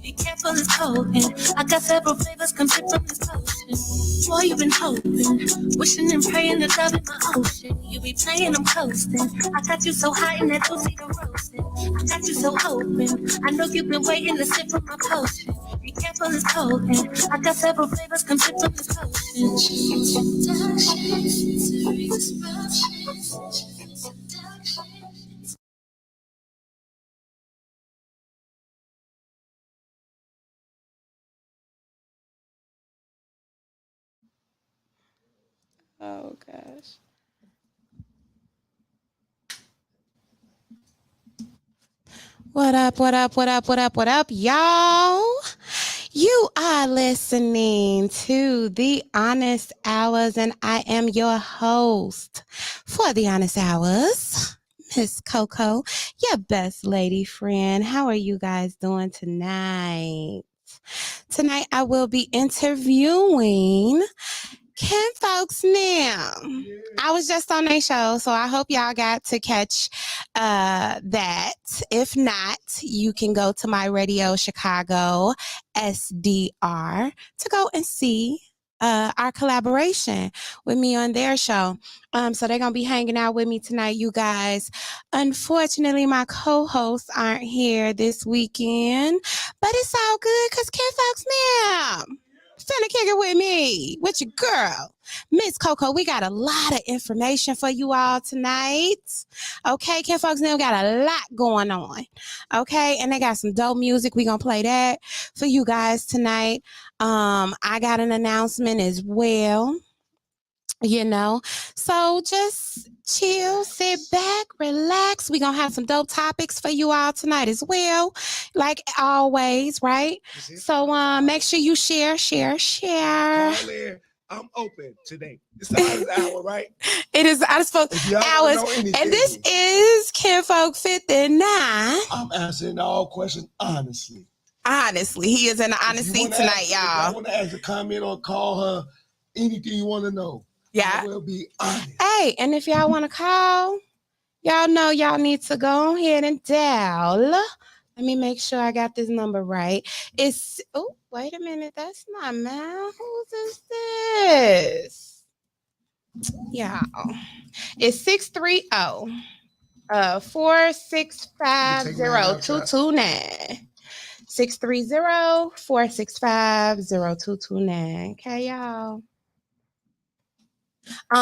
Be careful, it's potent. I got several flavors, come sip from this potion. Boy, you been hoping, wishing and praying to God in my ocean. You be playing, I'm coasting. I got you so hot in that pussy, I'm roasting. I got you so open. I know you've been waiting to sip from my potion. Be careful, it's potent. I got several flavors, come sip from this potion. Oh gosh. What up, what up, what up, what up, what up, y'all? You are listening to The Honest Hours, and I am your host for The Honest Hours, Miss Coco, your best lady friend. How are you guys doing tonight? Tonight, I will be interviewing KINFOLKS now. I was just on their show, so I hope y'all got to catch that. If not, you can go to my Radio Chicago SDR to go and see our collaboration with me on their show. So they're going to be hanging out with me tonight, you guys. Unfortunately, my co-hosts aren't here this weekend, but it's all good because KINFOLKS now. Finna kick it with me, with your girl, Miss Coco. We got a lot of information for you all tonight. Okay, KINFOLKS now got a lot going on. Okay, and they got some dope music. We gonna play that for you guys tonight. I got an announcement as well. You know, so just chill, sit back, relax. We're going to have some dope topics for you all tonight as well, like always, right? So make sure you share. I'm open today. It's the honest hour, right? It is the honest hours. And this is KINFOLKS 59. I'm answering all questions honestly. Honestly, he is in the honesty tonight, y'all. If you want to ask a comment or call her, anything you want to know. Yeah. I will be honest. Hey, and if y'all want to call, y'all know y'all need to go ahead and dial. Let me make sure I got this number right. It's, oh, wait a minute. That's not man. Whose is this? Y'all. It's 630-465-0229. 630-465-0229. Okay, y'all.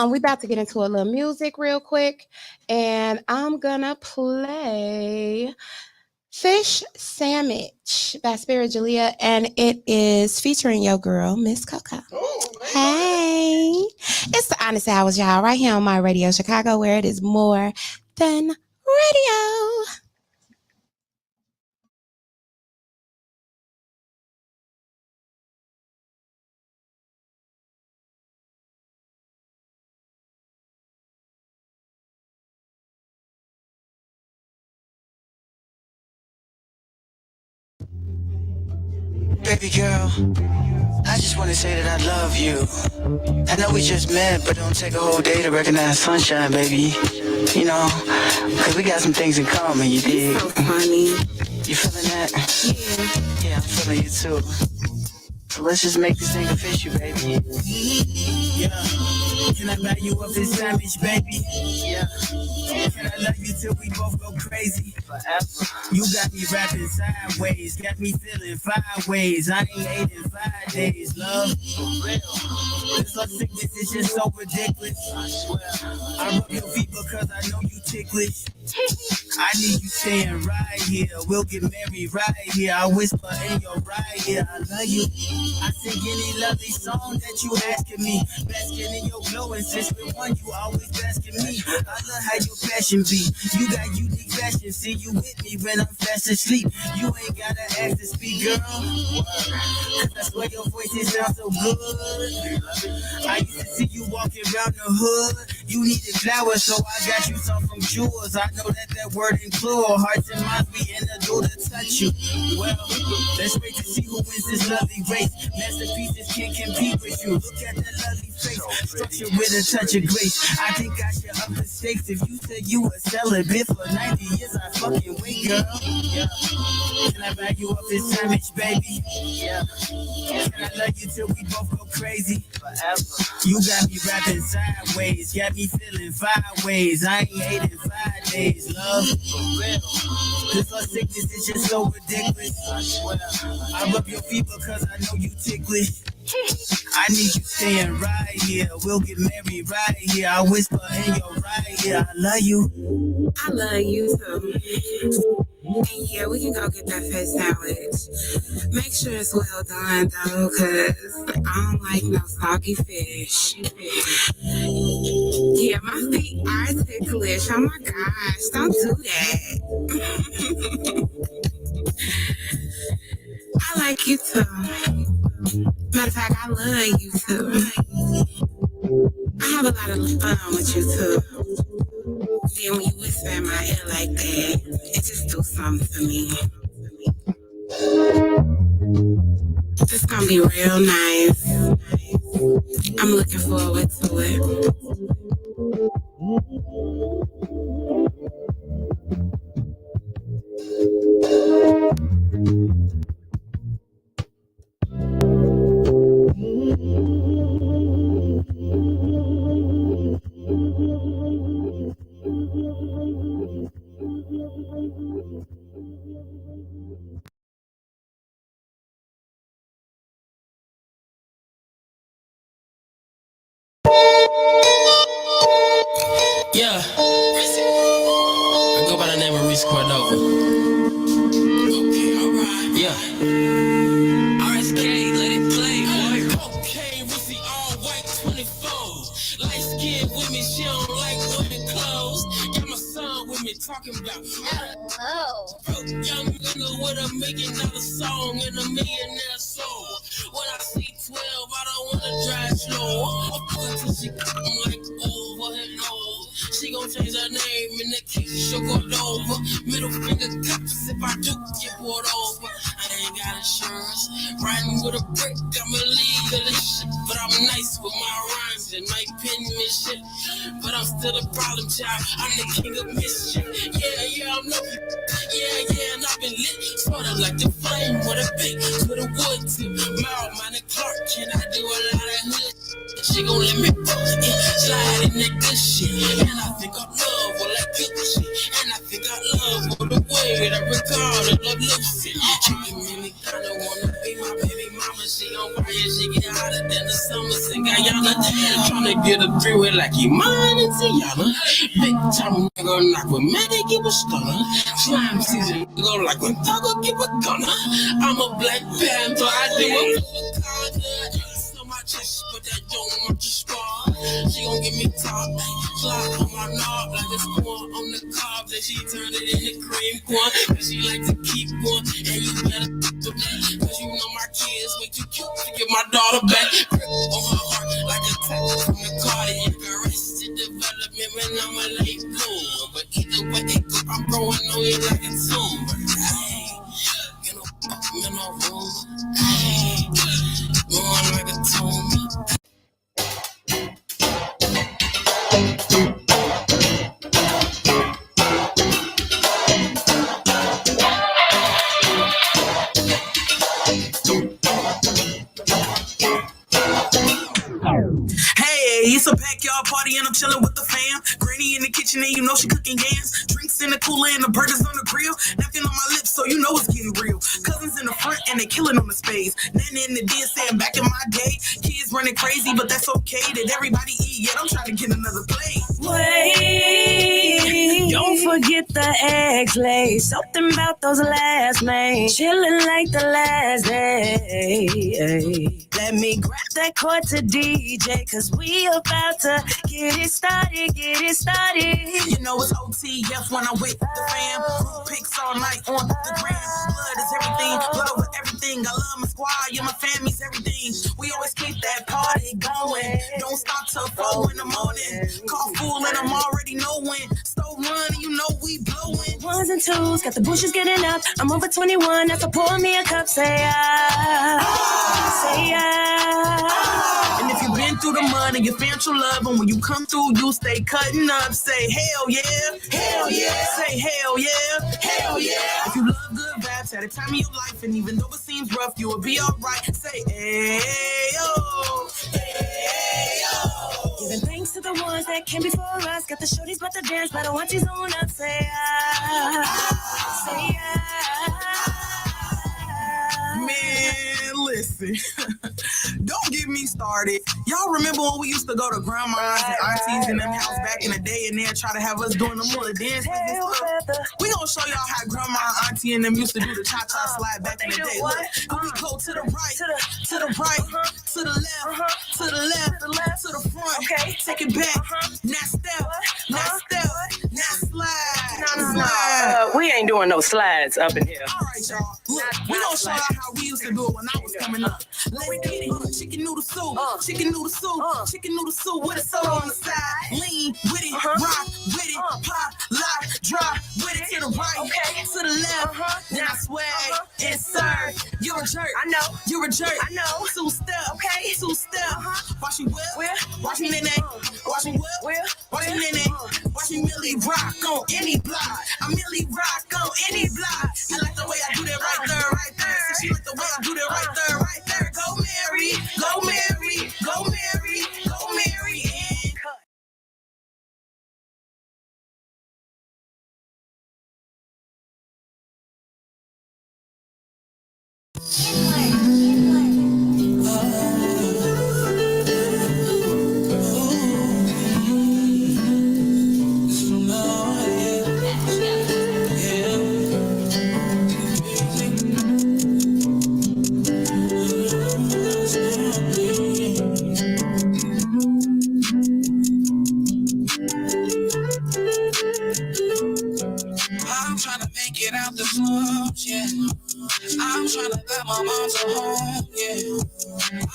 We about to get into a little music real quick, and I'm gonna play Fish Sandwich by Spirit Julia, and it is featuring your girl, Miss Coco. Hey, it's the Honest Hours, y'all, right here on my Radio Chicago, where it is more than radio. Baby girl, I just want to say that I love you. I know we just met, but don't take a whole day to recognize sunshine, baby. You know, because we got some things in common, you dig? So funny. You feeling that? Yeah. Yeah, I'm feeling you too. So let's just make this thing official, baby. Yeah. Can I buy you up this sandwich, baby? Yeah. Can I love you till we both go crazy? Forever. You got me rapping sideways, got me feeling 5 ways. I ain't ate in 5 days, love. For real. This love sickness is just so ridiculous. I swear. I rub your feet because I know you ticklish. I need you staying right here. We'll get married right here. I whisper in your right ear. I love you. I sing any lovely song that you asking me. Basking in your glow and since we're one, you always basking me. I love how your passion be. You got unique fashion. See you with me when I'm fast asleep. You ain't gotta ask to speak, girl. Cause I swear your voice it sounds so good. I used to see you walking around the hood. You needed flowers, so I got you some from Jewels. I know that word include hearts and minds be in the door to touch you. Well, let's wait to see who wins this lovely race. Masterpieces can't compete with you. Look at that lovely face, structured with a touch of grace. I think I should up the stakes. If you said you were celibate for 90 years, I fucking wait, girl. Yeah. Can I buy you up this sandwich, baby? Yeah. Can I love you till we both go crazy? Forever. You got me rapping sideways, got me feeling 5 ways. I ain't hating 5 days, love. For real. This our sickness is just so ridiculous. I swear. I rub your feet because I know you ticklish. I need you staying right here. We'll get married right here. I whisper in your right ear. I love you. I love you too. And yeah, we can go get that fish sandwich. Make sure it's well done though, cause I don't like no soggy fish. Yeah, my feet are ticklish. Oh my gosh, don't do that. I like you too. Matter of fact, I love you too. I have a lot of fun with you too. Then when you whisper in my ear like that, it just do something for me. It's gonna be real nice. I'm looking forward to it. Yeah, I go by the name of Reese Cordova. Okay, alright. Yeah. RSK, let it play, boy. Okay, Rissy, all white 24s. Light skin with me, she don't like women clothes. Got my son with me talking about. Hello. Young nigga with $1 million song and $1 millionaire soul. When I see 12, I don't wanna drive slow. I'm till she come like over and over. She gon' change her name in the case she'll go over. Middle finger cups if I do get pulled over. I ain't got insurance. Riding with a brick, I'm illegal and shit. But I'm nice with my rhymes and my penmanship. But I'm still a problem child. I'm the king of mischief. Yeah, I'm no. Yeah, and I've been lit. Sorta like the flame with a big, with a wood tip. Mild minded Clark, can I do a lot of hood? She gon' let me bust it, slide in that good shit. And I think I love all that good shit. And I think I love all the way that regard love Lucy. She really kinda wanna be my baby mama. She on fire, she get hotter than the summers in Guyana. Tryna get a three-way like Iman and Tiana. Big time nigga knock with Maddie, give a stunner. Slime season go like when Thugger give a gunner. I'm a Black Panther, I do a Wakanda. My chest, but that don't want to spar. She gon' give me top, slide on my knob like it's corn on the cob. Then she turn it into cream corn, cause she like to keep going. And you better do that, cause you know my kids way too cute to give my daughter back. Grip on her heart like a tap from the Cardigan. Arrested development when I'm a late bloomer. But either way it go, I'm growing on it like a tumor. Ayy, get no fuck in no room. Ayy, going like a tumor. It's a backyard party and I'm chilling with the fam. Granny in the kitchen and you know she cooking yams. Drinks in the cooler and the burgers on the grill. Napkin on my lips so you know it's getting real. Cousins in the front and they killing on the spades. Nanny in the den saying back in my day. Kids running crazy but that's okay. That everybody eat yet I'm trying to get another plate. Wait, don't forget the eggs laid. Something about those last names. Chilling like the last day. Let me grab that chord to DJ, cause we about to get it started, You know it's OTF when I'm with the fam. Group pics all night on the gram. Blood is everything, blood over everything. I love my squad, yeah, my family's everything. We always keep that party going. Don't stop till 4 in the morning. Call fool and I'm already knowing. Stove run, you know we blowing. ones and twos lose. Got the bushes getting up. I'm over 21. That's a pour me a cup. Say say And if you've been through the mud and you found your love, and when you come through, you stay cutting up. Say hell yeah, hell yeah. Say hell yeah, hell yeah. If you love good vibes at a time of your life, and even though it seems rough, you will be alright. Say hey yo, hey yo. Giving thanks to the ones that came before us. Got the shorties but the dance, but I want you on up. Say Man, listen. Don't get me started. Y'all remember when we used to go to grandma's and aunties in them house back in the day, and they'd try to have us doing them little dances and stuff? We gonna show y'all how grandma, auntie, and them used to do the cha-cha slide back in the day. Look, we go to the right, to the right, to the left, to the left, to the front. Okay, take it back. Now step, now step, now slide. No. We ain't doing no slides up in here. All right, y'all. Look, we gonna show y'all how we used to do it when I was coming up. Let's get it. Chicken noodle soup, chicken noodle soup, chicken noodle soup with a soda on the side. Lean with it, rock with it, pop, lock, drop with it to the right, to the left. Then I swag and serve. You're a jerk. I know. You're a jerk. I know. Two step. Okay. Two step. Watch me whip. Watch me nene. Watch me whip. Watch me nene. Watch me Millie rock on any block. I Millie rock on any block. I like the way I do that right there, right there. So she like the way I do that right there, right there. Go Mary, go Mary, go Mary, go Mary, and cut. I'm trying to make it out the slums, yeah. I'm trying to let my mom to home, yeah.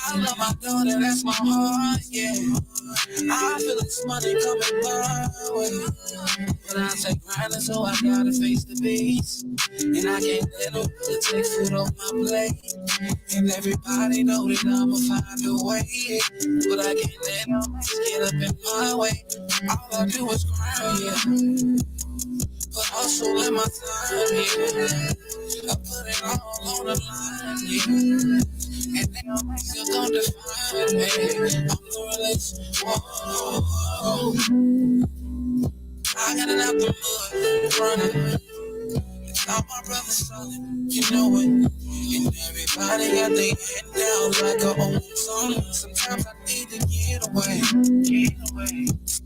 I love my daughter, that's my heart, yeah. I feel this money coming my way. But I take grinding, so I gotta face the beast. And I can't let them take food off my plate. And everybody know that I'ma find a way. But I can't let them get up in my way. All I do is grind, yeah. But also in my time, yeah. I put it all on the line, yeah. And then still gon' define me. I'm the realest. Whoa. I got it out the mud, running. It's all my brothers solid, you know it. And everybody got their head down like a old song. Sometimes I need to get away.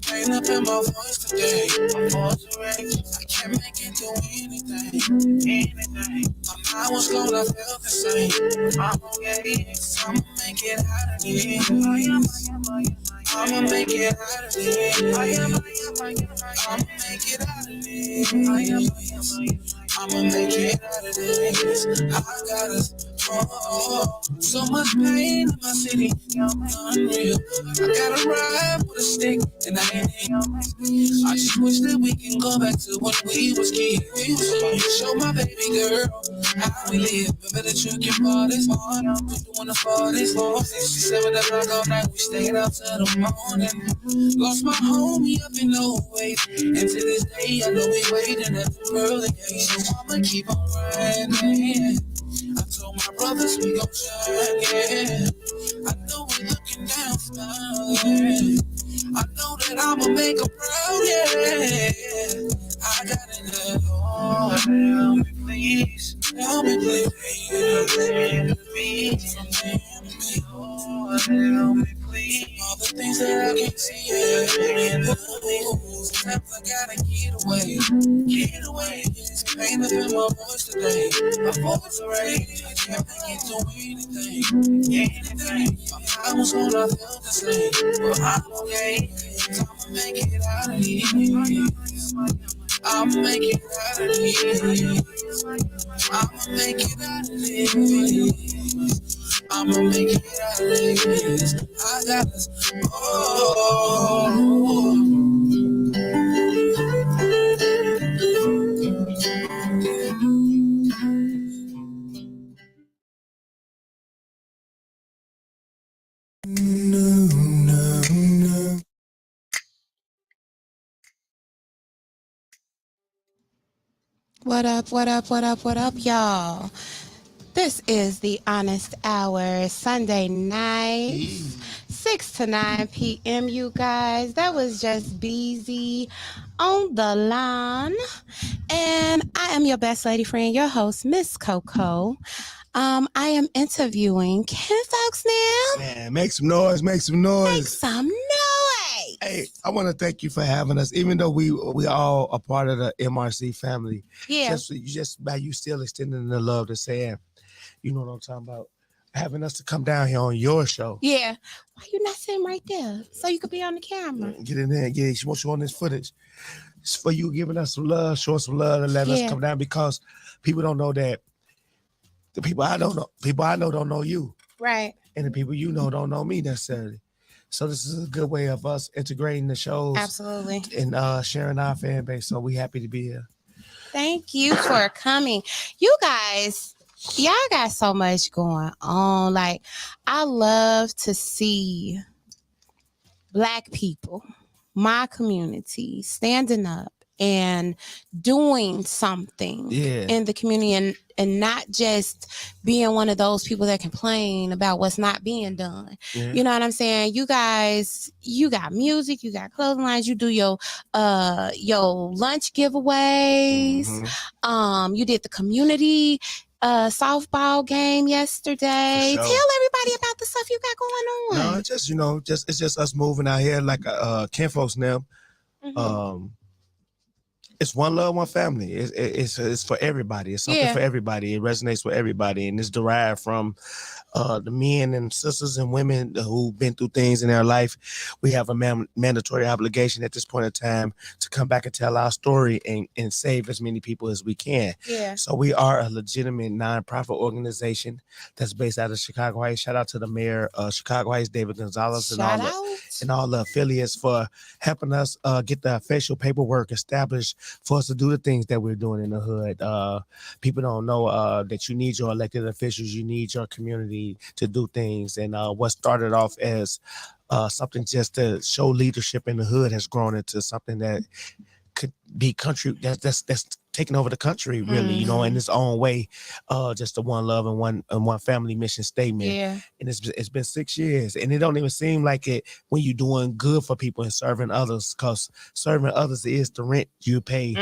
Pain up in my voice today. My voice erased. I can't make it do anything. My mind was cold, I felt the same. I'm okay, so I'ma make it out of here. I'ma make it out of here. I'ma make it out of here. I'ma make it out of this. I got us. So much pain in my city, unreal. I gotta ride with a stick, and I ain't it. I just wish that we can go back to when we was kids. Show my baby girl how we live. Remember the drinking parties, we doing the parties. 67 o'clock all night, we stayed out till the morning. Lost my homie up in no way, and to this day I know we waiting at the pearly gates. So I'ma keep on riding. I told my brothers we gon' shine, yeah. I know we looking down, smiling. I know that I'ma make 'em proud, yeah. I got it, Lord, help me please. Help me please, help me, Lord, help me please. All the things that I can't see, yeah. Sometimes I gotta get away. It's pain up in my voice today. My voice raised. I can't make it do anything. My mind was on, I felt the same. But I'm okay. I'ma make it out of here. I'ma make it out of here. I'ma make it out of here. I'ma make it out of this. I got this. Oh. What up, what up, what up, what up, y'all? This is the Honest Hour, Sunday nights, 6 to 9 p.m., you guys. That was just BZ on the line. And I am your best lady friend, your host, Miss Coco. I am interviewing KINFOLKS now. Man, make some noise, make some noise. Make some noise. Hey, I want to thank you for having us, even though we all a part of the MRC family. Yeah. Just by you still extending the love to saying, you know what I'm talking about, having us to come down here on your show. Yeah. Why you not sitting right there so you could be on the camera? Get in there and get you on this footage. It's for you giving us some love, showing some love, and letting us come down, because people don't know that the people I know don't know you. Right. And the people you know don't know me necessarily. So this is a good way of us integrating the shows. Absolutely. And sharing our fan base. So we happy to be here. Thank you for coming. You guys, y'all got so much going on. Like, I love to see Black people, my community, standing up and doing something in the community, and not just being one of those people that complain about what's not being done. Yeah. You know what I'm saying? You guys, you got music, you got clothing lines, you do your lunch giveaways. Mm-hmm. You did the community softball game yesterday. Sure. Tell everybody about the stuff you got going on. No, it's just us moving out here like KINFOLKS now. Mm-hmm. It's one love, one family. It's for everybody. It's something for everybody. It resonates with everybody, and it's derived from the men and sisters and women who've been through things in their life. We have a mandatory obligation at this point in time to come back and tell our story and save as many people as we can. Yeah. So we are a legitimate nonprofit organization that's based out of Chicago Heights. Shout out to the mayor of Chicago Heights, David Gonzalez, and all the affiliates for helping us get the official paperwork established for us to do the things that we're doing in the hood. People don't know that you need your elected officials, you need your community to do things. And what started off as something just to show leadership in the hood has grown into something that could be country that's taking over the country, really, you know, in its own way. Just a one love and one family mission statement. Yeah. And it's been 6 years, and it don't even seem like it when you're doing good for people and serving others, because serving others is the rent you pay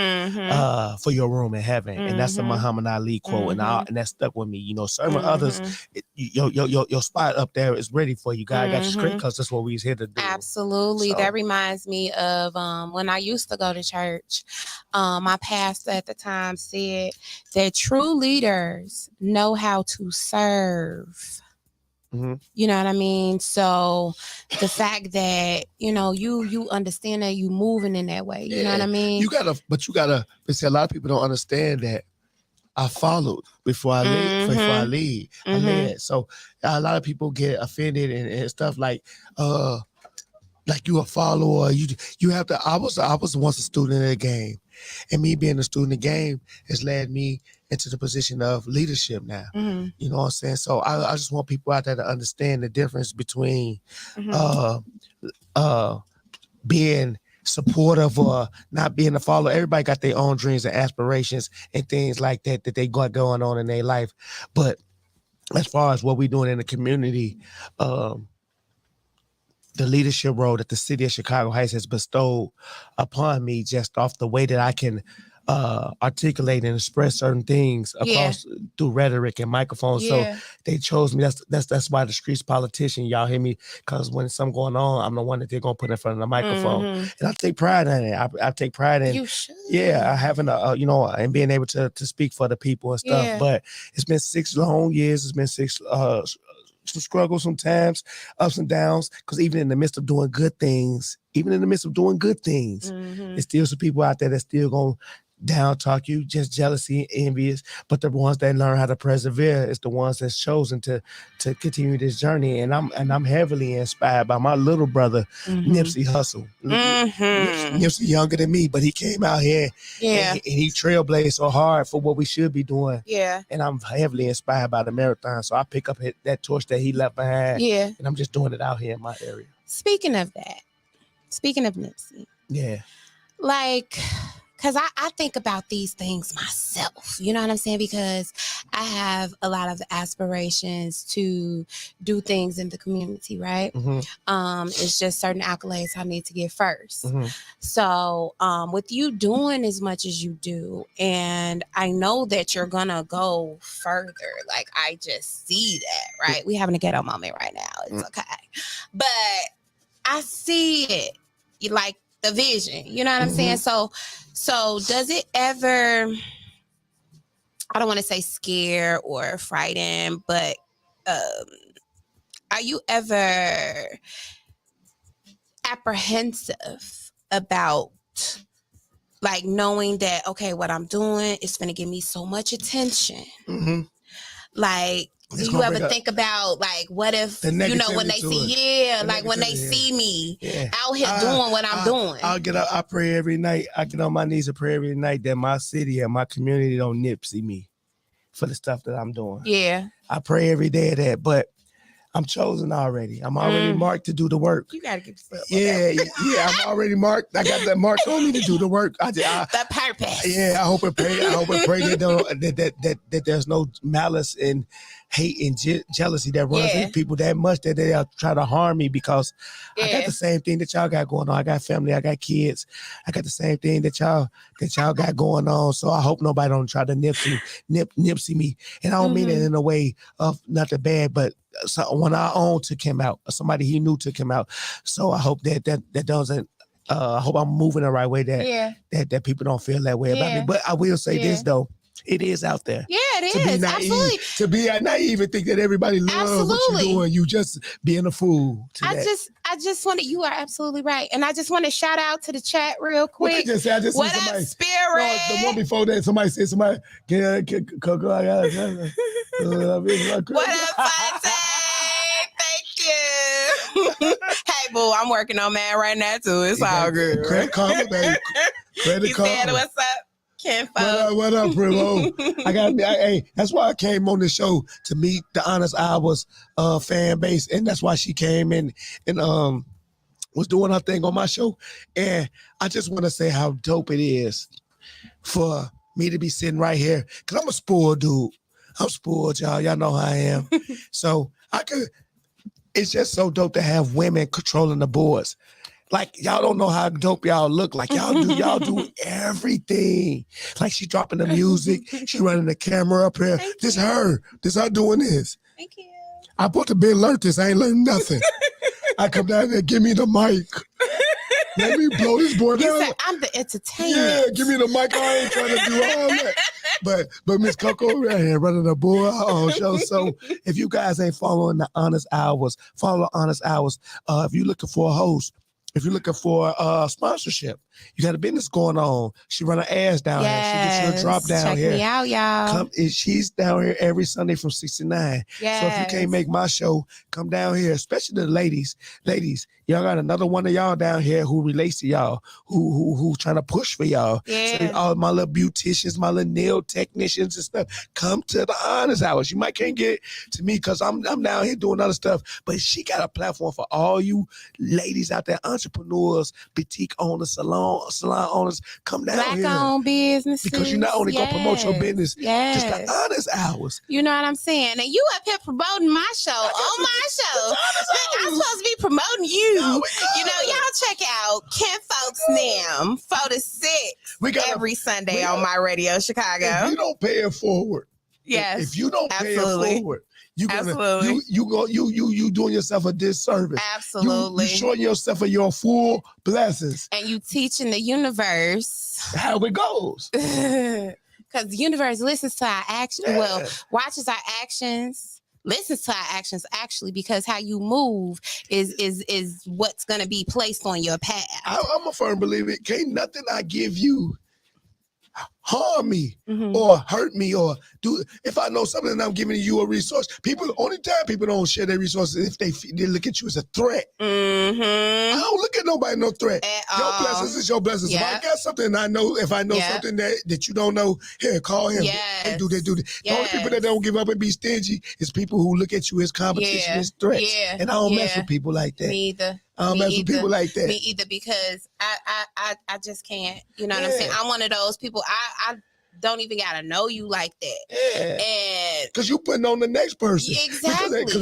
for your room in heaven. And that's a Muhammad Ali quote, and that stuck with me. You know, serving others, your spot up there is ready for you. God got you straight, because that's what we was here to do. Absolutely. So that reminds me of when I used to go to church. My pastor at the time said that true leaders know how to serve. Mm-hmm. You know what I mean? So the fact that, you know, you understand that you moving in that way, you know what I mean? You gotta, but see, a lot of people don't understand that I followed before I lead. I led. So a lot of people get offended and stuff like you a follower. You have to. I was once a student in the game, and me being a student in the game has led me into the position of leadership now. Mm-hmm. You know what I'm saying? So I just want people out there to understand the difference between being supportive or not being a follower. Everybody got their own dreams and aspirations and things like that they got going on in their life. But as far as what we're doing in the community, the leadership role that the city of Chicago Heights has bestowed upon me, just off the way that I can articulate and express certain things across through rhetoric and microphones. So they chose me. That's why the streets politician, y'all hear me, because when something going on, I'm the one that they're gonna put in front of the microphone. And I take pride in it. I take pride in having and being able to speak for the people and stuff. But it's been 6 long years. It's been 6 some struggles sometimes, ups and downs, because even in the midst of doing good things, there's still some people out there that's still gonna down talk you, just jealousy and envious. But the ones that learn how to persevere is the ones that's chosen to continue this journey. And I'm heavily inspired by my little brother, Nipsey Hussle. Nipsey younger than me, but he came out here and he trailblazed so hard for what we should be doing. Yeah. And I'm heavily inspired by the marathon. So I pick up that torch that he left behind. Yeah. And I'm just doing it out here in my area. Speaking of Nipsey. Yeah. Like, because I think about these things myself, you know what I'm saying? Because I have a lot of aspirations to do things in the community, right? It's just certain accolades I need to get first. So with you doing as much as you do, and I know that you're going to go further, like I just see that, right? We having a ghetto moment right now. It's okay. But I see it, like the vision, you know what I'm saying? So does it ever, I don't want to say scare or frighten, but are you ever apprehensive about like knowing that, okay, what I'm doing is going to give me so much attention? Like, do you ever think about like what if when they see when they see me out here doing what I'm doing? I'll get up, I pray every night. I get on my knees and pray every night that my city and my community don't Nipsey me for the stuff that I'm doing. Yeah. I pray every day of that, but I'm chosen already. I'm already marked to do the work. You gotta get yourself. Yeah. I'm already marked. I got that mark on me to do the work. The purpose. Yeah, I hope and pray that there's no malice and hate and jealousy that runs in people that much that they try to harm me, because I got the same thing that y'all got going on. I got family, I got kids. I got the same thing that y'all got going on. So I hope nobody don't try to nipsey me. And I don't mean it in a way of nothing bad, but when our own took him out, somebody he knew took him out. So I hope that doesn't. I hope I'm moving the right way. That people don't feel that way about me. But I will say this though, it is out there. Yeah, it is. Absolutely. To be naive and think that everybody loves what you're doing, you just being a fool. I just want to. You are absolutely right, and I just want to shout out to the chat real quick. What up, Spirit? The one before that, somebody said, Coco, I got it. What up, Fonte? Thank you. Hey, boo, I'm working on man right now too. It's all good. Credit karma, baby. Credit karma. Said, what's up? KINFOLKS. What up, Primo? Hey, that's why I came on the show, to meet the Honest Hours fan base, and that's why she came in and was doing her thing on my show. And I just want to say how dope it is for me to be sitting right here, because I'm a spoiled dude. I'm spoiled, y'all. Y'all know how I am. So it's just so dope to have women controlling the boards. Like, y'all don't know how dope y'all look. Like, y'all do everything. Like, she dropping the music. She running the camera up here. This her doing this. Thank you. I bought the bed, learned this. I ain't learned nothing. I come down there, give me the mic. Let me blow this board down. Said, I'm the entertainment. Yeah, give me the mic. I ain't trying to do all that. But Miss Coco right here running the board on show. So if you guys ain't following the Honest Hours, follow Honest Hours. If you're looking for a host, if you're looking for sponsorship, you got a business going on. She run her ass down here. She gets her drop down here. Check me out, y'all. She's down here every Sunday from 6 to 9. Yes. So if you can't make my show, come down here, especially the ladies. Ladies, y'all got another one of y'all down here who relates to y'all, who trying to push for y'all. Yeah. So all my little beauticians, my little nail technicians and stuff, come to the Honest Hours. You might can't get to me because I'm down here doing other stuff, but she got a platform for all you ladies out there, entrepreneurs, boutique owners, salon owners. Come down here. Black-owned businesses. Because you're not only going to promote your business, just the Honest Hours. You know what I'm saying? And you up here promoting my show, on my show. I'm supposed to be promoting you. You know, y'all check out KINFOLKS NAM 4 to 6 every Sunday on my radio, Chicago. If you don't pay it forward. Yes. If you don't pay it forward. You doing yourself a disservice. Absolutely. You showing yourself of your full blessings. And you teaching the universe how it goes. Because the universe listens to our actions. Yeah. Well, watches our actions, listens to our actions actually, because how you move is what's gonna be placed on your path. I'm a firm believer. Can't nothing I give you harm me or hurt me or do. If I know something and I'm giving you a resource, only time people don't share their resources if they look at you as a threat. I don't look at nobody no threat. Your blessings is your blessings. If I got something, if I know something that you don't know, here, call him. Hey, do that. The only people that don't give up and be stingy is people who look at you as competition, as threats. And I don't mess with people like that. Me either. I don't mess with people like that. Me either, because I just can't. You know what I'm saying? I'm one of those people. I don't even gotta know you like that. Yeah. And because you putting on the next person. Exactly. Because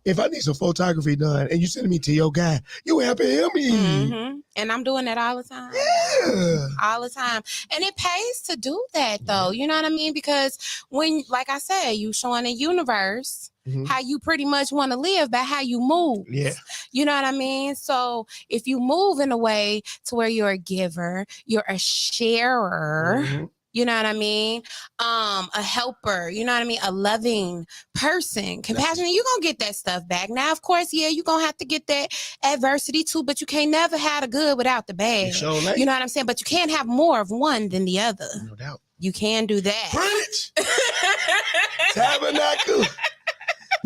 if I need some photography done and you send me to your guy, you helping him. And I'm doing that all the time. Yeah. All the time. And it pays to do that though. You know what I mean? Because when, like I said, you showing the universe how you pretty much want to live by how you move. Yeah. You know what I mean? So if you move in a way to where you're a giver, you're a sharer, you know what I mean? A helper, you know what I mean? A loving person, compassionate, you're going to get that stuff back. Now, of course, you're going to have to get that adversity too, but you can't never have the good without the bad. You know what I'm saying? But you can't have more of one than the other. No doubt. You can do that. Preach! Tabernacle!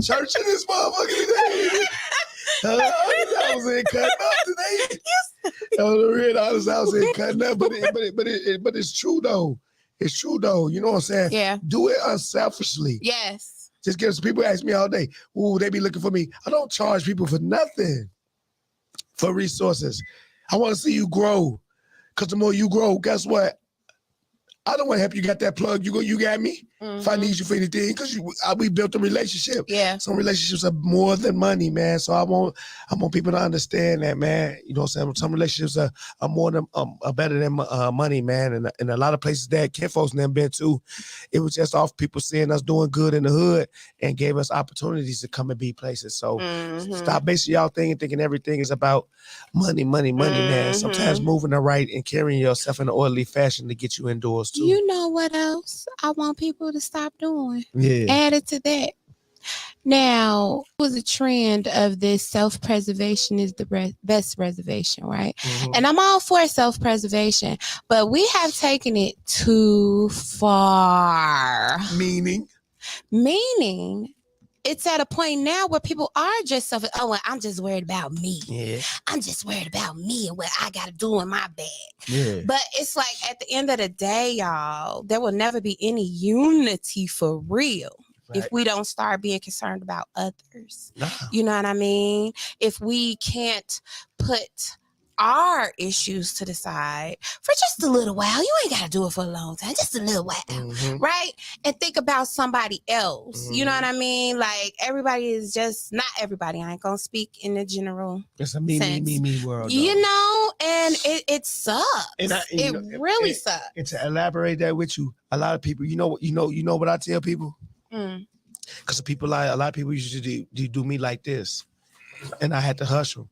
Church in this motherfucker today. I was in cutting up today. On the real honest, I was in cutting up, but it's true though. It's true though. You know what I'm saying? Yeah. Do it unselfishly. Yes. Just because people ask me all day, ooh, they be looking for me. I don't charge people for nothing. For resources. I want to see you grow. Because the more you grow, guess what? I don't want to help you get that plug. You got me. If I need you for anything, because we built a relationship. Yeah. Some relationships are more than money, man. So I want people to understand that, man. You know what I'm saying? Some relationships are more than are better than money, man. And a lot of places that KINFOLKS never been to, it was just off people seeing us doing good in the hood and gave us opportunities to come and be places. So stop basing y'all thinking everything is about money, man. Sometimes moving the right and carrying yourself in an orderly fashion to get you indoors too. You know what else I want people to stop doing? Yeah. Added to that. Now, it was a trend of this self-preservation is the best reservation, right? And I'm all for self-preservation, but we have taken it too far. Meaning, it's at a point now where people are just well, I'm just worried about me. Yeah. I'm just worried about me and what I got to do in my bag. Yeah. But it's like at the end of the day, y'all, there will never be any unity for real. Right. If we don't start being concerned about others. Nah. You know what I mean? If we can't put our issues to the side for just a little while. You ain't got to do it for a long time, just a little while, right? And think about somebody else. You know what I mean? Like everybody is just, not everybody, I ain't going to speak in the general It's a me world. You know, and it sucks. And it really sucks. And to elaborate that with you, a lot of people, you know what I tell people? Because a lot of people used to do me like this, and I had to hush them.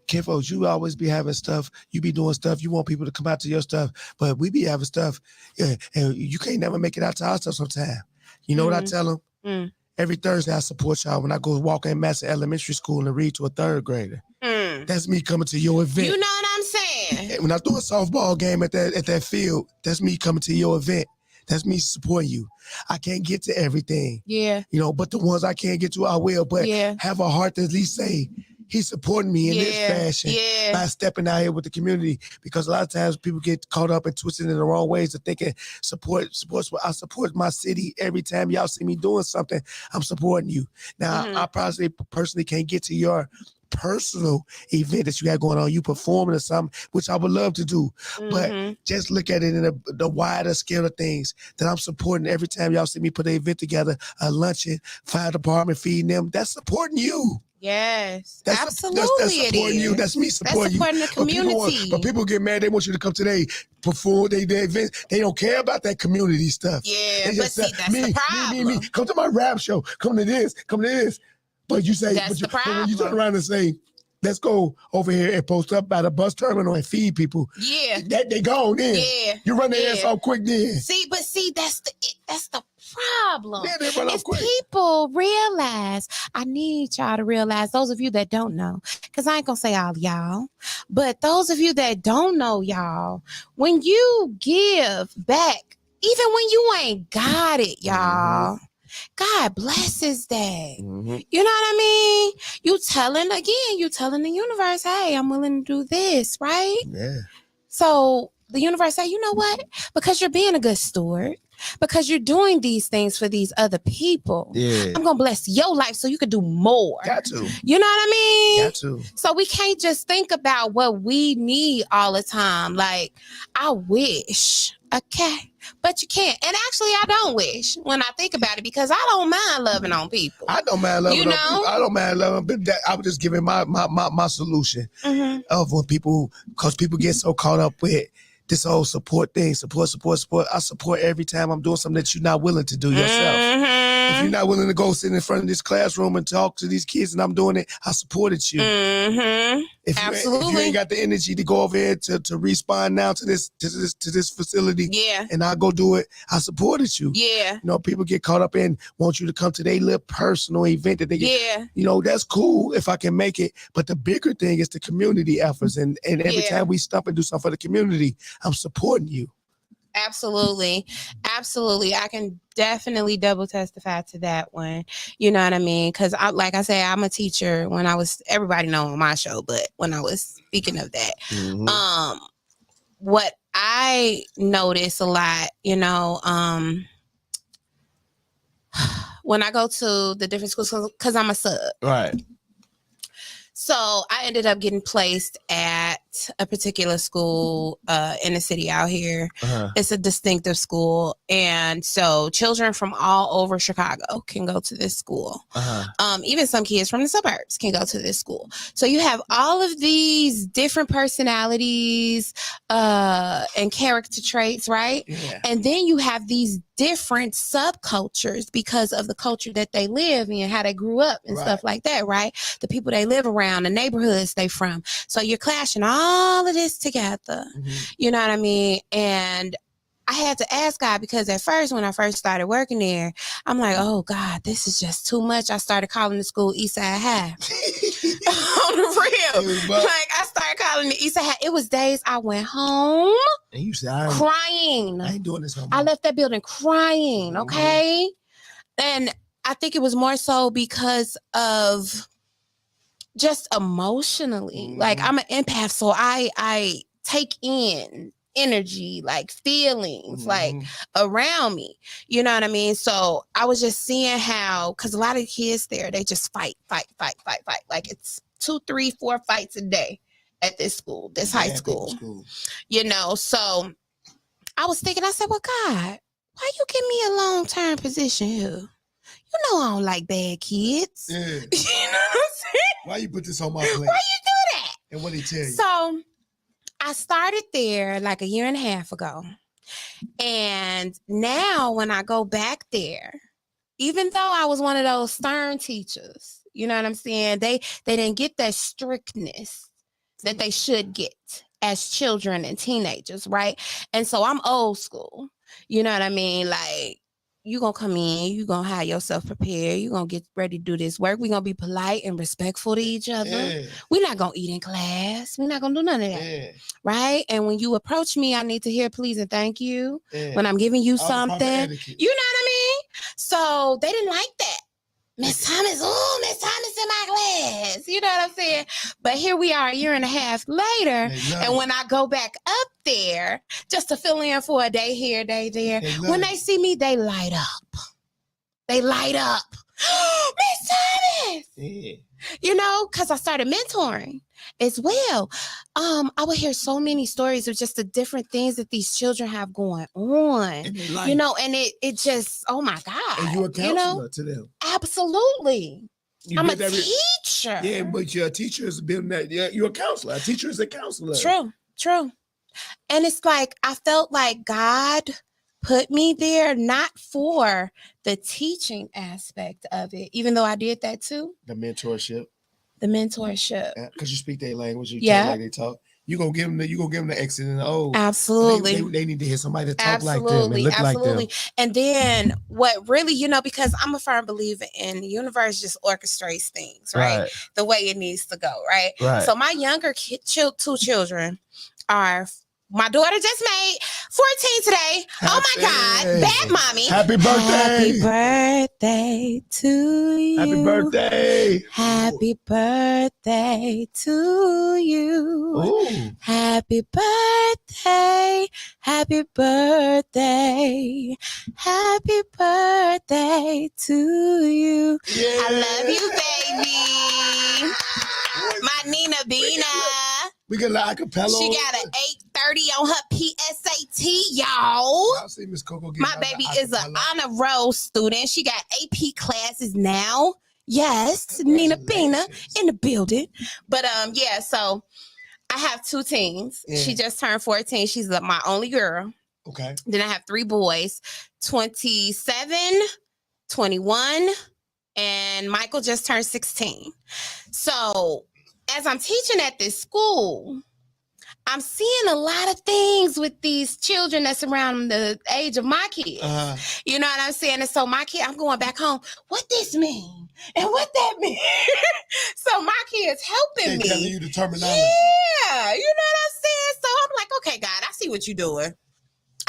KINFOLKS, you always be having stuff. You be doing stuff. You want people to come out to your stuff, but we be having stuff, and you can't never make it out to our stuff sometimes. You know what I tell them? Every Thursday I support y'all when I go walk in Master Elementary School and read to a third grader. That's me coming to your event. You know what I'm saying? When I do a softball game at that field, that's me coming to your event. That's me supporting you. I can't get to everything. Yeah. You know, but the ones I can't get to, I will. But have a heart to at least say, he's supporting me in this fashion by stepping out here with the community, because a lot of times people get caught up and twisted in the wrong ways of thinking supports. I support my city every time y'all see me doing something. I'm supporting you. Now, I probably personally can't get to your personal event that you got going on, you performing or something, which I would love to do. But just look at it in the wider scale of things that I'm supporting every time y'all see me put an event together, a luncheon, fire department feeding them. That's supporting you. Yes, absolutely. That's supporting you. That's me supporting you. That's supporting the community. But people get mad. They want you to come today, perform their events. They don't care about that community stuff. Yeah, but see, that's the problem. Me. Come to my rap show. Come to this. But you say, but when you turn around and say, let's go over here and post up by the bus terminal and feed people. Yeah. They gone in. Yeah. You run their ass off quick then. See, that's the problem. Yeah, they run off If quick. people realize, I need y'all to realize, those of you that don't know, because I ain't gonna say all y'all, but those of you that don't know, y'all, when you give back, even when you ain't got it, y'all, God blesses that. Mm-hmm. You know what I mean? You telling the universe, hey, I'm willing to do this, right? Yeah. So the universe say, you know what? Because you're being a good steward, because you're doing these things for these other people, Yeah. I'm gonna bless your life so you can do more. Got to. You know what I mean? Got to. So we can't just think about what we need all the time. Like, I wish, okay, but you can't. And actually, I don't wish when I think about it, because I don't mind loving on people. I don't mind loving You on know? people. I don't mind loving, but I was just giving my solution of when people, because people get so caught up with this whole support thing, support. I support every time I'm doing something that you're not willing to do yourself. If you're not willing to go sit in front of this classroom and talk to these kids and I'm doing it, I supported you. If you ain't got the energy to go over here to respond now to this facility, and I go do it, I supported you. Yeah. You know, people get caught up in want you to come to their little personal event that they get. You know, that's cool if I can make it. But the bigger thing is the community efforts. And every time we stop and do something for the community, I'm supporting you. Absolutely. I can definitely double testify to that one. You know what I mean? Because like I said, I'm a teacher. When I was, everybody know on my show, but when I was speaking of that, what I notice a lot, you know, when I go to the different schools, because I'm a sub. Right. So I ended up getting placed at a particular school in the city out here. It's a distinctive school. And so children from all over Chicago can go to this school. Even some kids from the suburbs can go to this school. So you have all of these different personalities and character traits, right? Yeah. And then you have these different subcultures because of the culture that they live in, how they grew up and stuff like that, right? The people they live around, the neighborhoods they from. So you're clashing all of this together. You know what I mean? And I had to ask God, because at first, when I first started working there, I'm like, oh God, this is just too much. I started calling the school Eastside High. On the real. Like, I started calling it Eastside High. It was days I went home and you said, crying. I ain't doing this no more. I left that building crying, okay? And I think it was more so because of just emotionally. Like, I'm an empath, so I take in energy, like feelings, like around me. You know what I mean? So I was just seeing how, because a lot of kids there, they just fight. Like, it's 2, 3, 4 fights a day at this school, this high school. You know, so I was thinking, I said, well, God, why you give me a long-term position here? You know I don't like bad kids. Yeah. You know what I'm saying? Why you put this on my plate? Why you do that? And what did he tell you? So I started there like a year and a half ago. And now when I go back there, even though I was one of those stern teachers, you know what I'm saying? They didn't get that strictness that they should get as children and teenagers, right? And so I'm old school. You know what I mean? Like, you gonna come in, you gonna have yourself prepared, you gonna get ready to do this work. We're gonna be polite and respectful to each other. Yeah. We're not gonna eat in class. We're not gonna do none of that. Yeah. Right? And when you approach me, I need to hear please and thank you. Yeah. When I'm giving you something. You know what I mean? So they didn't like that. Miss Thomas in my class. You know what I'm saying? But here we are a year and a half later. And when I go back up there, just to fill in for a day here, day there, when they see me, they light up. They light up. Miss Thomas! Yeah. You know, because I started mentoring as well. I would hear so many stories of just the different things that these children have going on. You know, and it just, oh my God. And you're a counselor to them. Absolutely. I'm a teacher. Yeah, but your teacher is building that. Yeah, you're a counselor. A teacher is a counselor. True. And it's like, I felt like God put me there not for the teaching aspect of it, even though I did that too. The mentorship. Because you speak their language, you talk like they talk. you gonna give them the X and the O. Absolutely. They need to hear somebody that talk like them and look like them. And then what really, because I'm a firm believer in the universe just orchestrates things, right? The way it needs to go, right? So my younger two children are. My daughter just made 14 today. Oh my God. Bad mommy. Happy birthday. Happy birthday to you. Happy birthday. Happy birthday to you. Ooh. Happy birthday. Happy birthday. Happy birthday to you. Yeah. I love you, baby. My Nina Bina. We get like acapella. She got an 830 on her PSAT, y'all. I'll see Miss Coco get my baby is an honor roll student. She got AP classes now. Yes, Nina Bina in the building. But yeah, so I have two teens. Yeah. She just turned 14. She's my only girl. Okay. Then I have three boys, 27, 21, and Michael just turned 16. So as I'm teaching at this school, I'm seeing a lot of things with these children that's around the age of my kids. You know what I'm saying? And so my kid, I'm going back home. What this mean? And what that mean? So my kid's helping me. Telling you the terminology. Yeah, you know what I'm saying? So I'm like, okay, God, I see what you're doing.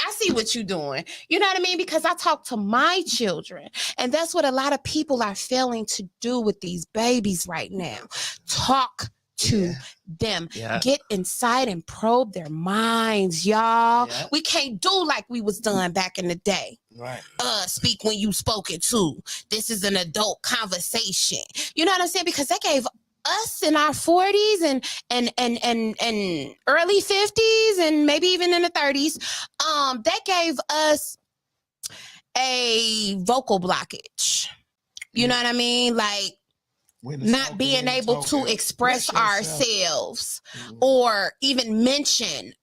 I see what you're doing. You know what I mean? Because I talk to my children. And that's what a lot of people are failing to do with these babies right now. Talk to them. Get inside and probe their minds, y'all. We can't do like we was done back in the day. Right. Speak when you spoken to. This is an adult conversation. You know what I'm saying? Because they gave us in our 40s and early 50s and maybe even in the 30s, that gave us a vocal blockage. You know what I mean? Like not being able to express ourselves or even mention,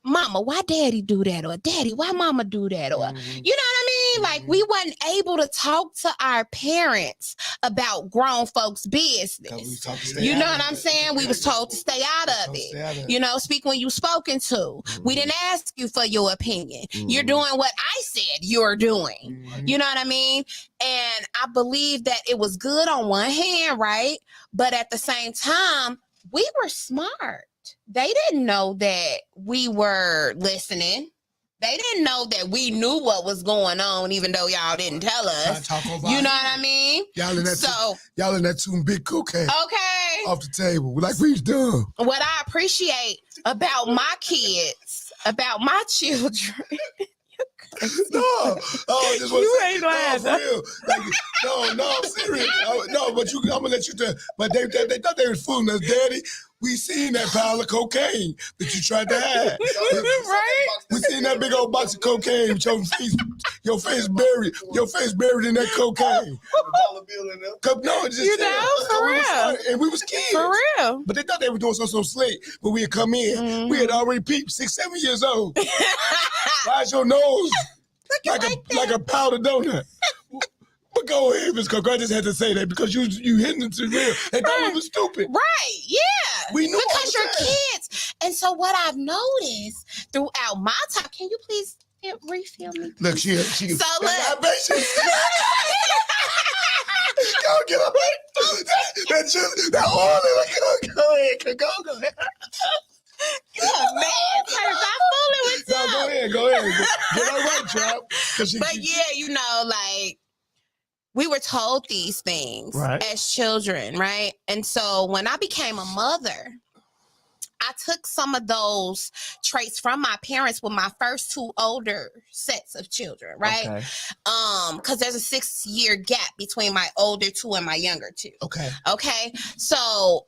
Mama, why Daddy do that? Or Daddy, why Mama do that? Or you know what I mean? Like we wasn't able to talk to our parents about grown folks' business. You know what I'm saying? We was told to stay out of it. You know, speak when you spoken to. We didn't ask you for your opinion. You're doing what I said you're doing. You know what I mean? And I believe that it was good on one hand, right? But at the same time, we were smart. They didn't know that we were listening. They didn't know that we knew what was going on, even though y'all didn't tell us. You know what I mean? Y'all in that too big cocaine. Okay. Off the table. Like we done. What I appreciate about my kids, about my children. Just you ain't lying. No, for real. Like, I'm serious. But I'm gonna let you tell. But they thought they was fooling us, Daddy. We seen that pile of cocaine that you tried to hide. Right? We seen that big old box of cocaine with your face buried in that cocaine. $1 bill in there. No, just for real. And we was kids. For real. But they thought they were doing something so slick. But we had come in. We had already peeped, 6, 7 years old. Why's your nose like a powdered donut? But go ahead, Ms. Coco. I just had to say that because you hitting it to real. They thought we was stupid. Right, yeah. We knew because you're kids. And so what I've noticed throughout my time, can you please refill me? Look, she so look. Go get her. That oil. Go ahead. Go ahead. Oh, man, stop fooling with you. No, go ahead. Get her right, Trap. But yeah, you know, like, we were told these things as children, right? And so when I became a mother, I took some of those traits from my parents with my first two older sets of children, right? Okay. Because there's a 6-year gap between my older two and my younger two. Okay. So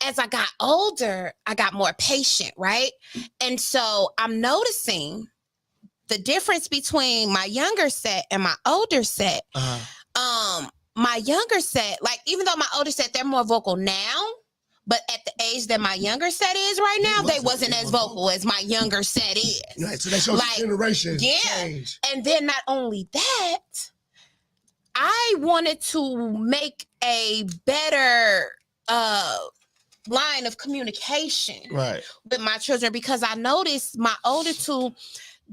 as I got older, I got more patient, right? And so I'm noticing the difference between my younger set and my older set. My younger set, like, even though my older set, they're more vocal now, but at the age that my younger set is right now, they wasn't as vocal as my younger set is. Right, so that's your generation. Yeah. Change. And then not only that, I wanted to make a better line of communication Right. with my children, because I noticed my older two,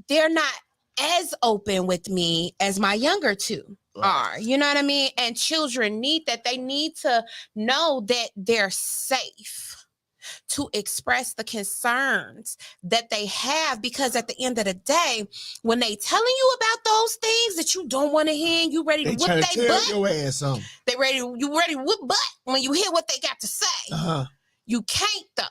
they're not as open with me as my younger two are. You know what I mean? And children need that. They need to know that they're safe to express the concerns that they have, because at the end of the day, when they telling you about those things that you don't want to hear, and you ready to They whip trying to they tell butt, your ass something. you ready to whip butt when you hear what they got to say. You can't though.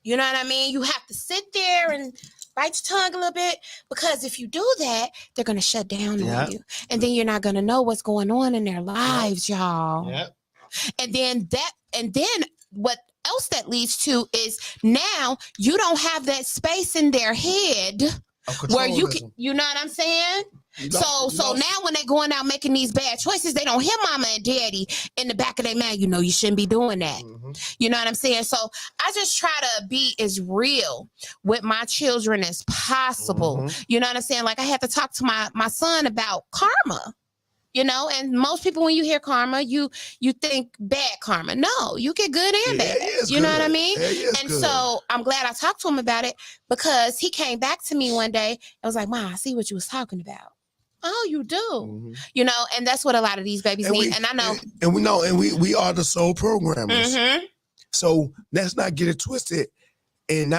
You know what I mean? You have to sit there and bite your tongue a little bit, because if you do that, they're gonna shut down on you, and then you're not gonna know what's going on in their lives, y'all. Yep. And then what else that leads to is now you don't have that space in their head where you can, you know what I'm saying? So now when they're going out making these bad choices, they don't hear mama and daddy in the back of their mind, you know, you shouldn't be doing that. You know what I'm saying? So I just try to be as real with my children as possible. You know what I'm saying? Like, I had to talk to my son about karma. You know, and most people, when you hear karma, you think bad karma. No, you get good and bad. You know what I mean? And so I'm glad I talked to him about it, because he came back to me one day and was like, "Ma, I see what you was talking about." Oh, you do. You know, and that's what a lot of these babies need. And I know. And we are the soul programmers. So let's not get it twisted and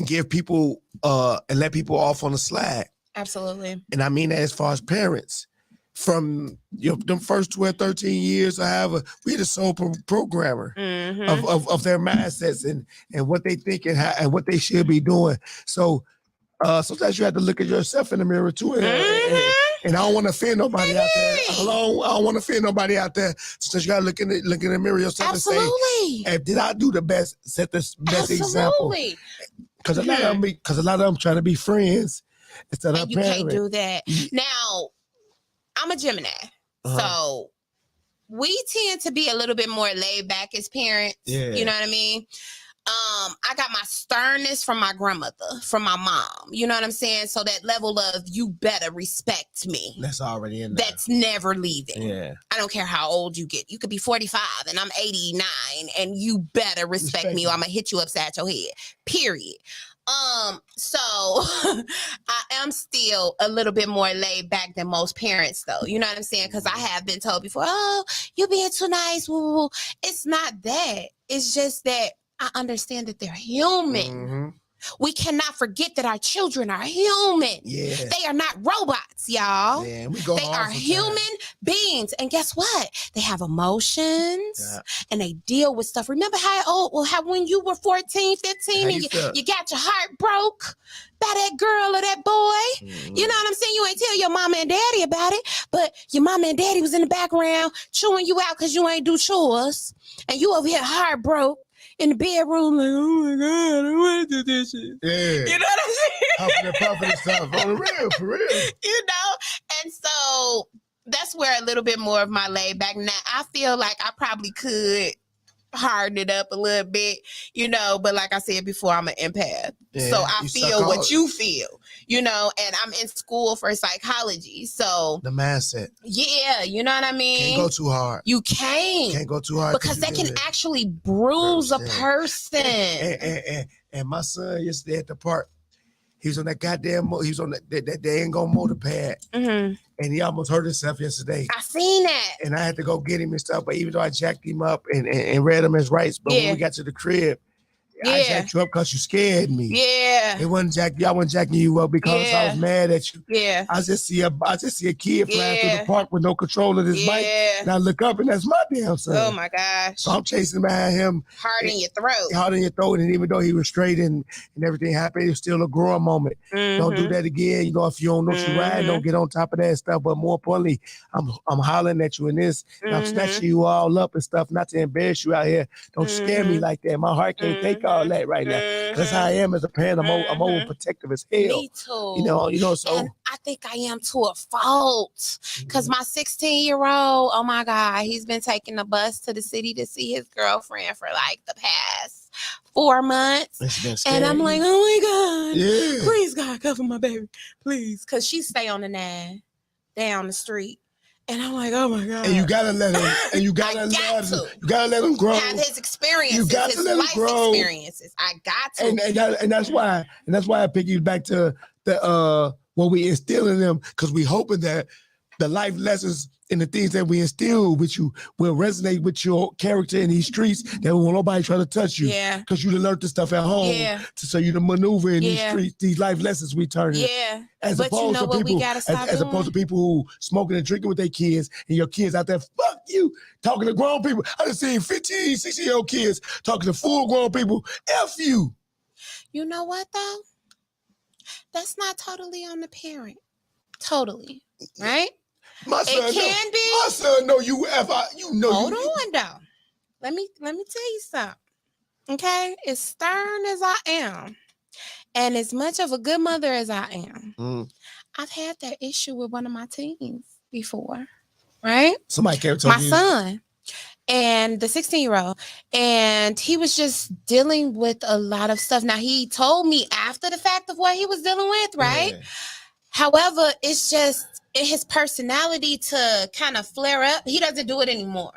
give people and let people off on the slide. Absolutely. And I mean that as far as parents. From them first 12, 13 years, however, we the sole programmer of their mindsets and what they think and what they should be doing. So sometimes you have to look at yourself in the mirror too. And I don't want to offend nobody out there. I don't want to offend nobody out there. Sometimes you got to look in the mirror yourself and say, hey, did I do the best? Set the best example. Because a lot of them trying to be friends instead of you can't do that. Now, I'm a Gemini, so we tend to be a little bit more laid back as parents. You know what I mean? I got my sternness from my grandmother, from my mom. You know what I'm saying? So that level of you better respect me. That's already in there. That's never leaving. Yeah. I don't care how old you get. You could be 45 and I'm 89 and you better respect me or I'm going to hit you upside your head. Period. So I am still a little bit more laid back than most parents, though. You know what I'm saying? Because I have been told before, oh, you're being too nice. Woo, woo, woo. It's not that. It's just that I understand that they're human. We cannot forget that our children are human. They are not robots, y'all. They are human beings. And guess what? They have emotions and they deal with stuff. Remember how when you were 14, 15 and you got your heart broke by that girl or that boy? You know what I'm saying? You ain't tell your mama and daddy about it, but your mama and daddy was in the background chewing you out because you ain't do chores. And you over here heart broke. In the bedroom, like, oh my God, I want to do this shit. You know what I'm saying? Puffing and stuff. For real. You know? And so that's where a little bit more of my laid back. Now, I feel like I probably could harden it up a little bit, you know, but like I said before, I'm an empath. So I feel what you feel, you know, and I'm in school for psychology. So the mindset. Yeah, you know what I mean? Can't go too hard. You can't go too hard. Because that can actually bruise a person. And my son yesterday at the park, he was on that goddamn, he was on that dang on motor pad. And he almost hurt himself yesterday. I seen that. And I had to go get him and stuff. But even though I jacked him up and read him his rights, but when we got to the crib, I jacked you up because you scared me. It wasn't I wasn't jacking you up because I was mad at you. I just see a kid flying through the park with no control of his bike. And I look up and that's my damn son. Oh my gosh. So I'm chasing behind him. Hard in your throat. Hard in your throat. And even though he was straight and everything happened, it was still a growing moment. Don't do that again. You know, if you don't know what you ride, don't get on top of that stuff. But more importantly, I'm hollering at you in this. And I'm snatching you all up and stuff, not to embarrass you out here. Don't scare me like that. My heart can't take all that right now. That's how I am as a parent. I'm overprotective as hell. Me too. You know, so. And I think I am to a fault. Because my 16-year-old, oh my God, he's been taking the bus to the city to see his girlfriend for like the past 4 months. And I'm like, oh my God, please God, cover my baby, please. Because she stay on the 9 down the street. And I'm like, oh my God. And you gotta let him. And you gotta let him grow. Have his experiences. You got to let him life grow. experiences. I got to. And that's why I pick you back to the what we instill in them, because we hoping that the life lessons and the things that we instill with you will resonate with your character in these streets, that won't nobody try to touch you. Yeah. Because you learned the stuff at home. Yeah. So you to maneuver in these streets, these life lessons we turn in. Yeah. As but opposed you know to what people, we gotta stop as opposed to people who smoking and drinking with their kids, and your kids out there, fuck you, talking to grown people. I done seen 15, 16-year-old kids talking to full grown people, F you. You know what though? That's not totally on the parent. Totally. Right? My son it can be. My son know you know. Hold on though. Let me tell you something. Okay? As stern as I am, and as much of a good mother as I am, I've had that issue with one of my teens before. Right? Somebody came to my son. And the 16-year-old, and he was just dealing with a lot of stuff. Now, he told me after the fact of what he was dealing with, right? Yeah. However, it's just in his personality to kind of flare up. He doesn't do it anymore.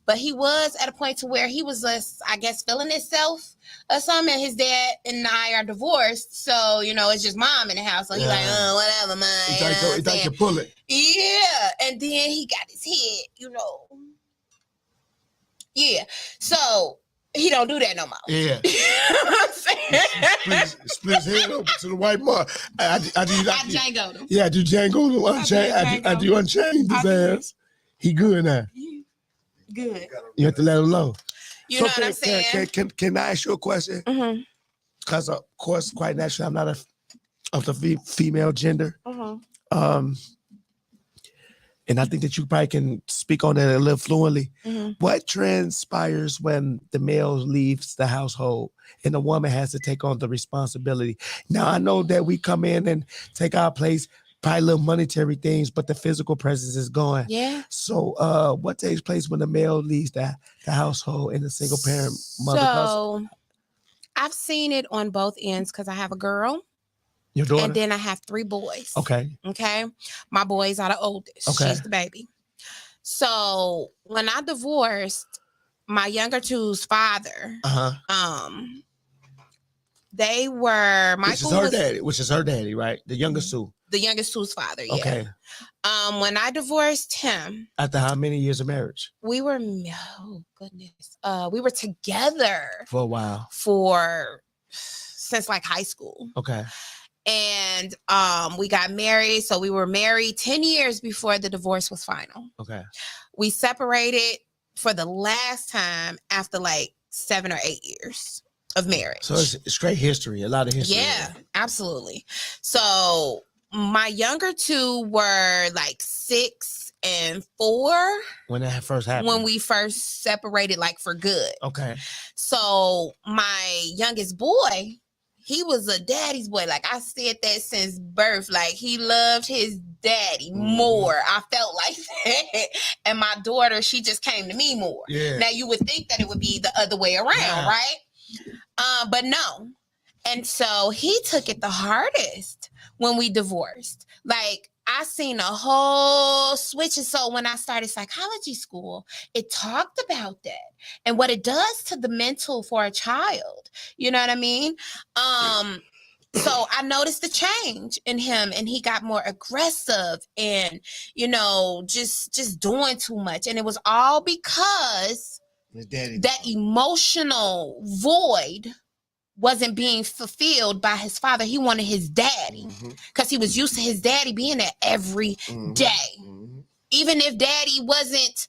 But he was at a point to where he was, I guess, feeling himself or something. And his dad and I are divorced. So, it's just mom in the house. So he's like, whatever, man. He thought you pull it. Yeah. And then he got his head, Yeah, so he don't do that no more. Yeah, you know what I'm saying? Split his head open to the white mark. I Django'd him. Yeah, I do Django him. I do unchained his ass. He good now. Good. You have to let him know. You know what I'm saying? Can I ask you a question? Because of course, quite naturally, I'm not of the female gender. And I think that you probably can speak on that a little fluently. What transpires when the male leaves the household and the woman has to take on the responsibility? Now, I know that we come in and take our place, probably little monetary things, but the physical presence is gone. Yeah. So what takes place when the male leaves the household and the single parent mother? So I've seen it on both ends because I have a girl. Your daughter? And then I have 3 boys. Okay. My boys are the oldest. Okay. She's the baby. So when I divorced my younger two's father, they were which is her daddy, right? The youngest two. The youngest two's father, yeah. Okay. When I divorced him. After how many years of marriage? We were together for a while. Since like high school. Okay. And we got married. So we were married 10 years before the divorce was final. Okay. We separated for the last time after like 7 or 8 years of marriage. So it's great history, a lot of history. Yeah, absolutely. So my younger two were like 6 and 4 when that first happened. When we first separated, like for good. Okay. So my youngest boy, he was a daddy's boy. Like I said that since birth. Like he loved his daddy more. I felt like that. And my daughter, she just came to me more. Yeah. Now you would think that it would be the other way around, right? But no. And so he took it the hardest when we divorced. Like I seen a whole switch. And so when I started psychology school, it talked about that and what it does to the mental for a child. You know what I mean? So I noticed the change in him and he got more aggressive and, just doing too much. And it was all because that emotional void wasn't being fulfilled by his father. He wanted his daddy because he was used to his daddy being there every day. Even if daddy wasn't,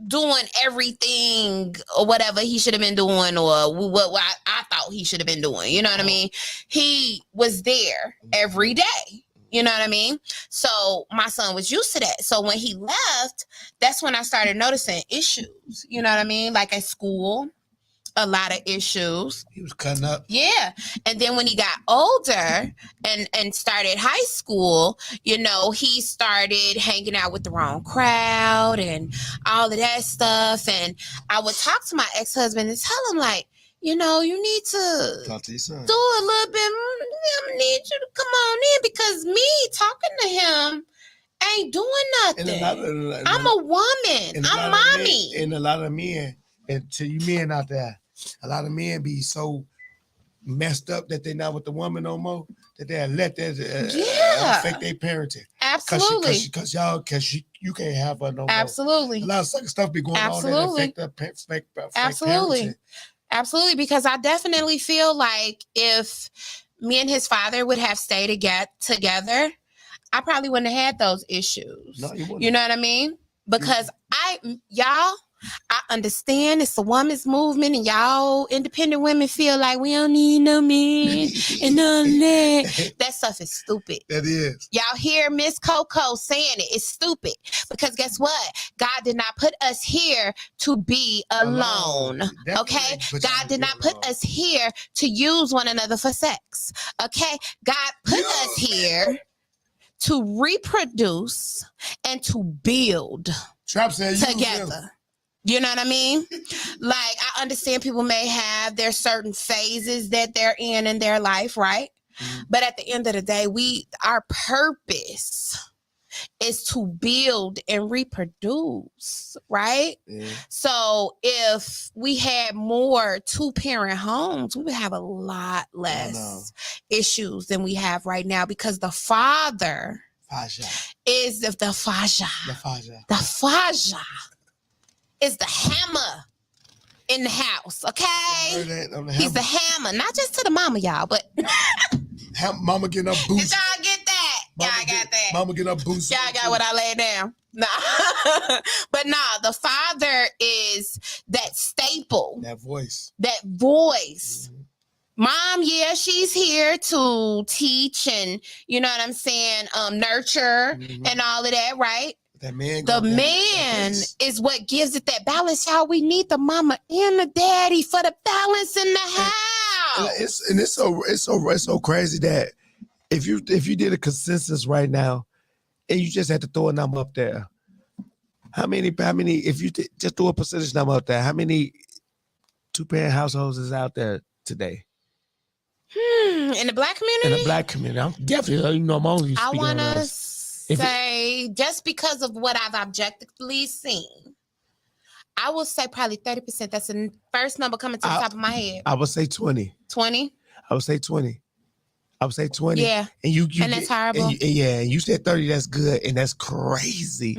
doing everything or whatever he should have been doing or what I thought he should have been doing. You know what I mean? He was there every day. You know what I mean? So my son was used to that. So when he left, that's when I started noticing issues. You know what I mean? Like at school. A lot of issues. He was cutting up. Yeah. And then when he got older and started high school, he started hanging out with the wrong crowd and all of that stuff. And I would talk to my ex-husband and tell him like, you need to talk to your son. Do a little bit. I need you to come on in because me talking to him ain't doing nothing. I'm a woman. I'm mommy. And a lot of men, and to you men out there, a lot of men be so messed up that they're not with the woman no more, that they let that affect their parenting. Absolutely. Because you can't have her no more. Absolutely. A lot of stuff be going on that affect parenting. Absolutely, because I definitely feel like if me and his father would have stayed together, I probably wouldn't have had those issues. No, you wouldn't. You know what I mean? Because I understand it's a woman's movement, and y'all independent women feel like we don't need no men and none of that. That stuff is stupid. That is. Y'all hear Miss Coco saying it. It's stupid. Because guess what? God did not put us here to be alone. Okay? God did not put us here to use one another for sex. Okay? God put us here to reproduce and to build together. You know what I mean? Like, I understand people may have their certain phases that they're in their life, right? Mm-hmm. But at the end of the day, our purpose is to build and reproduce, right? Yeah. So if we had more 2-parent homes, we would have a lot less issues than we have right now, because the father is the Faja is the hammer in the house, okay? He's the hammer, not just to the mama, y'all, but mama getting up boots. Did y'all get that? Y'all got that. Mama getting up boots. Y'all got what I laid down. Nah. But the father is that staple. That voice. Mm-hmm. Mom, yeah, she's here to teach and, you know what I'm saying, nurture and all of that, right? The man is what gives it that balance, y'all. We need the mama and the daddy for the balance in the house. It's so crazy that if you did a consensus right now and you just had to throw a number up there, how many if you just throw a percentage number up there, how many 2-parent households is out there today? In the black community? In the black community. I'm definitely, I'm only speaking on us. Say, just because of what I've objectively seen, I will say probably 30%. That's the first number coming to the top of my head. I would say 20. 20? I would say 20. Yeah. And that's horrible. And you said 30. That's good, and that's crazy.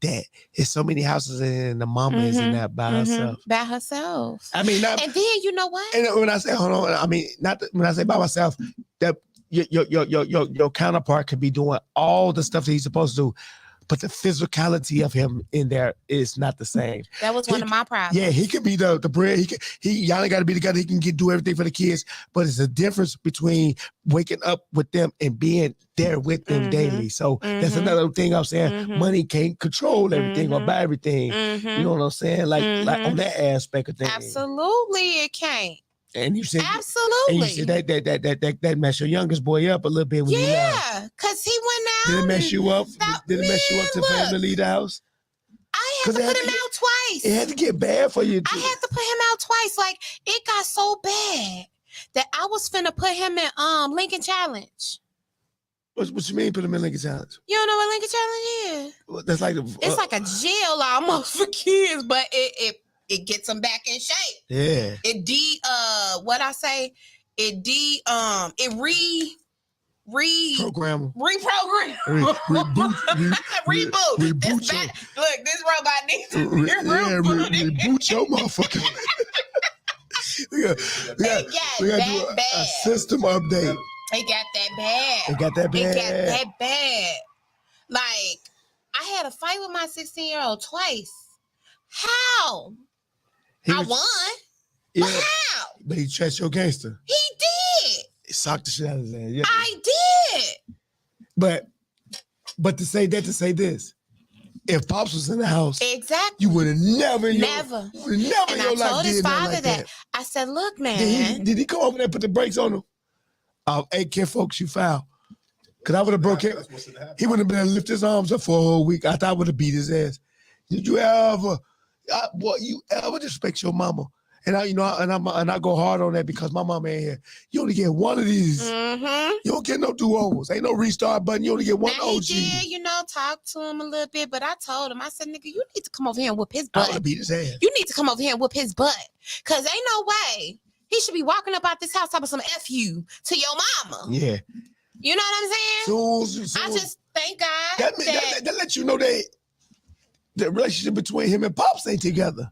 That there's so many houses and the mama is in that by herself. By herself. I mean, and then you know what? And when I say hold on, I mean when I say by myself, that your counterpart could be doing all the stuff that he's supposed to do, but the physicality of him in there is not the same. That was one of my problems. Yeah, he could be the bread. Y'all ain't got to be together. He can do everything for the kids, but it's a difference between waking up with them and being there with them daily. So that's another thing I'm saying. Money can't control everything or buy everything. You know what I'm saying? Like on that aspect of things. Absolutely, it can't. And you said absolutely. And you said that messed your youngest boy up a little bit when you left. Because he went out. Did it mess you up? Did it mess you up for him to leave the house? I had to put him out twice. It had to get bad for you. I had to put him out twice. Like, it got so bad that I was finna put him in Lincoln Challenge. What you mean put him in Lincoln Challenge? You don't know what Lincoln Challenge is? Well, that's like it's like a jail almost for kids, but it gets them back in shape. Yeah. It reprogram. Reboot. This robot needs to be rebooted. Reboot your motherfucker. we got to do a system update. It got that bad. Like, I had a fight with my 16-year-old twice. How? I won. Yeah, but how? But he trashed your gangster. He did. He socked the shit out of his ass. Yeah. I did. But to say this, if Pops was in the house, exactly, you would have never. And I told his father that. I said, "Look, man." Did he come over there and put the brakes on him? Hey, KINFOLKS, you foul. Because I would have broke him. He wouldn't have been able to lift his arms up for a whole week. I thought I would have beat his ass. Did you ever? You ever disrespect your mama And I go hard on that because my mama ain't here. You only get one of these. Mm-hmm. You don't get no do-overs. Ain't no restart button. You only get one now, OG. He did, talk to him a little bit, but I told him, I said, nigga, you need to come over here and whoop his I butt. want to beat his ass. You need to come over here and whoop his butt. Because ain't no way he should be walking up out this house talking some F you to your mama. Yeah. You know what I'm saying? I just thank God that lets you know that the relationship between him and Pops ain't together.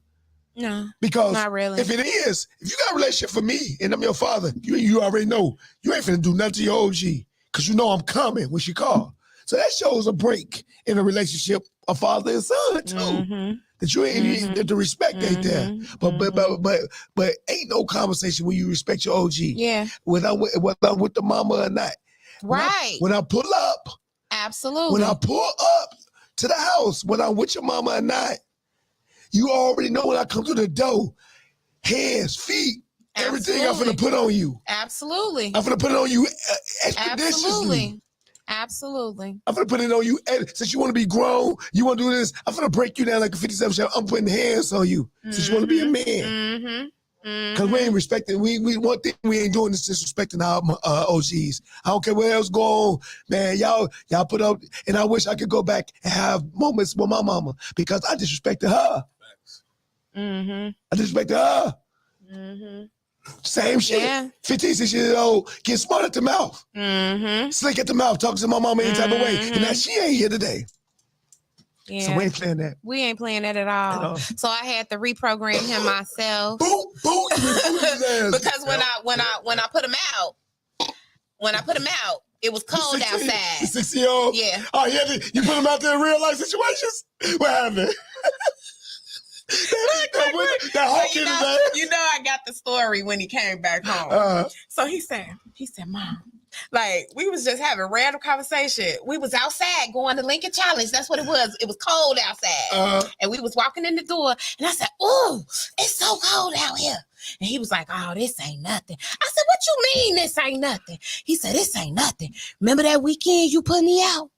No, because not really. If you got a relationship for me and I'm your father, you already know you ain't finna do nothing to your OG because you know I'm coming when she call. So that shows a break in a relationship of father and son too. Mm-hmm. That you ain't that the respect ain't there. But ain't no conversation when you respect your OG. Yeah. Whether I'm with the mama or not. Right. When I pull up. Absolutely. When I pull up to the house, when I'm with your mama or not. You already know when I come through the door, hands, feet, everything I'm finna put on you. Absolutely. I'm finna put it on you expeditiously. Absolutely. I'm finna put it on you. Since you want to be grown, you want to do this, I'm finna break you down like a 57 shot. I'm putting hands on you since you want to be a man. Mm-hmm. Because we ain't respecting, one thing we ain't doing is disrespecting our OGs. I don't care what else go on, man. Y'all put up, and I wish I could go back and have moments with my mama because I disrespected her. Mm-hmm. I disrespected her. Mm-hmm. Same shit. Yeah. 15, 16 years old, get smart at the mouth. Mm-hmm. Slick at the mouth, talking to my mama any type of way. And now she ain't here today. Yeah. So we ain't playing that. We ain't playing that at all. So I had to reprogram him myself. Boom. Because when I put him out, it was cold outside. The 6-year-old? Yeah. Oh, yeah, you put him out there in real life situations? What happened? I got the story when he came back home. So he said, Mom, like we was just having random conversation. We was outside going to Lincoln Challenge. That's what it was. It was cold outside. And we was walking in the door and I said, oh, it's so cold out here. And he was like, oh, this ain't nothing. I said, what you mean this ain't nothing? He said, this ain't nothing. Remember that weekend you put me out?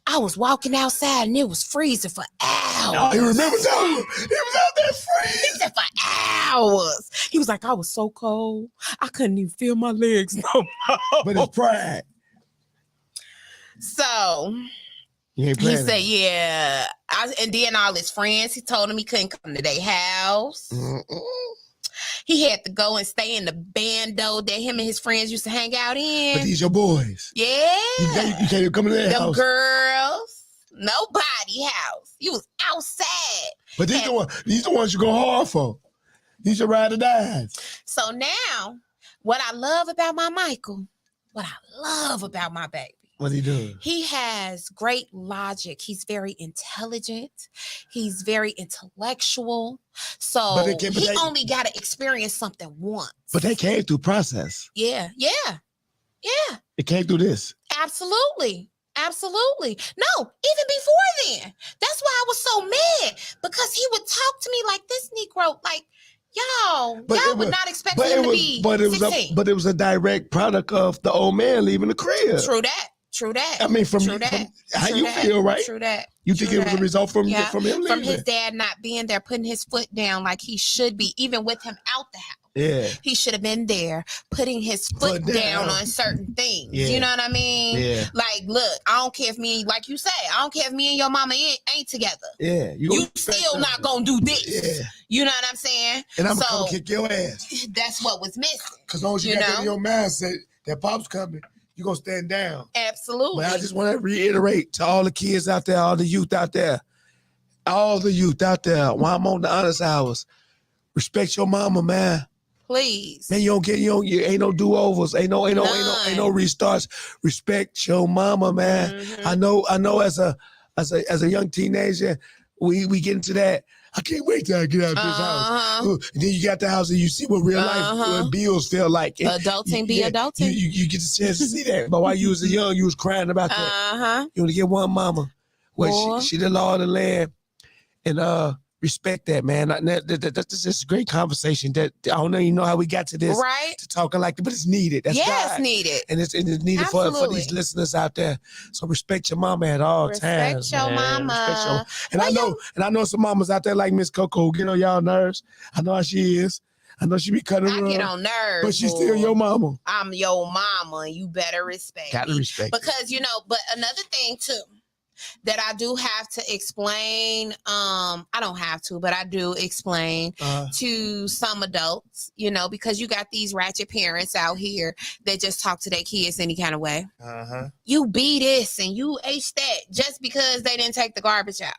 I was walking outside and it was freezing for hours. Oh, he remembers that. He was out there freezing. He said for hours. He was like, I was so cold. I couldn't even feel my legs no more. But it's pride. So he said, yeah. And then all his friends, he told him he couldn't come to their house. He had to go and stay in the bando that him and his friends used to hang out in. But these your boys. Yeah. You can't come to their house. Them girls. Nobody house. You was outside. But these the ones you go hard for. These are ride or dies. So now, what I love about my Michael, what I love about my baby. What he do? He has great logic. He's very intelligent. He's very intellectual. So he only got to experience something once. But they came through process. Yeah. It came through this. Absolutely. No, even before then. That's why I was so mad. Because he would talk to me like this Negro, like, y'all would not expect him to be 16. But it was a direct product of the old man leaving the crib. True that. I mean, from how you feel, right? True that. You think it was a result from him leaving? From his dad not being there, putting his foot down like he should be, even with him out the house. Yeah. He should have been there, putting his foot down on certain things. Yeah. You know what I mean? Yeah. Like, look, I don't care if like you say, I don't care if me and your mama ain't together. Yeah. You still not gonna do this. Yeah. You know what I'm saying? And I'm gonna kick your ass. That's what was missing. Because all you got that in your mindset, that Pop's coming, you're going to stand down. Absolutely. But I just want to reiterate to all the kids out there, all the youth out there, while I'm on the honest hours, respect your mama, man. Please. Man, you ain't no do-overs, ain't no restarts. Respect your mama, man. Mm-hmm. I know as a young teenager, we get into that. I can't wait till I get out of this house. And then you got the house and you see what real life bills feel like. Adulting be adulting. You get the chance to see that. But while you was young, you was crying about that. You only get one mama. Well, she the law of the land. And respect that, man. That's just a great conversation. That I don't even know how we got to this. Right. To talking like that, but it's needed. That's it's needed. And it's needed for these listeners out there. So respect your mama at all times. Respect your mama. And I know some mamas out there like Miss Coco who get on y'all nerves. I know how she is. I know she be cutting I around. get on nerves. But she's still your mama. I'm your mama, and you better respect Gotta me. respect because you know. But another thing too that I do have to explain. I don't have to, but I do explain to some adults. You know, because you got these ratchet parents out here that just talk to their kids any kind of way. You be this and you H that just because they didn't take the garbage out.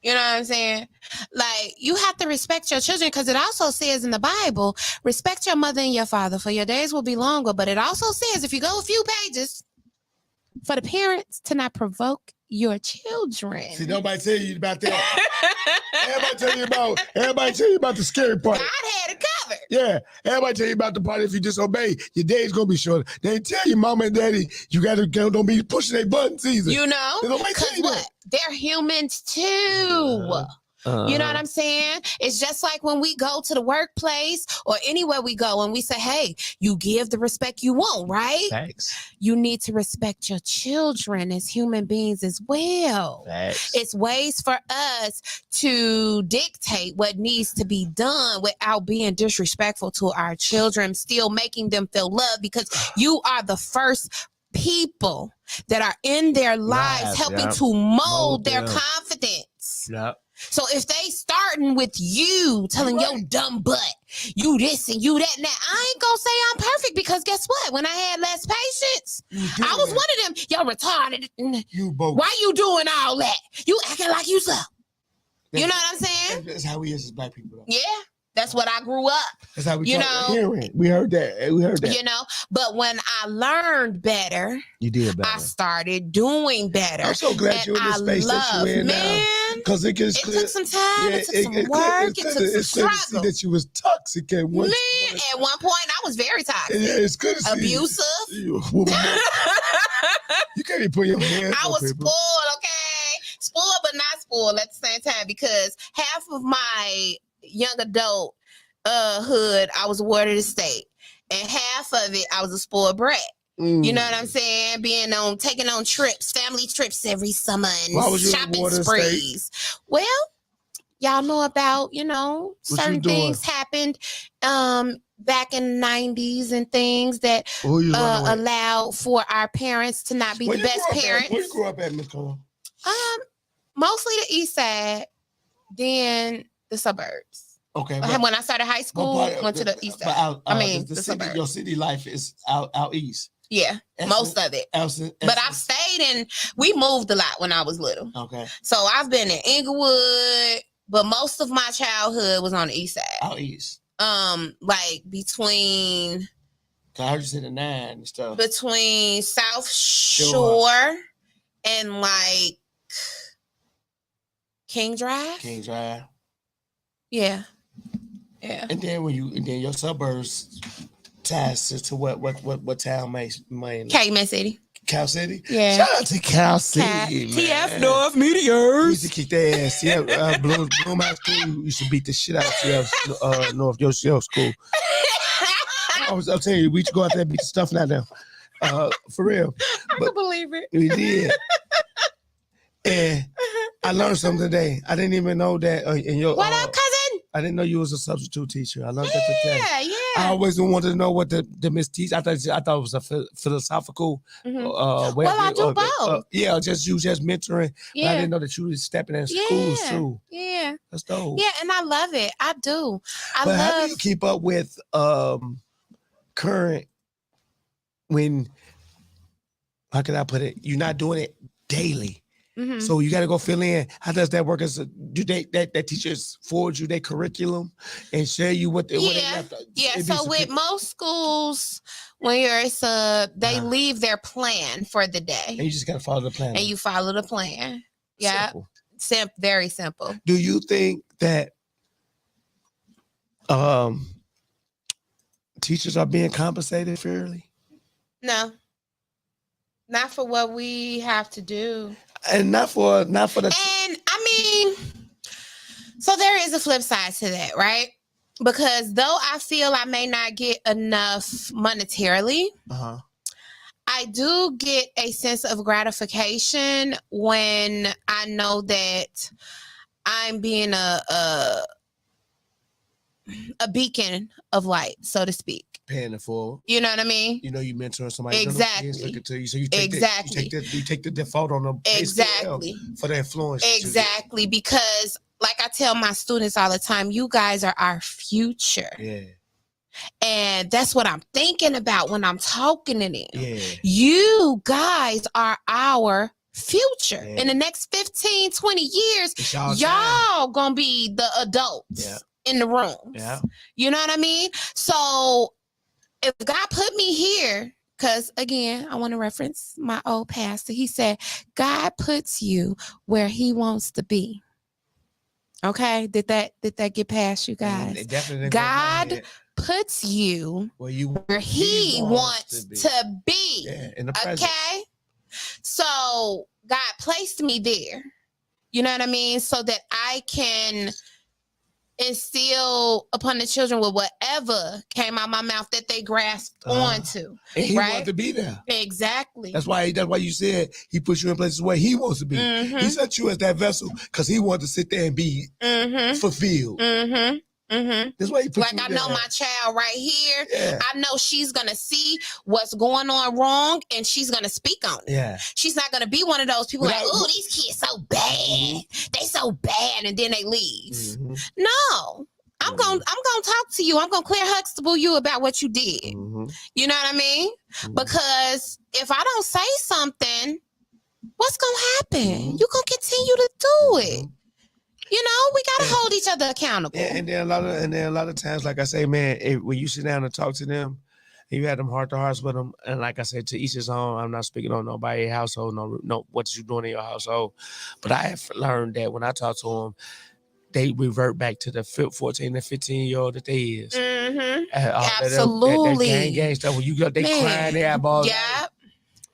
You know what I'm saying? Like, you have to respect your children because it also says in the Bible, respect your mother and your father for your days will be longer. But it also says, if you go a few pages, for the parents to not provoke your children. See, nobody tell you about that. Everybody tell you about the scary part. God had it covered. Yeah, everybody tell you about the part if you disobey, your day's gonna be shorter. They ain't tell you, mama and daddy, you gotta don't be pushing their buttons either. You know, because what? They're humans too. You know what I'm saying? It's just like when we go to the workplace or anywhere we go and we say, hey, you give the respect you want, right? Thanks. You need to respect your children as human beings as well. Thanks. It's ways for us to dictate what needs to be done without being disrespectful to our children, still making them feel loved because you are the first people that are in their lives helping to mold their confidence. Yep. So if they starting with you telling your dumb butt, you this and you that, now I ain't gonna say I'm perfect because guess what? When I had less patience, I was one of them. Yo, retarded. You both. Why you doing all that? You acting like you so. You know what I'm saying? That's how we is as black people. Though. Yeah. That's what I grew up. That's how we hearing. We heard that. You know, but when I learned better, you did better. I started doing better. I'm so glad you're in the space that you're in now. Because it took some time. It took some work. It took some struggle. To see that you was toxic at one point. At one point, I was very toxic. Yeah, it's good to see abusive. You can't even put your hands I on was people. spoiled, okay? Spoiled, but not spoiled at the same time because half of my young adult hood, I was awarded a state, and half of it, I was a spoiled brat. You know what I'm saying? Taking on trips, family trips every summer, and shopping sprees. Well, y'all know about, certain things happened back in the 90s and things that allowed for our parents to not be the best parents. Where you grew up at, Miss Cole? Mostly the east side, then the suburbs. Okay. When I started high school, went to the east side. The suburbs. Your city life is out east. Yeah, most of it. But I've stayed in, we moved a lot when I was little. Okay. So I've been in Inglewood, but most of my childhood was on the east side. Out east. Like between. I heard you say the 9 and stuff. Between South Shore and like King Drive. King Drive. Yeah. Yeah. And then your suburbs ties to what town mainly? Calumet City. Cal City? Yeah. Shout out to Cal City. TF North Meteors. We used to kick their ass. TF Bloom High School used to beat the shit out of TF North, your school. I'll tell you, we used to go out there and beat the stuff out there. For real. I can believe it. We did. And I learned something today. I didn't even know that in your What up, cousin? I didn't know you was a substitute teacher. I learned that today. Yeah. I always wanted to know what the miss teach. I thought it was a philosophical way. Well, I do both. You just mentoring. Yeah. I didn't know that you was stepping in schools too. Yeah. That's dope. Yeah, and I love it. I do. But how do you keep up with current when, how can I put it? You're not doing it daily. Mm-hmm. So you got to go fill in. How does that work? Do that teachers forward you their curriculum and share you what they left? Yeah. So with most schools, when you're a sub, they leave their plan for the day. And you just got to follow the plan. And you follow the plan. Yeah. Very simple. Do you think that teachers are being compensated fairly? No. Not for what we have to do. And not for the. And I mean, so there is a flip side to that, right? Because though I feel I may not get enough monetarily, I do get a sense of gratification when I know that I'm being a beacon of light, so to speak. Paying it forward. You know what I mean? You know, you mentoring somebody. Exactly. Looking to you, so you take exactly. you take the default on them. Exactly. For the influence. Exactly, because like I tell my students all the time, you guys are our future. Yeah. And that's what I'm thinking about when I'm talking to them. Yeah. You guys are our future. Yeah. In the next 15, 20 years, y'all gonna be the adults in the rooms. Yeah. You know what I mean? So if God put me here, because again, I want to reference my old pastor. He said, God puts you where he wants to be. Okay. Did that get past you guys? God puts you where he wants to be. Yeah, in the present. Okay. So God placed me there. You know what I mean? So that I can instill upon the children with whatever came out my mouth that they grasped onto. And he wanted to be there. Exactly. That's why you said he puts you in places where he wants to be. He set you as that vessel because he wanted to sit there and be fulfilled. That's why he put like you I there. know my child right here. Yeah. I know she's gonna see what's going on wrong and she's gonna speak on it. Yeah. She's not gonna be one of those people like, oh, these kids so bad. They so bad, and then they leave. No. I'm gonna talk to you. I'm gonna clear Huxtable you about what you did. You know what I mean? Because if I don't say something, what's gonna happen? You're gonna continue to do it. You know, we gotta hold each other accountable. And then a lot of times, like I say, man, when you sit down and talk to them, and you have them heart to hearts with them, and like I said, to each his own. I'm not speaking on nobody's household, no, what you doing in your household. But I have learned that when I talk to them, they revert back to the 14 and 15-year-old that they is. Absolutely. That gang stuff. When they crying their eyeballs out,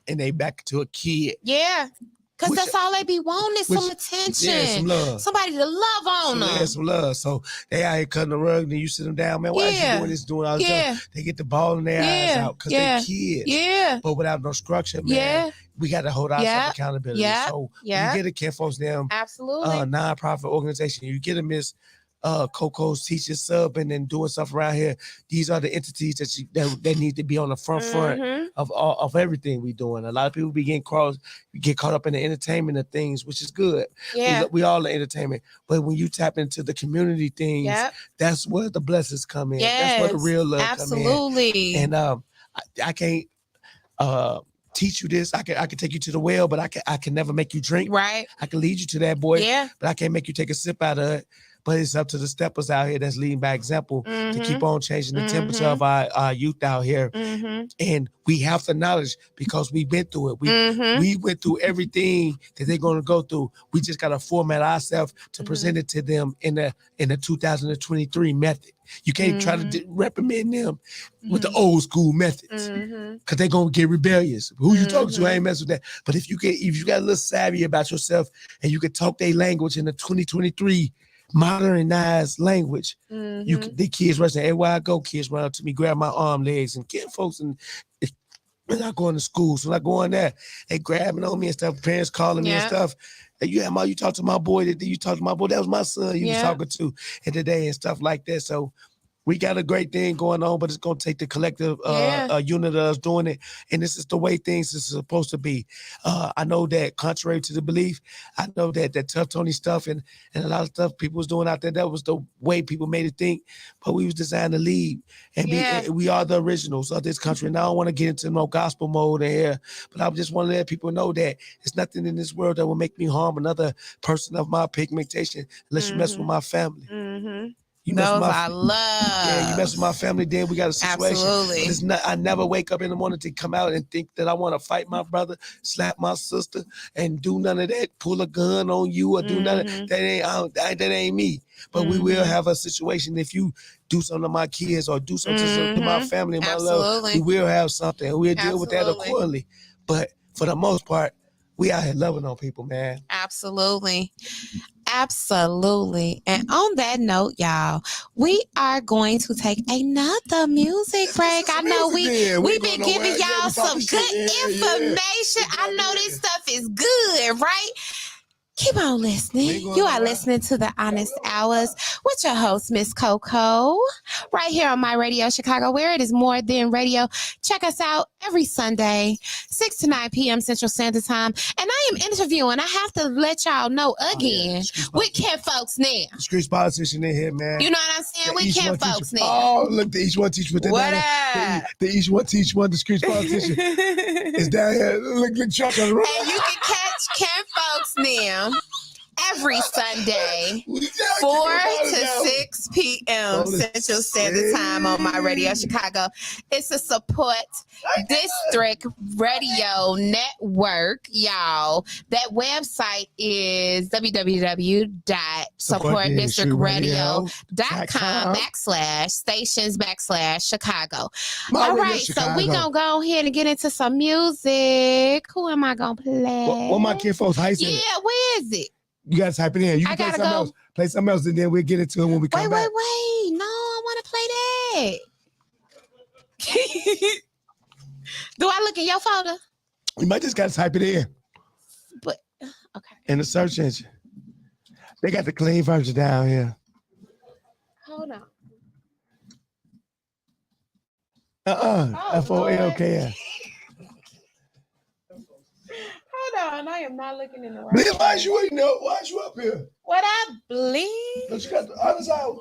and they back to a kid. Yeah. Because that's all they be wanting is some attention. Yeah, some love. Somebody to love on them. Yeah, some love. So they out here cutting the rug, and then you sit them down, man, why is you doing this, doing all this stuff? They get the ball in their eyes out because they're kids. Yeah. But without no structure, man, we got to hold ourselves accountability. So you get a KINFOLKS them nonprofit organization. You get a Miss Coco's teaching sub and then doing stuff around here. These are the entities that need to be on the front of everything we doing. A lot of people get caught up in the entertainment of things, which is good. Yeah. We all are entertainment. But when you tap into the community things, that's where the blessings come in. That's where the real love absolutely. come in. And I can't teach you this. I can take you to the well, but I can never make you drink. Right. I can lead you to that, boy. Yeah. But I can't make you take a sip out of it. But it's up to the steppers out here that's leading by example to keep on changing the temperature of our youth out here. And we have the knowledge because we've been through it. We went through everything that they're going to go through. We just got to format ourselves to present it to them in the 2023 method. You can't try to reprimand them with the old school methods because they're going to get rebellious. Who you talking to? I ain't messing with that. But if you got a little savvy about yourself and you can talk their language in the 2023 modernized language, the kids rushing everywhere I go. Kids run up to me, grab my arm, legs, and KINFOLKS, and when I go into school, so when I go in there, they grabbing on me and stuff. Parents calling me and stuff. And you talk to my boy. That was my son you was talking to in the day and stuff like that. So we got a great thing going on, but it's going to take the collective unit of us doing it. And this is the way things are supposed to be. I know that contrary to the belief, I know that Tough Tony stuff and a lot of stuff people was doing out there, that was the way people made it think. But we was designed to lead. And we are the originals of this country. And I don't want to get into no gospel mode in here, but I just want to let people know that there's nothing in this world that will make me harm another person of my pigmentation unless you mess with my family. You Those I love. Yeah, you mess with my family, then we got a situation. Absolutely. I never wake up in the morning to come out and think that I want to fight my brother, slap my sister, and do none of that, pull a gun on you or do none of that. That ain't me. But we will have a situation if you do something to my kids or do something to my family and my love. We will have something. We'll deal with that accordingly. But for the most part, we out here loving on people, man. Absolutely. And on that note, y'all, we are going to take another music break. I know we've been giving y'all some good information. I know this stuff is good, right? Keep on listening. You are listening to The Honest Hours with your host, Miss Coco, right here on My Radio Chicago, where it is more than radio. Check us out every Sunday, 6 to 9 p.m. Central Standard Time. And I am interviewing, I have to let y'all know again, with KINFOLKS now. Street politician in here, man. You know what I'm saying? With KINFOLKS now. Oh, look, the Each One Teach with what up? The Each One Teach One, the street politician. It's down here. Look, Chuck on the road. And you can catch KINFOLKS now every Sunday, 4 to 6 p.m. Central Standard Time on My Radio Chicago. It's a support district radio network, y'all. That website is www.supportdistrictradio.com/stations/Chicago. All right, so we gonna go ahead and get into some music. Who am I gonna play? What my KINFOLKS? How you say Yeah, where is it? You gotta type it in. You can play something else. Play something else, and then we'll get into it when we come back. Wait. No, I want to play that. Do I look in your folder? You might just gotta type it in. But okay. In the search engine. They got the clean version down here. Hold on. FOLKS. Hold on, I am not looking in the right. Then why is you up here? What I believe? But you got the other side.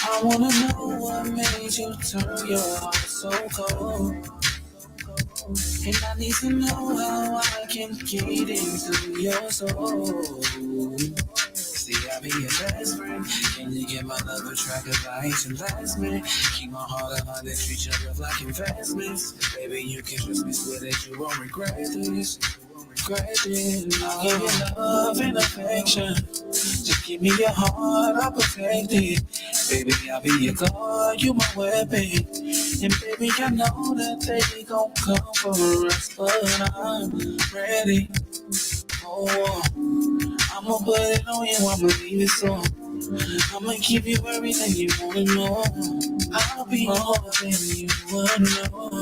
I wanna know what made you turn your heart so cold. And I need to know how I can get into your soul. See, I'll be your best friend. Can you get my love a track of ice and last minute? Keep my heart on that treat your love like investments. Baby, you can trust me, swear that you won't regret this. I'll give you love and affection. Just give me your heart, I'll protect it. Baby, I'll be your guard, you my weapon. And baby, I know that they gon' come for us, but I'm ready. Oh, I'ma put it on you, I'ma leave it so. I'ma give you everything you wanna know. I'll be more than you would know.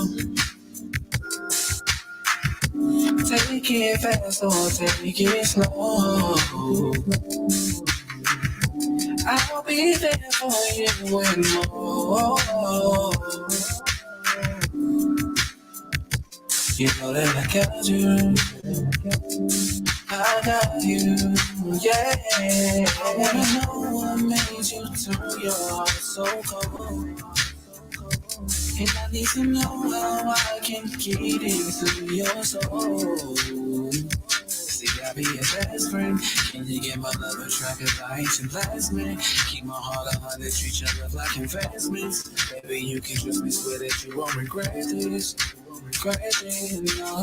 Take it fast or take it slow. I'll be there for you and more. You know that I got you. I got you, yeah. I wanna know what made you turn your heart so cold. And I need to know how I can get into your soul. See, I'll be your best friend. Can you get my love a try? Cause I ain't your last man. Keep my heart 100, treat your love like investments. Baby, you can trust me, swear that you won't regret this. No.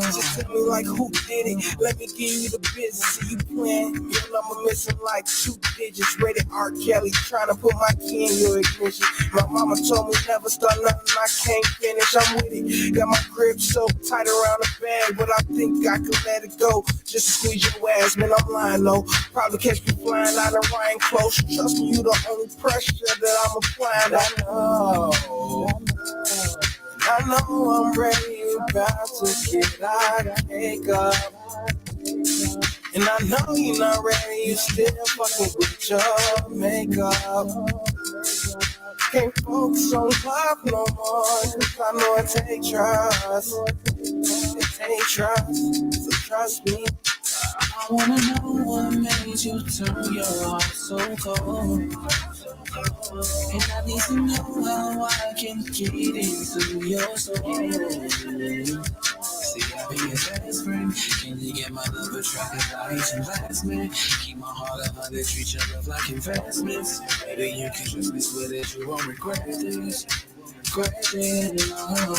Just tell me like who did it. Let me give you the business. See you playing. Your number missing like 2 digits. Rated R. Kelly. Trying to put my key in your ignition. My mama told me never start nothing I can't finish. I'm with it. Got my grip so tight around the bag, but I think I could let it go. Just to squeeze your ass, man. I'm lying low. Probably catch me flying out of Ryan close. Trust me, you the only pressure that I'm applying. I know I'm ready. About to get out of makeup. And I know you're not ready, you still fucking with your makeup. Can't focus on love no more, cause I know it takes trust. It takes trust, so trust me. I wanna know what made you turn your heart so cold. And I need to know how I can get into your soul. See, I'll be your best friend. Can you get my love a try? Cause I ain't your last man. Keep my heart 100, treat your love like investments. Baby, you can trust me, swear that you won't regret this. Regret it, no.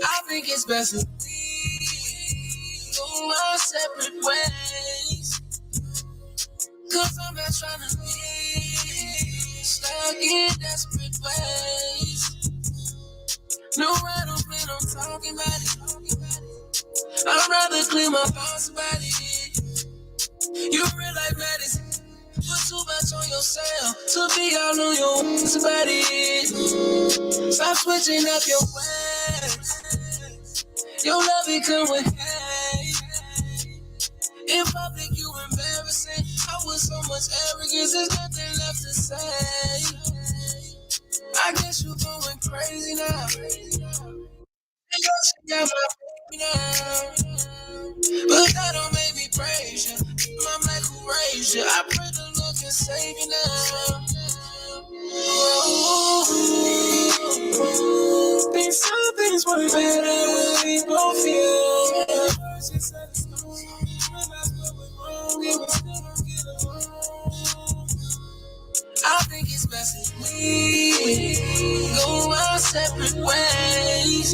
I think it's best if we go our separate ways. Cause I'm not trying to be stuck in desperate ways. No, I don't plan on talking about it. I'd rather clear my thoughts about it. You real life medicine. Put too much on yourself to be all on your own. That's about it. Stop switching up your ways. Your love it come with hate. In public you embarrassing. I with so much arrogance, there's nothing left to say. I guess you going crazy now. And you got my baby now. But that don't make me praise you. I'm like, who raised you? I pray the Lord can save you now. Think something's worth better when we both feel. First you said it's no, realize what we're wrong, and we still don't get along. I think it's best if we go our separate ways.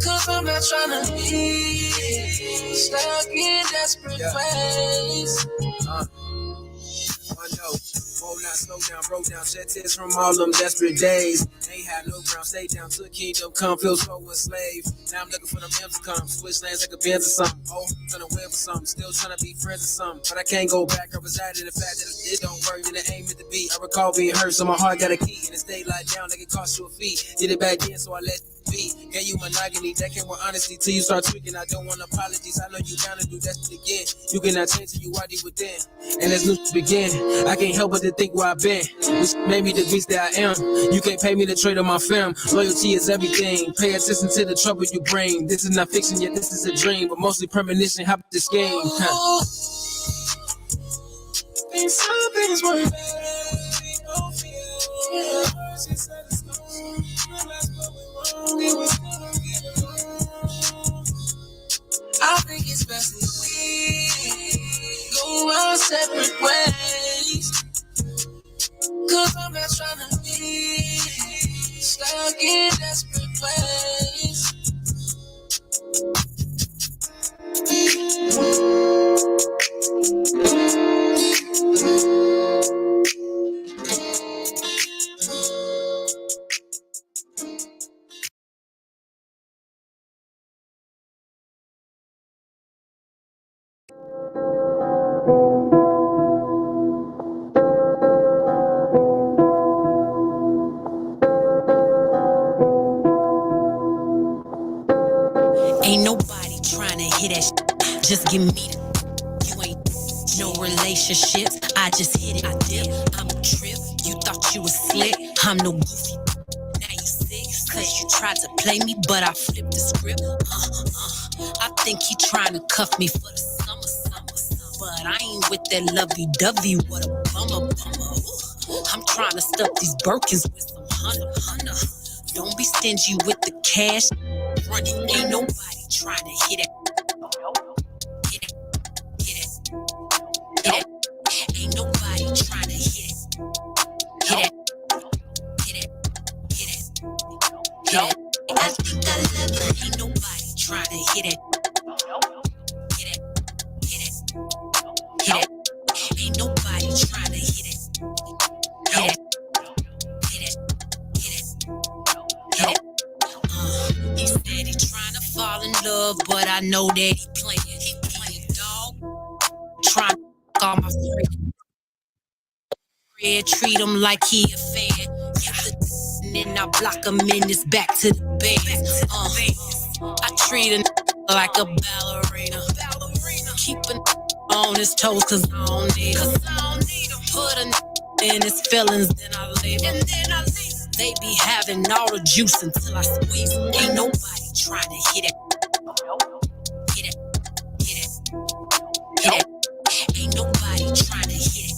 Cause I'm not trying to be stuck in desperate ways. I know. Hold on, slow down, broke down, shed tears from all them desperate days. Ain't had no ground, stay down to the kingdom come, feel so enslaved. Now I'm looking for them M's to come, switch lanes like a Benz or something. Oh, gonna win for something, still trying to be friends or something. But I can't go back, I reside in the fact that it don't work and it ain't meant to be. I recall being hurt, so my heart got a key. And it stayed like down like it cost you a fee. Did it back then, so I let it be. Gave you monogamy, that came with honesty. Till you start tweaking, I don't want apologies. I know you down to do that shit again. You cannot change till you are deep within. And it's new to begin. I can't help but to think where I've been. Which made me the beast that I am. You can't pay me to trade on my film. Loyalty is everything. Pay attention to the trouble you bring. This is not fiction, yet this is a dream. But mostly premonition, how about this game? Think something's worth better. We both feel. First you said it's no, realize what we're wrong, and we still don't get along. I think it's best if we go our separate ways. Cause I'm not trying to be stuck in desperate ways. begging me to. You ain't no relationships. I just hit it, I dip. I'm a trip. You thought you was slick. I'm no goofy. Now you sick. Cause you tried to play me, but I flipped the script. I think he trying to cuff me for the summer. But I ain't with that lovey-dovey. What a bummer. I'm trying to stuff these Birkins with some hunter. Don't be stingy with the cash. Running, ain't nobody trying to hit it. Ain't nobody trying to hit it. I think I love her. Ain't nobody trying to hit it. Ain't nobody trying to hit it. He said he trying to fall in love, but I know that he playing dog. Trying to call my friend. Treat him like he a fan. And then I block him in his back to the bed. I treat him like a ballerina. Keeping on his toes cause I don't need him. Put a in his feelings, then I leave him. They be having all the juice until I squeeze him. Ain't nobody trying to hit it. Ain't nobody trying to hit it.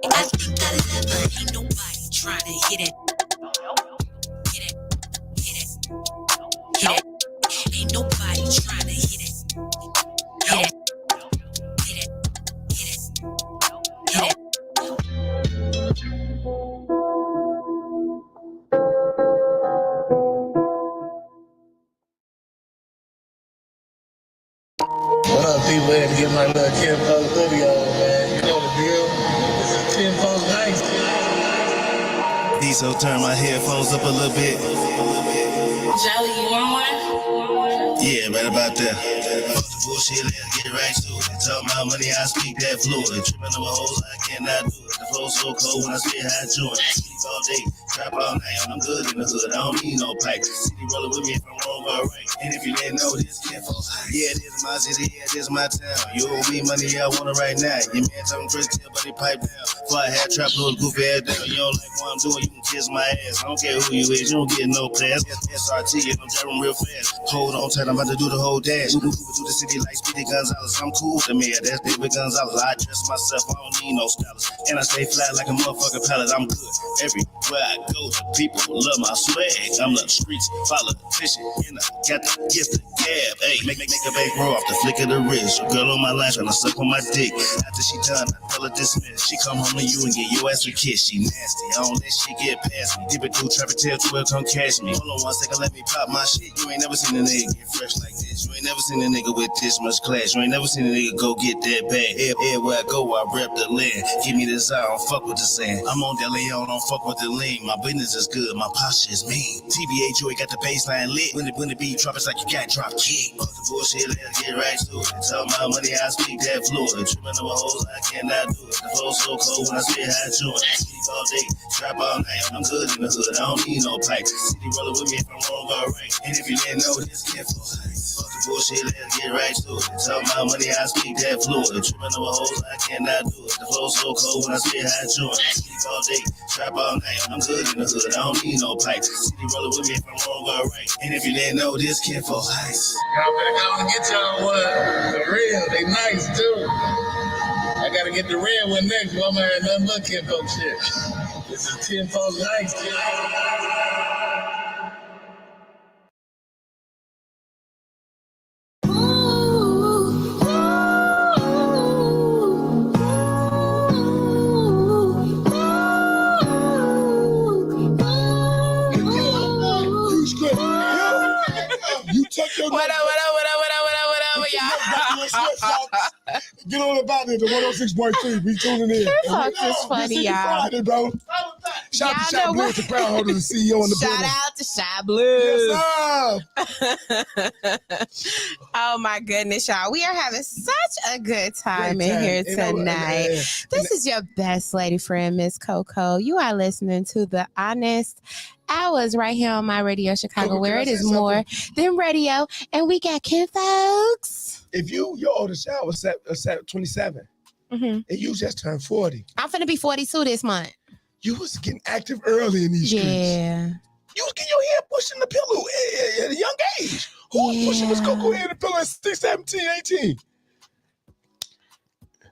I think I love her. Ain't nobody trying to hit it. Ain't nobody trying to hit it. What up, people? I had to get my little KINFOLKS hoodie on, man. You know the deal. This is KINFOLKS nights. Diesel, turn my headphones up a little bit. Jelly, you want one? Yeah, right about that. Fuck the bullshit, let's get right to it. Talk my money, I speak that fluid. Tripping over hoes, I cannot do it. The flow so cold when I spit high joint. Sleep all day, trap all night. I'm good in the hood, I don't need no pipe. City rolling with me if I'm wrong or right. And if you didn't know this, KINFOLKS. Yeah, this is my city, yeah, this is my town. You owe me money, I want it right now. Your man talking crazy, but he pipe down. Fly hat, trap, little goofy ass down. You don't like what I'm doing, you can kiss my ass. I don't care who you is, you don't get no pass. SRT, if I'm driving real fast. Hold on tight, I'm about to do the whole dash. Moving through the city like Speedy Gonzalez. I'm cool with the man, that's David Gonzalez. I dress myself, I don't need no stylist. And I stay fly like a motherfucking pallet. I'm good everywhere I go. The people love my swag. I'm the streets, politician, and I got the gift of gab. Hey, make a baby grow off the flick of the wrist. Your girl on my line trying to suck on my dick. After she done, I tell her dismiss. She come home to you and get your ass a kiss. She nasty, I don't let shit get past me. Dip it through traffic, tell 12, come catch me. Hold on 1 second, let me pop my shit. You ain't never seen a nigga get fresh like this. You ain't never seen a nigga with this much class. You ain't never seen a nigga go get that bag. Everywhere I go, I rep the land. Give me this eye, I don't fuck with the sand. I'm on that Leon, don't fuck with the lean. My business is good, my posture is mean. TBA Joey got the baseline lit. When the beat drop, it's like you got drop kick. Fuck the bullshit, let's get right to it. Tell my money, I speak that fluid. Tripping over hoes, I cannot do it. The flow so cold when I spit high joint. Sleep all day, trap all night. I'm good in the hood, I don't need no pipe. City rolling with me if I'm wrong or right. And if you didn't know this, KINFOLKS. Fuck the bullshit, let's get right to it. Tell my money, I speak that fluid. Tripping over hoes, I cannot do it. The flow so cold when I spit high joint. Sleep all day, trap all night. I'm good in the hood, I don't need no pipe. City rolling with me if I'm wrong or right. And if you didn't know this, KINFOLKS. Y'all better go and get y'all one. The real, they nice too. I gotta get the red one next, but I'm gonna have nothing but KINFOLKS shit. This is KINFOLKS nights. You took your What up, y'all? Get on about it, the 106.3. We tuning in. KINFOLKS is funny, y'all. Friday, bro. Shout out to Y'all Shy know Blue, what? the crown holder, the CEO in the Shout building. out to Shy Blue. Yes, sir. Oh my goodness, y'all. We are having such a good time Great in time. here And I- tonight. This is your best lady friend, Miss Coco. You are listening to the Honest Hours right here on my radio Chicago, Coco, where can I it say is more than radio. And we got KINFOLKS. If your oldest child was 27, and you just turned 40, I'm finna be 42 this month. you was getting active early in these streets. Yeah. You was getting your head pushed in the pillow at a young age. Who was pushing Miss Coco head in the pillow at 16, 17, 18?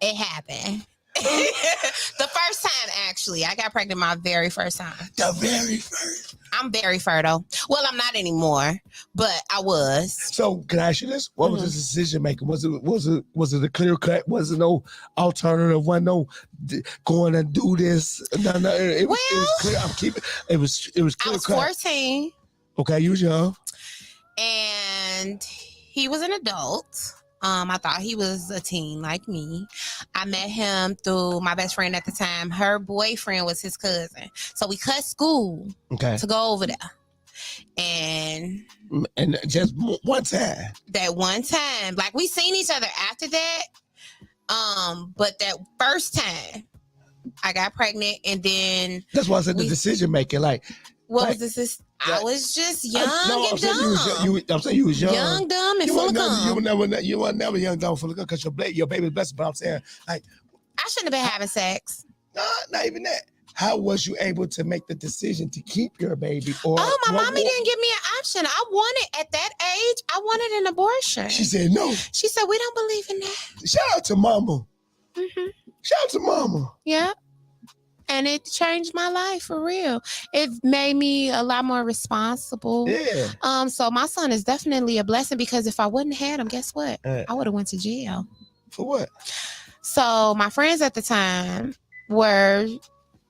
It happened. The first time, actually. I got pregnant my very first time. The very first. I'm very fertile. Well, I'm not anymore, but I was. So can I ask you this? What was the decision making? Was it a clear cut? Was it no alternative? Was no going and do this? No, it was clear. It was clear I was cut. 14. Okay, you was young. And he was an adult. I thought he was a teen like me. I met him through my best friend at the time. Her boyfriend was his cousin. So we cut school to go over there. And just one time. That one time. Like, we seen each other after that. But that first time I got pregnant, and then that's why I said the decision making. Like, what was this? I was just young and dumb. I'm saying you was young. Young, dumb, and full of cum. You were never young, dumb, full of cum because your baby's blessed. But I'm saying, like, I shouldn't have been having sex. Nah, not even that. How was you able to make the decision to keep your baby? Or my mommy didn't give me an option. I wanted, at that age, I wanted an abortion. She said no. She said, we don't believe in that. Shout out to mama. Shout out to mama. Yeah. And it changed my life for real. It made me a lot more responsible. Yeah. So my son is definitely a blessing, because if I wouldn't have had him, guess what? I would have went to jail. For what? So my friends at the time were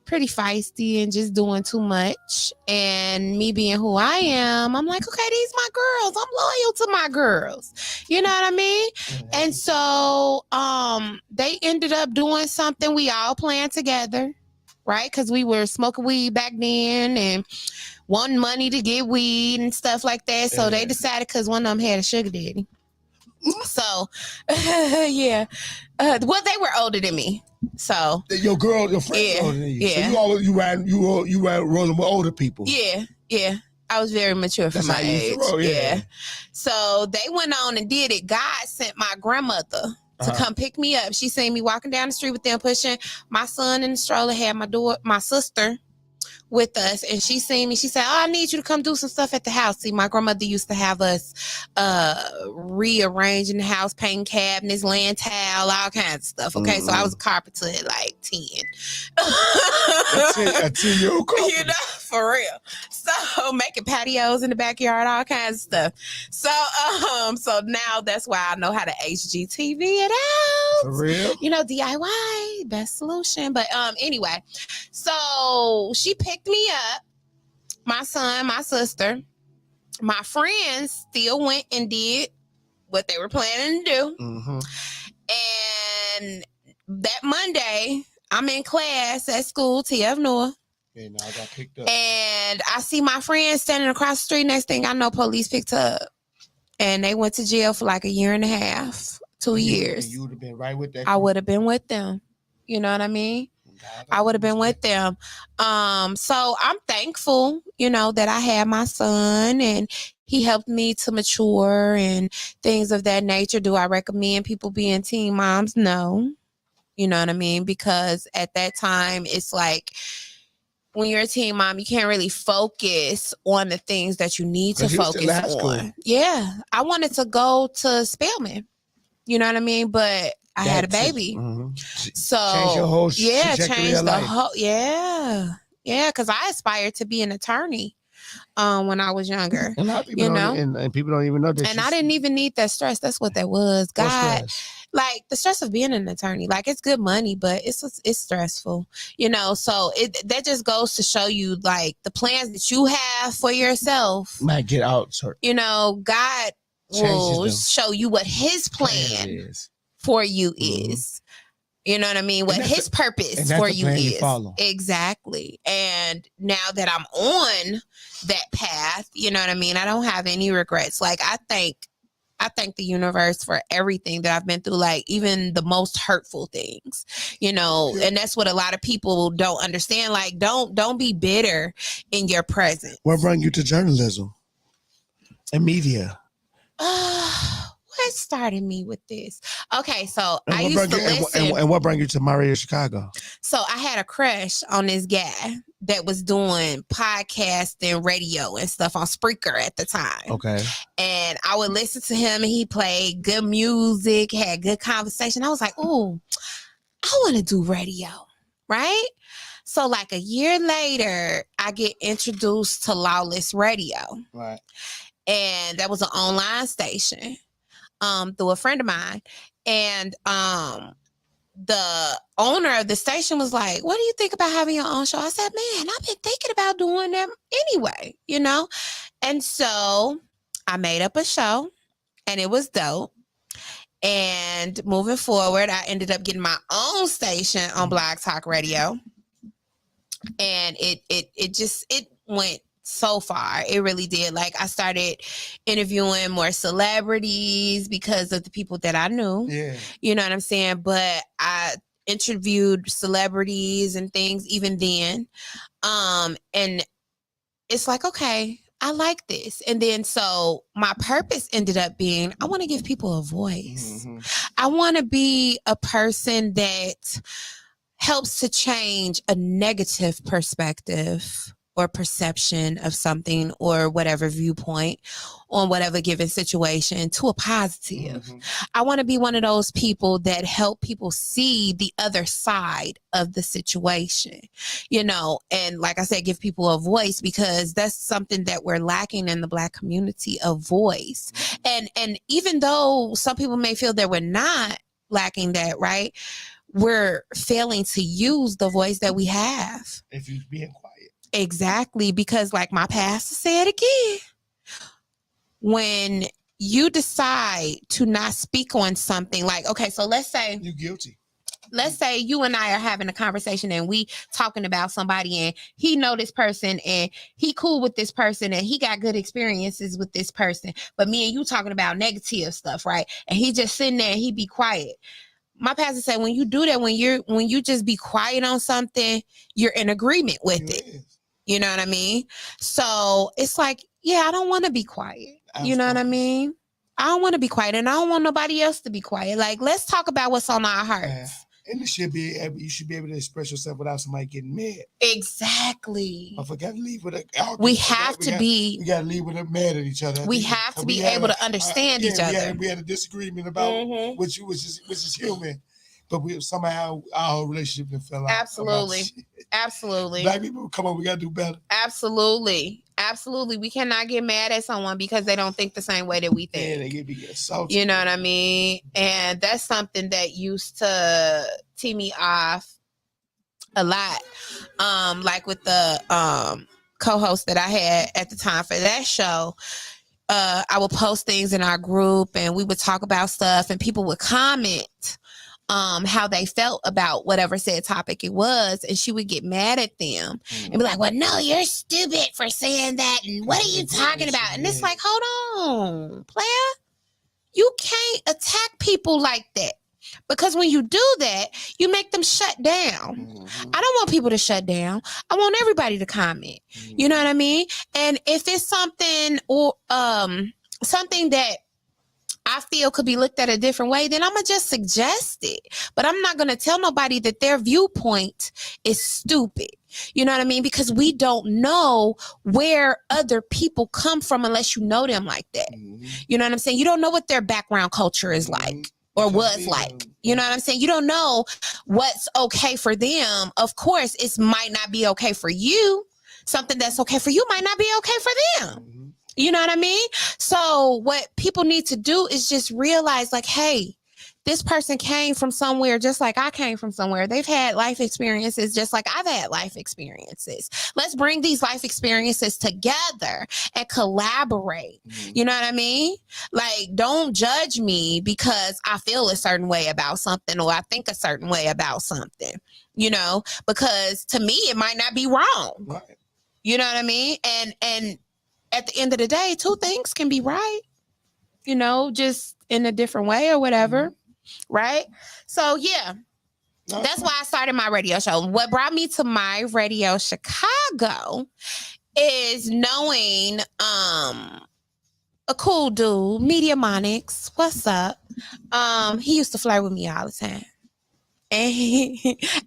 pretty feisty and just doing too much. And me being who I am, I'm like, okay, these my girls. I'm loyal to my girls. You know what I mean? And so they ended up doing something we all planned together. Right? Because we were smoking weed back then and wanting money to get weed and stuff like that. So they decided, because one of them had a sugar daddy. So, yeah. Well, they were older than me. So your friend older than you. Yeah. So you ride rolling with older people. Yeah. I was very mature for my age. Yeah. So they went on and did it. God sent my grandmother to come pick me up. She seen me walking down the street with them, pushing my son in the stroller, had my sister with us, and she seen me. She said, I need you to come do some stuff at the house. See, my grandmother used to have us rearranging the house, painting cabinets, laying towel, all kinds of stuff. Okay, so I was a carpenter at like 10. A 10-year-old carpenter. You know, for real. So making patios in the backyard, all kinds of stuff. So now that's why I know how to HGTV it out. For real? You know, DIY, best solution. But anyway, so she picked me up, my son, my sister. My friends still went and did what they were planning to do. And that Monday, I'm in class at school, TF Noah. And I got picked up. And I see my friends standing across the street. Next thing I know, police picked her up. And they went to jail for like a year and a half, 2 years. You would have been right with that. I would have been with them. You know what I mean? I would have been with them. So I'm thankful, that I had my son and he helped me to mature and things of that nature. Do I recommend people being teen moms? No. You know what I mean? Because at that time, it's like, when you're a teen mom, you can't really focus on the things that you need to focus on. Yeah. I wanted to go to Spelman. You know what I mean? But I had a baby. So change your whole change the whole because I aspired to be an attorney when I was younger. A lot of people and people don't even know that. And I didn't even need that stress. That's what that was. God, like the stress of being an attorney, like it's good money, but it's stressful, so that just goes to show you like the plans that you have for yourself might get out. God will show you what his plan for you is, You know what I mean? What his purpose for you is. Exactly. And now that I'm on that path, you know what I mean? I don't have any regrets. Like, I thank the universe for everything that I've been through, like even the most hurtful things, you know, and that's what a lot of people don't understand. Like, don't be bitter in your presence. What brought you to journalism and media? What started me with this? Okay, so And I used to listen. And what brought you to my radio Chicago? So I had a crush on this guy that was doing podcasting, radio and stuff on Spreaker at the time. Okay. And I would listen to him and he played good music, had good conversation. I was like, oh, I want to do radio, right? So like a year later, I get introduced to Lawless Radio. Right. And that was an online station through a friend of mine. And the owner of the station was like, what do you think about having your own show? I said, man, I've been thinking about doing them anyway, you know? And so I made up a show and it was dope. And moving forward, I ended up getting my own station on Blog Talk Radio. And it went so far. It really did. Like, I started interviewing more celebrities because of the people that I knew. Yeah. You know what I'm saying? But I interviewed celebrities and things even then. And it's like, okay, I like this. And then so my purpose ended up being, I want to give people a voice. Mm-hmm. I want to be a person that helps to change a negative perspective or perception of something or whatever viewpoint on whatever given situation to a positive. Mm-hmm. I want to be one of those people that help people see the other side of the situation, you know, and like I said, give people a voice, because that's something that we're lacking in the Black community, a voice. And even though some people may feel that we're not lacking that, right, we're failing to use the voice that we have. If you're being quiet. Exactly, because like my pastor said again, when you decide to not speak on something, like, okay, so let's say you're guilty. Let's say you and I are having a conversation and we talking about somebody and he know this person and he cool with this person and he got good experiences with this person, but me and you talking about negative stuff, right? And he just sitting there and he be quiet. My pastor said, when you do that, when you just be quiet on something, you're in agreement with it. You know what I mean? So it's like, yeah, I don't want to be quiet. You know what I mean? I don't want to be quiet, and I don't want nobody else to be quiet. Like, let's talk about what's on our hearts. And you should be able to express yourself without somebody getting mad. Exactly. I forgot to leave with a. We gotta leave with a mad at each other. We have to be able to understand each other. We had a disagreement about which is human, but somehow our relationship fell out. Absolutely. Black people, come on, we gotta do better. Absolutely. We cannot get mad at someone because they don't think the same way that we think. Yeah, they get salty. You know what I mean? And that's something that used to tee me off a lot. Like with the co-host that I had at the time for that show. I would post things in our group and we would talk about stuff and people would comment how they felt about whatever said topic it was, and she would get mad at them and be like, well, no, you're stupid for saying that, and what are you talking about? And it's like, hold on, player, you can't attack people like that, because when you do that, you make them shut down. I don't want people to shut down. I want everybody to comment. You know what I mean? And if it's something or something that I feel could be looked at a different way, then I'm going to just suggest it. But I'm not going to tell nobody that their viewpoint is stupid. You know what I mean? Because we don't know where other people come from unless you know them like that. You know what I'm saying? You don't know what their background culture is like or was like. You know what I'm saying? You don't know what's okay for them. Of course, it might not be okay for you. Something that's okay for you might not be okay for them. You know what I mean? So what people need to do is just realize, like, hey, this person came from somewhere just like I came from somewhere. They've had life experiences just like I've had life experiences. Let's bring these life experiences together and collaborate. You know what I mean? Like, don't judge me because I feel a certain way about something or I think a certain way about something, you know, because to me, it might not be wrong. Right. You know what I mean? And at the end of the day, two things can be right, you know, just in a different way or whatever. Right? So, yeah, that's why I started my radio show. What brought me to my radio Chicago is knowing a cool dude, Mediamonics. What's up? He used to flirt with me all the time. And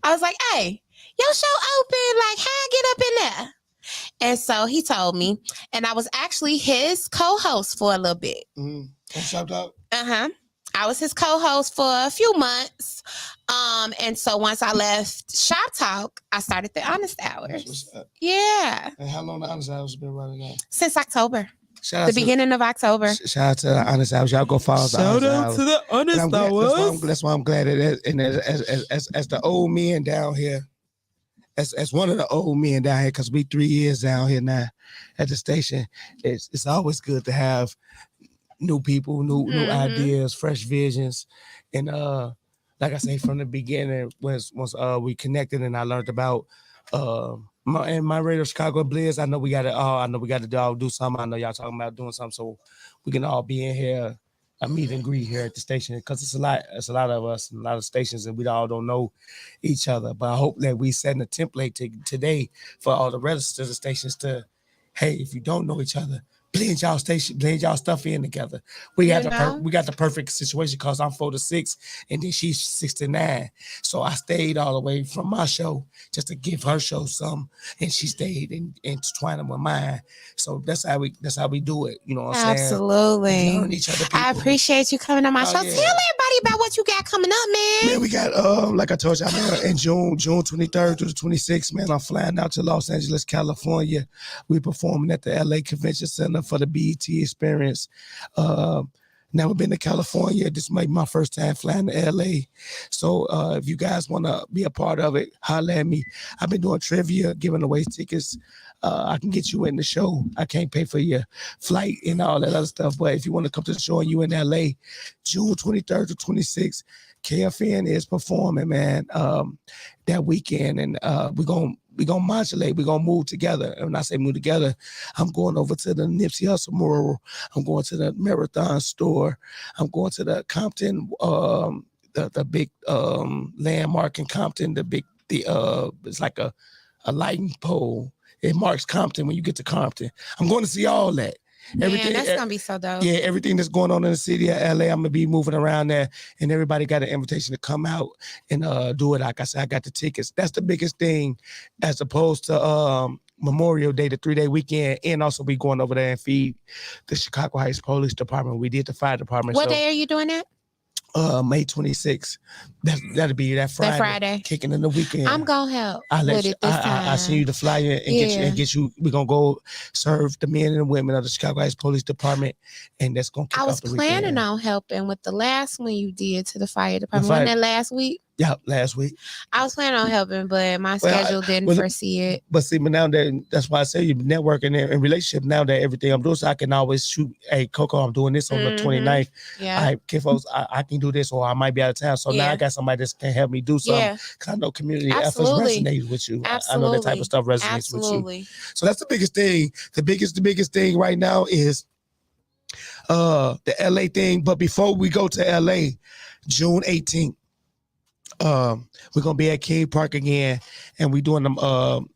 I was like, hey, your show open. Like, how I get up in there? And so he told me, and I was actually his co-host for a little bit. I was his co-host for a few months. And so once I left Shop Talk, I started the Honest Hours. Yeah. And how long the Honest Hours has been running now? Since October. The beginning of October. Shout out to the Honest Hours. Y'all go follow the Honest Hours. Shout out to the Honest Hours. That's why I'm glad that as the old men down here, as one of the old men down here, because we 3 years down here now at the station, it's always good to have new people, new ideas, fresh visions. And like I say, from the beginning, once we connected and I learned about my Radio Chicago Blizz, I know we gotta do something. I know y'all talking about doing something, so we can all be in here, a meet and greet here at the station, because it's a lot of us, and a lot of stations, and we all don't know each other. But I hope that we setting a template today for all the rest of the stations to, hey, if you don't know each other, blend y'all stuff in together. We got the perfect situation because I'm 46 and then she's 69. So I stayed all the way from my show just to give her show some, and she stayed and intertwined them with mine. So that's how we do it. You know what I'm saying? Absolutely. Learn each other. I appreciate you coming on my show. Yeah. Tell everybody about what you got coming up, man. Man, we got like I told you, in June 23rd through the 26th, man, I'm flying out to Los Angeles, California. We performing at the LA Convention Center for the BET Experience. Never been to California. This might be my first time flying to LA. So if you guys want to be a part of it, holler at me. I've been doing trivia, giving away tickets. I can get you in the show. I can't pay for your flight and all that other stuff. But if you want to come to the show and you in LA, June 23rd to 26th, KFN is performing, man, that weekend. And we're going to modulate. We're going to move together. And when I say move together, I'm going over to the Nipsey Hussle Memorial. I'm going to the Marathon store. I'm going to the Compton, the big landmark in Compton, it's like a lighting pole. It marks Compton when you get to Compton. I'm going to see all that. Man, that's going to be so dope. Yeah, everything that's going on in the city of LA, I'm going to be moving around there, and everybody got an invitation to come out and do it. Like I said, I got the tickets. That's the biggest thing, as opposed to Memorial Day, the 3-day weekend, and also be going over there and feed the Chicago Heights Police Department. We did the fire department. What day are you doing that? May 26th. That'll be that Friday. That Friday. Kicking in the weekend. I'm going to help with it this time. I'll send you the flyer and get you. We're going to go serve the men and women of the Chicago Heights Police Department, and that's going to kick off the weekend. I was planning on helping with the last one you did to the fire department. Wasn't that last week? Yeah, last week. I was planning on helping, but my schedule didn't foresee it. But see, but now that's why I say you networking and relationship. Now that everything I'm doing, so I can always shoot. Hey, Coco, I'm doing this on the 29th. Yeah. All right, KINFOLKS, I can do this, or I might be out of town. So now I got somebody that can help me do something. Because I know community efforts resonate with you. Absolutely. I know that type of stuff resonates with you. So that's the biggest thing. The biggest thing right now is the LA thing. But before we go to LA, June 18th. We're gonna be at King Park again, and we're doing the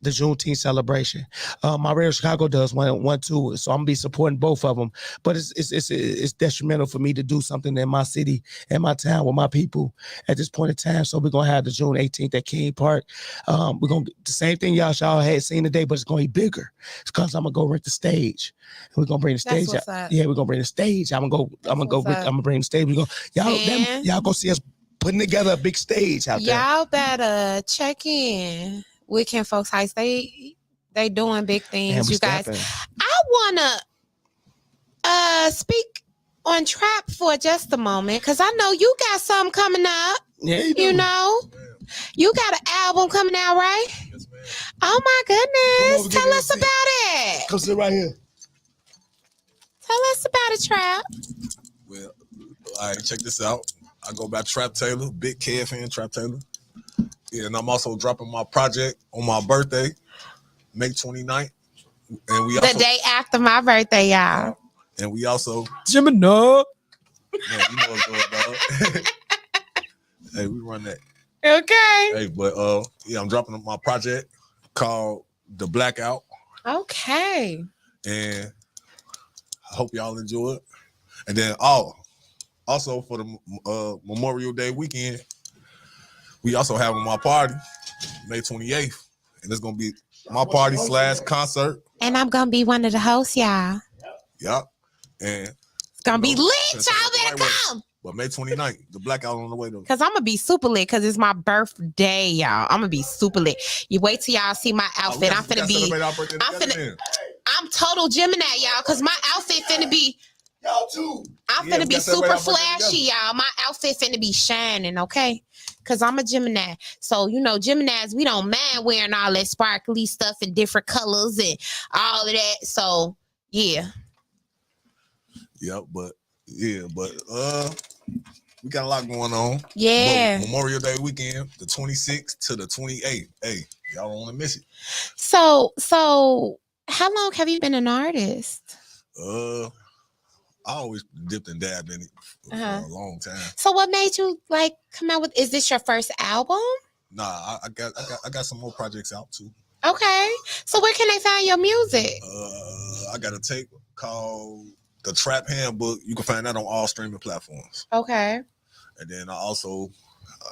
Juneteenth celebration. My Radio Chicago does one too, so I'm gonna be supporting both of them. But it's detrimental for me to do something in my city, in my town, with my people at this point in time. So we're gonna have the June 18th at King Park. We're gonna the same thing y'all had seen today, but it's gonna be bigger. It's because I'm gonna go rent the stage. We're gonna bring the stage. Yeah, we're gonna bring the stage. I'm gonna bring the stage. Y'all go see us putting together a big stage out there. Y'all better check in with KINFOLKS Heights. They doing big things, you guys. I wanna speak on trap for just a moment, because I know you got something coming up. Yeah, you know, you got an album coming out, right? Yes, ma'am. Oh my goodness! Tell us about it. Come sit right here. Tell us about it, Trap. Well, all right, check this out. I go by Trap Taylor, big Kid fan, Trap Taylor. Yeah, and I'm also dropping my project on my birthday, May 29th. And we also, the day after my birthday, y'all. And we also Gemini. Man, you know what's going on. Hey, we run that. Okay. Hey, but yeah, I'm dropping my project called The Blackout. Okay. And I hope y'all enjoy it. And then also for the Memorial Day weekend, we also having my party, May 28th. And it's gonna be my party / concert. And I'm gonna be one of the hosts, y'all. Yep. And it's gonna be lit, y'all better come. But May 29th, the blackout on the way though. Cause I'm gonna be super lit because it's my birthday, y'all. I'm gonna be super lit. You wait till y'all see my outfit. I'm total Gemini, y'all, cause my outfit finna be y'all too. I'm finna be super flashy, y'all. My outfit finna be shining, okay? Cause I'm a Gemini. So, you know, Geminis, we don't mind wearing all that sparkly stuff in different colors and all of that. So, yeah. Yep, but we got a lot going on. Yeah. But Memorial Day weekend, the 26th to the 28th. Hey, y'all don't want to miss it. So how long have you been an artist? I always dipped and dabbed in it for a long time. So what made you like come out with? Is this your first album? Nah, I got some more projects out too. Okay, so where can they find your music? I got a tape called The Trap Handbook. You can find that on all streaming platforms. Okay. And then I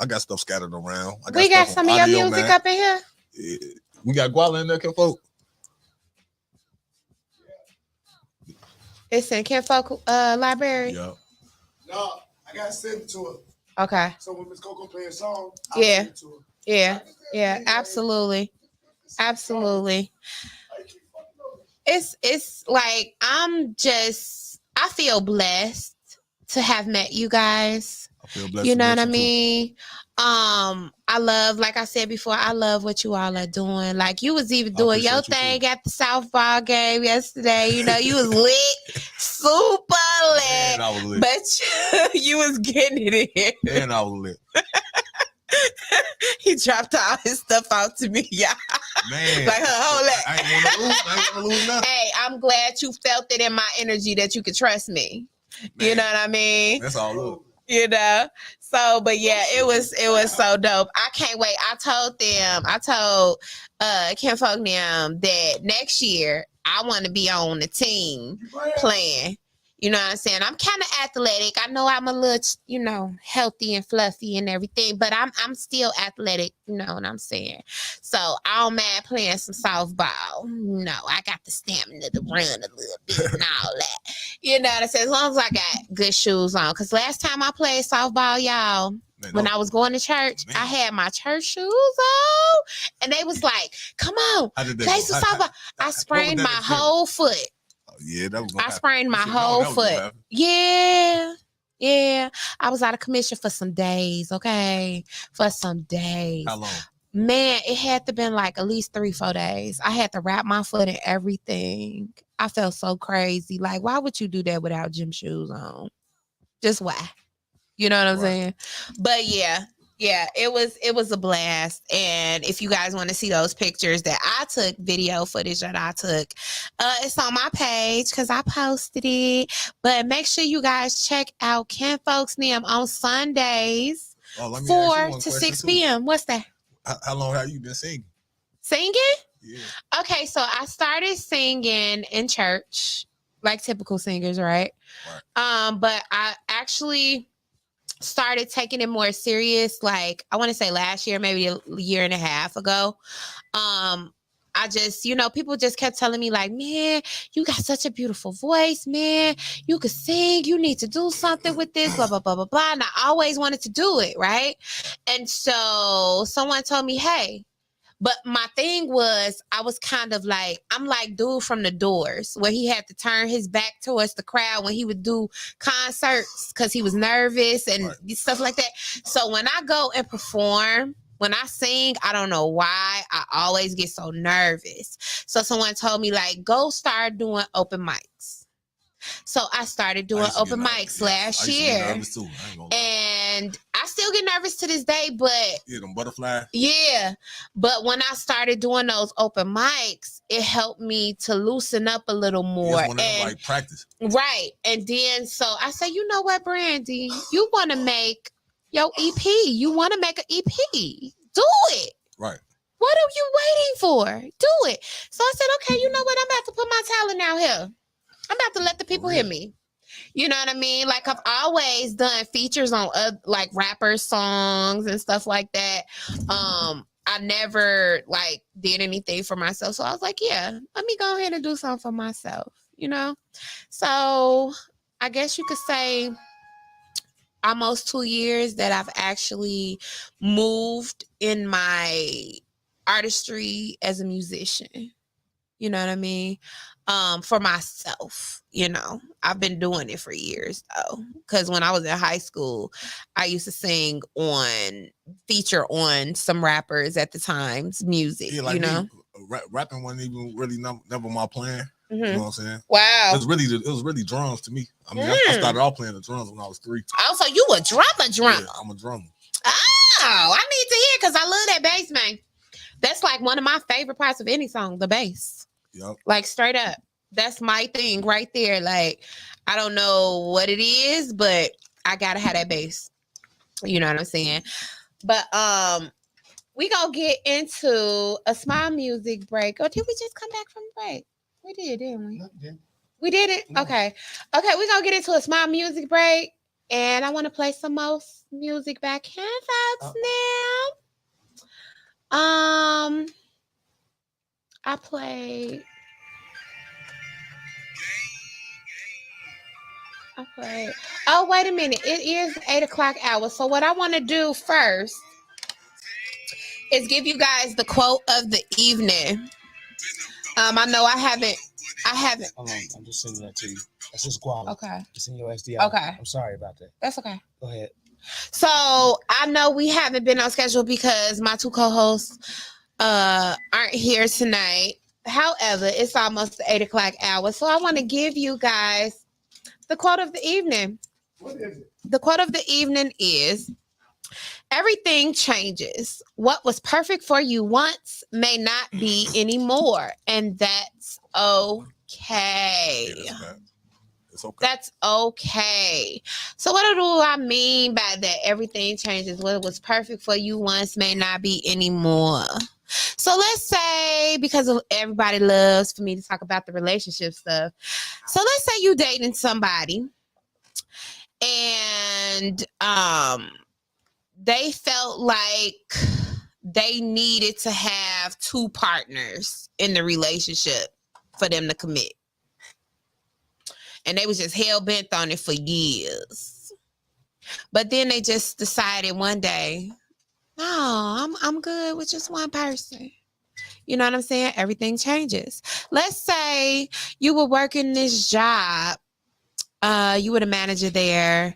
got stuff scattered around. We got some of your music up in here. Yeah. We got Guala in there, KINFOLKS. It's in KINFOLKS Yeah. library. No, I gotta send it to her. Okay. So when Miss Coco play a song, I'll send it to her. Yeah, absolutely. Absolutely. It's like I feel blessed to have met you guys. I feel blessed. You know what I mean? I love, like I said before, I love what you all are doing. Like you was even doing your thing at the softball game yesterday. You know, you was lit, super lit. And I was lit. But you was getting it in. And I was lit. He dropped all his stuff out to me, y'all. Man, like, hold that. I ain't want to lose nothing. Hey, I'm glad you felt it in my energy that you could trust me. Man, you know what I mean? That's all look. You know, so but yeah, it was so dope. I can't wait. I told KINFOLKS them that next year I want to be on the team playing. You know what I'm saying? I'm kind of athletic. I know I'm a little, you know, healthy and fluffy and everything, but I'm still athletic. You know what I'm saying? So I don't mind playing some softball. No, I got the stamina to run a little bit and all that. You know what I'm saying? As long as I got good shoes on. Because last time I played softball, y'all, when I was going to church, I had my church shoes on. And they was like, come on, play some softball. I sprained my whole foot. Yeah, that was. I sprained my whole foot. Yeah. I was out of commission for some days. Okay, for some days. How long? Man, it had to been like at least 3-4 days. I had to wrap my foot in everything. I felt so crazy. Like, why would you do that without gym shoes on? Just why? You know what I'm saying? But yeah, it was a blast. And if you guys want to see those pictures that I took, video footage that I took, it's on my page because I posted it. But make sure you guys check out KINFOLKS them on Sundays, 4 to 6 p.m. What's that? How long have you been singing? Singing? Yeah. Okay, so I started singing in church, like typical singers, right? But I actually started taking it more serious, like I want to say last year, maybe a year and a half ago. I just, you know, people just kept telling me like, man, you got such a beautiful voice, man. You could sing. You need to do something with this, blah, blah, blah, blah, blah. And I always wanted to do it, right? And so someone told me, hey, But my thing was, I was kind of like, I'm like dude from The Doors, where he had to turn his back towards the crowd when he would do concerts because he was nervous and stuff like that. So when I go and perform, when I sing, I don't know why, I always get so nervous. So someone told me, like, go start doing open mics. So I started doing open mics last year. And I still get nervous to this day, but them butterflies. Yeah. But when I started doing those open mics, it helped me to loosen up a little more. And like practice. Right. And then so I said, you know what, Brandy, you want to make your EP. You want to make an EP. Do it. Right. What are you waiting for? Do it. So I said, okay, you know what? I'm about to put my talent out here. I'm about to let the people hear me. You know what I mean? Like, I've always done features on like rapper songs and stuff like that. I never like did anything for myself. So I was like, yeah, let me go ahead and do something for myself, you know? So I guess you could say almost 2 years that I've actually moved in my artistry as a musician. You know what I mean? For myself, you know, I've been doing it for years though. Because when I was in high school, I used to sing feature on some rappers at the time's music. Yeah, like you know, rapping wasn't even really never my plan. Mm-hmm. You know what I'm saying? Wow, it was really drums to me. I mean, I started off playing the drums when I was 3. Oh, so you a drummer? Yeah, I'm a drummer. Oh, I need to hear because I love that bass, man. That's like one of my favorite parts of any song, the bass. Yep. Like straight up. That's my thing right there. Like, I don't know what it is, but I gotta have that bass. You know what I'm saying? But we gonna get into a small music break. Or did we just come back from the break? We did, didn't we? We did it? No. Okay. Okay, we're gonna get into a small music break. And I want to play some more music back in folks now. I played. Oh, wait a minute. It is the 8 o'clock hour. So what I want to do first is give you guys the quote of the evening. I know I haven't. Hold on, I'm just sending that to you. That's just quality. Okay. It's in your SDI. Okay. I'm sorry about that. That's okay. Go ahead. So I know we haven't been on schedule because my 2 co-hosts aren't here tonight. However, it's almost the 8 o'clock hour. So I want to give you guys the quote of the evening. What is it? The quote of the evening is, everything changes. What was perfect for you once may not be anymore. And that's okay. Yeah, it's okay. That's okay. So what do I mean by that? Everything changes. What was perfect for you once may not be anymore. So let's say, because everybody loves for me to talk about the relationship stuff. So let's say you dating somebody and they felt like they needed to have 2 partners in the relationship for them to commit. And they was just hell-bent on it for years. But then they just decided one day, no, I'm good with just one person. You know what I'm saying? Everything changes. Let's say you were working this job. You were the manager there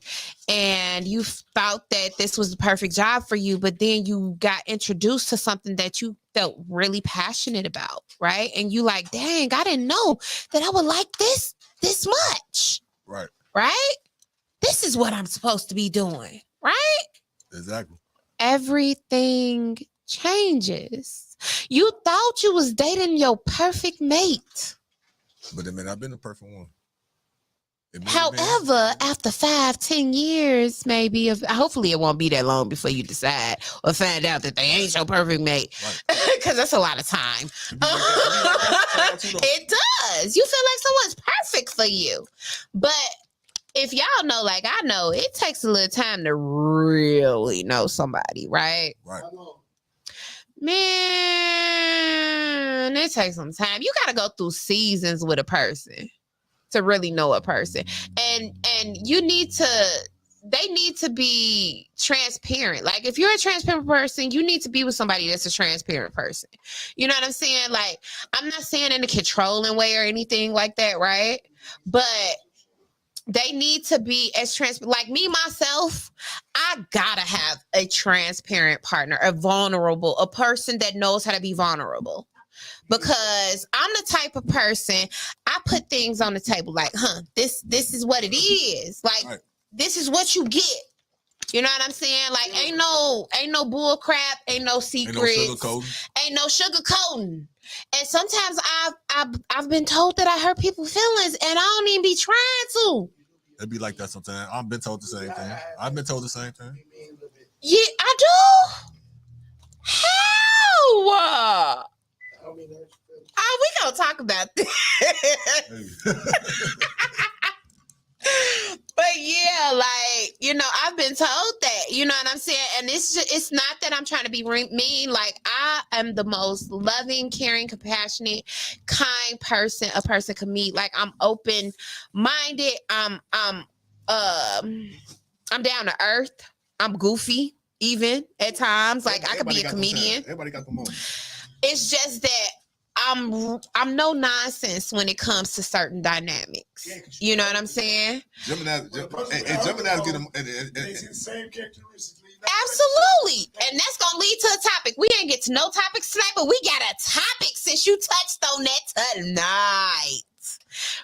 and you thought that this was the perfect job for you, but then you got introduced to something that you felt really passionate about, right? And you like, dang, I didn't know that I would like this much. Right. Right? This is what I'm supposed to be doing, right? Exactly. Everything changes. You thought you was dating your perfect mate. But it may not have been the perfect one. However, after 5-10 years, maybe hopefully it won't be that long before you decide or find out that they ain't your perfect mate. Because that's a lot of time. It does. You feel like someone's perfect for you. But if y'all know, like I know, it takes a little time to really know somebody, right? Right. Man, it takes some time. You got to go through seasons with a person to really know a person. And you need to they need to be transparent. Like, if you're a transparent person, you need to be with somebody that's a transparent person. You know what I'm saying? Like, I'm not saying in a controlling way or anything like that, right? But they need to be as transparent. Like me, myself, I gotta have a transparent partner, a person that knows how to be vulnerable. Because I'm the type of person, I put things on the table like, this is what it is. Like, this is what you get. You know what I'm saying? Like, ain't no bull crap, ain't no secrets, ain't no sugarcoating. And sometimes I've been told that I hurt people's feelings, and I don't even be trying to. It'd be like that sometimes. I've been told the same thing. I've been told the same thing. Yeah, I do. How? Oh, we gonna talk about this. But yeah, like, you know, I've been told that, you know what I'm saying? And it's not that I'm trying to be mean. Like, I am the most loving, caring, compassionate, kind person a person can meet. Like, I'm open-minded. I'm down to earth. I'm goofy, even at times. Like, I could be a comedian. Everybody got the moment. It's just that I'm no nonsense when it comes to certain dynamics. You know what I'm saying? Gemini's get them the same characteristics. Absolutely. And that's gonna lead to a topic. We ain't get to no topics tonight, but we got a topic since you touched on that tonight.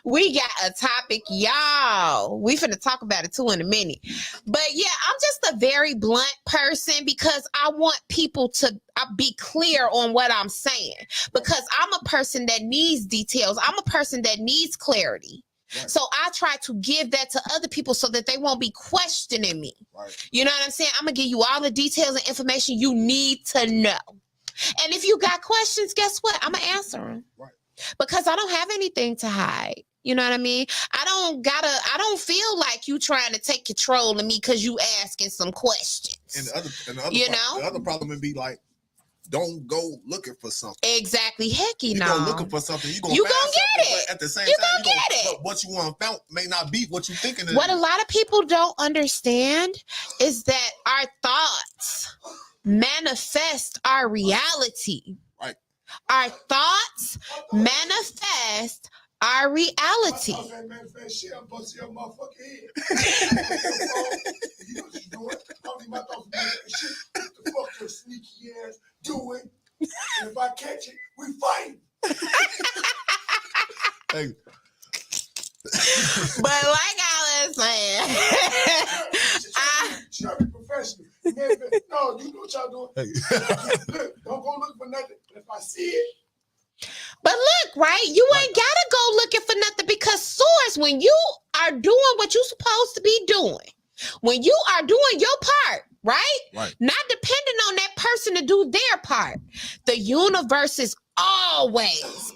We got a topic, y'all. We finna talk about it too in a minute. But yeah, I'm just a very blunt person because I want people to be clear on what I'm saying. Because I'm a person that needs details. I'm a person that needs clarity. Right. So I try to give that to other people so that they won't be questioning me. Right. You know what I'm saying? I'm going to give you all the details and information you need to know. And if you got questions, guess what? I'm going to answer them. Right. Because I don't have anything to hide. You know what I mean? I don't feel like you trying to take control of me because you asking some questions. And the other problem would be like, don't go looking for something. Exactly. Hecky, no. You go looking for something. You gonna get it. But at the same you time, gonna get it. But what you want found may not be what you thinking. What a lot of people don't understand is that our thoughts manifest our reality. Right. Our thoughts manifest our reality. Doing, and if I catch it, we fight. Hey. But like I was saying, I be professional. No, you know what y'all doing. Hey. Look, don't go look for nothing. But if I see it. But look, right? You ain't gotta go looking for nothing because source, when you are doing what you're supposed to be doing, when you are doing your part, right? Not depending on that person to do their part. The universe is always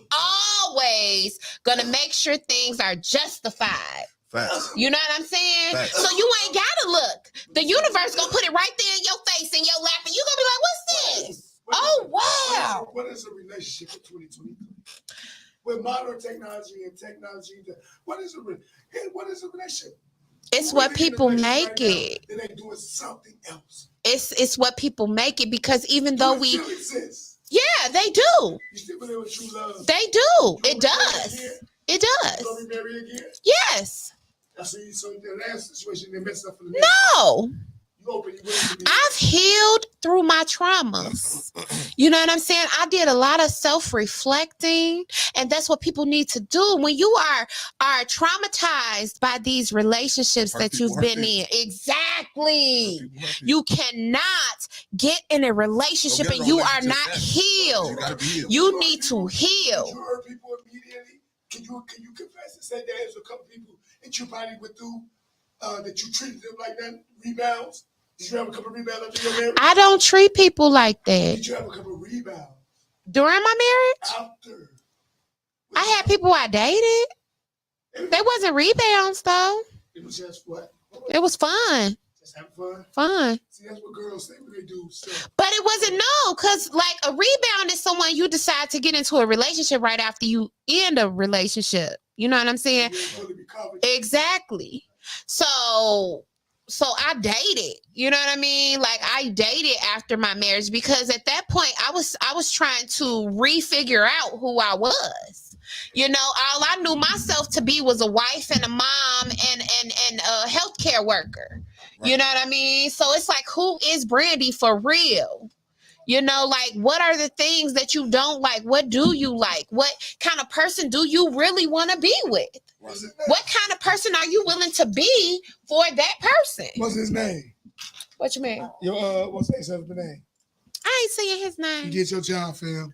gonna make sure things are justified. Facts. You know what I'm saying? Facts. So you ain't gotta look. The universe gonna put it right there in your face, in your lap, and you gonna be like, what's this? Wow. What is a relationship in 2023? With modern technology and technology, what is a relationship? It's what people make it. Then they doing something else. It's what people make it because even though we exist. Yeah, they do. You still believe in true love? They do. It does. It does. You gonna be married again? Yes. So the last situation they messed up for the No. I've healed through my traumas. You know what I'm saying? I did a lot of self-reflecting, and that's what people need to do. When you are traumatized by these relationships that you've been in. Exactly. You cannot get in a relationship and you are not healed. You need to heal. Did you hurt people immediately? Can you confess and say there's a couple people that you probably went through that you treated them like that? Rebounds? Did you have a couple of rebounds after your marriage? I don't treat people like that. Did you have a couple of rebounds? During my marriage? After. I had people I dated. They wasn't rebounds though. It was just what? It was fun. Just having fun? Fun. See, that's what girls say when they do stuff. But it wasn't because like a rebound is someone you decide to get into a relationship right after you end a relationship. You know what I'm saying? You really recovered. Exactly. So So I dated, you know what I mean? Like I dated after my marriage because at that point I was trying to refigure out who I was. You know, all I knew myself to be was a wife and a mom and a healthcare worker. Right. You know what I mean? So it's like, who is Brandy for real? You know, like, what are the things that you don't like? What do you like? What kind of person do you really want to be with? What kind of person are you willing to be for that person? What's his name? What you mean? Your what's his husband's name? I ain't saying his name. You get your job, fam.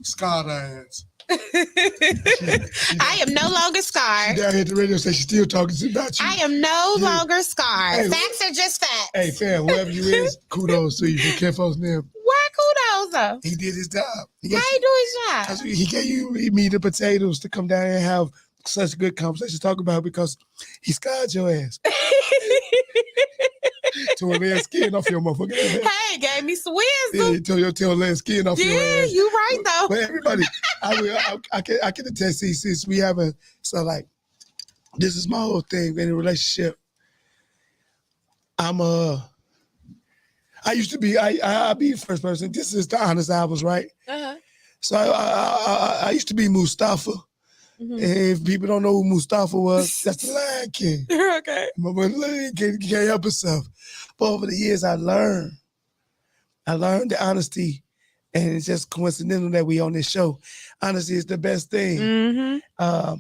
Scarred ass. I am no longer scarred. She down here at the radio station still talking about you. I am no longer scarred. Hey, facts are just facts. Hey, fam, whoever you is, kudos to you for KINFOLKS them. Why kudos though? He did his job. How he do his job? He gave me the potatoes to come down and have such a good conversation to talk about because he scarred your ass. Tore their skin off your motherfucker. Hey, gave me some wisdom. Yeah, tore their skin off your ass. Yeah, you right though. But everybody, I can attest to since we haven't, so like, this is my whole thing in a relationship. I used to be, I be the first person. This is the Honest Albums, right? Uh-huh. So I used to be Mustafa. Mm-hmm. And if people don't know who Mustafa was, that's the Lion King. Okay. My boy Lion King can't help himself. But over the years, I learned the honesty, and it's just coincidental that we on this show. Honesty is the best thing. Mm-hmm.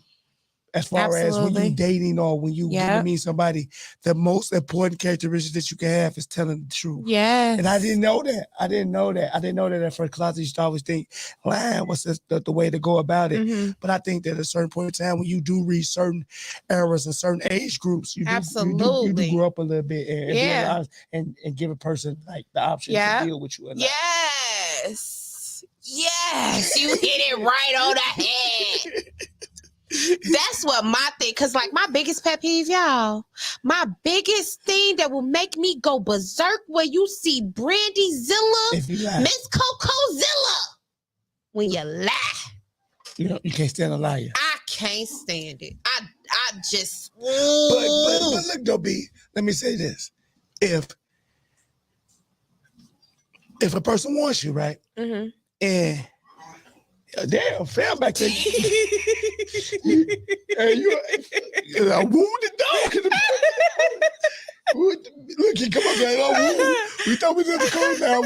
As far as when you dating or when you get to meet somebody, the most important characteristic that you can have is telling the truth. Yes. And I didn't know that. I didn't know that at first because I used to always think lying was the way to go about it. Mm-hmm. But I think that at a certain point in time, when you do reach certain eras and certain age groups, you do grow up a little bit and be honest and give a person like the option to deal with you. Yes. Yes. You hit it right on the head. That's what my thing, because like my biggest pet peeve, y'all, my biggest thing that will make me go berserk where you see Brandy Zilla, Miss Coco Zilla, when you lie. You can't stand a liar. I can't stand it. I just. But look, though, B, let me say this. If a person wants you, right, mm-hmm. and damn, fam back there. Hey, you a wounded dog. Look, he come up there. We thought we was in the cold now.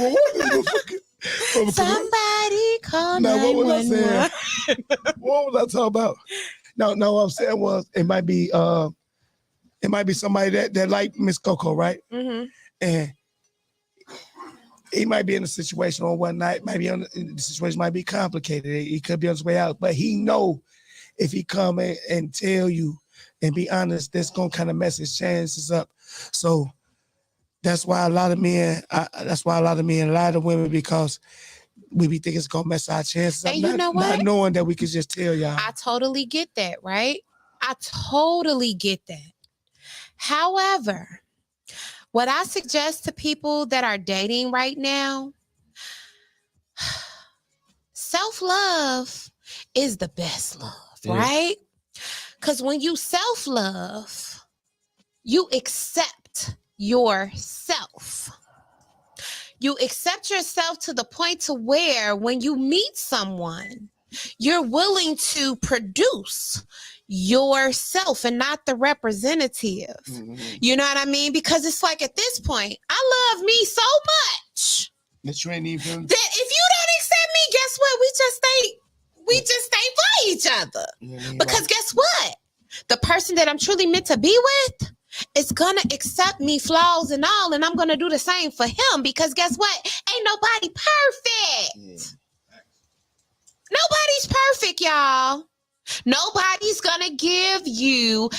Somebody call 911. What was I talking about? No, what I'm saying was it might be somebody that like Miss Coco, right? Mm-hmm. And he might be in a situation on one night, the situation might be complicated. He could be on his way out, but he know if he come and tell you and be honest, that's gonna kind of mess his chances up. So that's why a lot of men lie to women because we be thinking it's gonna mess our chances up. And you know what? Not knowing that we could just tell y'all. I totally get that, right? I totally get that. However, what I suggest to people that are dating right now, self-love is the best love, right? Because when you self-love, you accept yourself. You accept yourself to the point to where when you meet someone, you're willing to produce yourself and not the representative. Mm-hmm. You know what I mean? Because it's like at this point, I love me so much that you ain't even that if you don't accept me, guess what? We just stay for each other. Because guess what? The person that I'm truly meant to be with is gonna accept me, flaws and all, and I'm gonna do the same for him. Because guess what? Ain't nobody perfect. Nobody's perfect, y'all. Nobody's gonna give you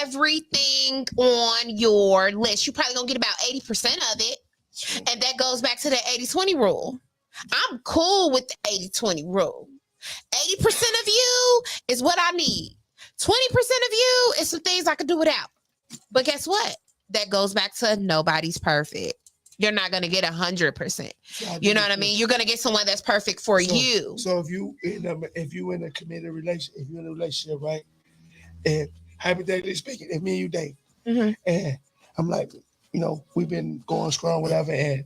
everything on your list. You're probably gonna get about 80% of it. And that goes back to the 80-20 rule. I'm cool with the 80-20 rule. 80% of you is what I need. 20% of you is some things I could do without. But guess what? That goes back to nobody's perfect. You're not going to get 100%. You know what I mean? You're going to get someone that's perfect for you. So if you in a committed relationship, if you're in a relationship, right? And hypothetically speaking, if me and you date, mm-hmm. and I'm like, you know, we've been going strong, whatever, and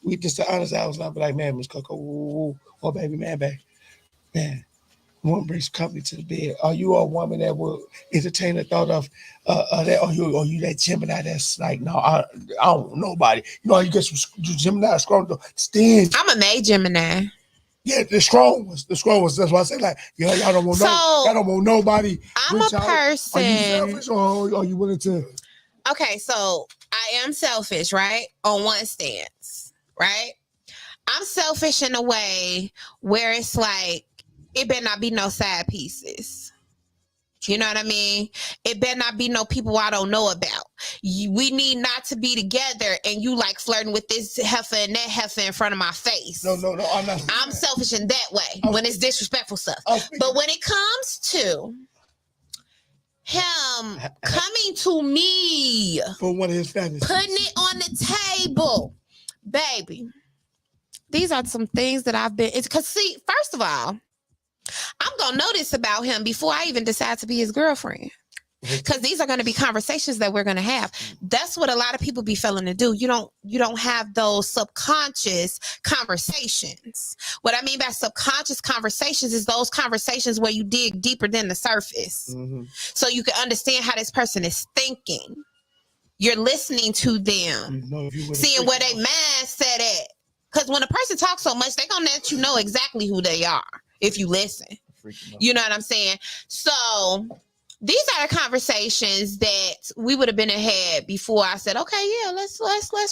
we just the honest hours. And I'll be like, man, Miss Coco, oh baby, man, want to bring some company to the bed. Are you a woman that will entertain the thought of that? Or you that Gemini that's like, no, I don't want nobody. You know, you get some Gemini strong. Stingy. I'm a May Gemini. Yeah, the strong ones. That's why I say like, y'all don't want y'all don't want nobody. I'm a person. Are you selfish or are you willing to? Okay, so I am selfish, right? On one stance, right? I'm selfish in a way where it's like, it better not be no side pieces. You know what I mean? It better not be no people I don't know about. We need not to be together and you like flirting with this heifer and that heifer in front of my face. No, I'm not. I'm selfish in that way when it's disrespectful stuff. But when it comes to him coming to me for one of his fantasies, putting it on the table, baby, these are some things that I've been. It's because, see, first of all, I'm gonna know this about him before I even decide to be his girlfriend. Because these are going to be conversations that we're going to have. That's what a lot of people be failing to do. You don't have those subconscious conversations. What I mean by subconscious conversations is those conversations where you dig deeper than the surface. Mm-hmm. So you can understand how this person is thinking. You're listening to them, seeing where they mindset at. Because when a person talks so much, they're going to let you know exactly who they are if you listen. You know what I'm saying? So these are the conversations that we would have been ahead before I said, okay, yeah, let's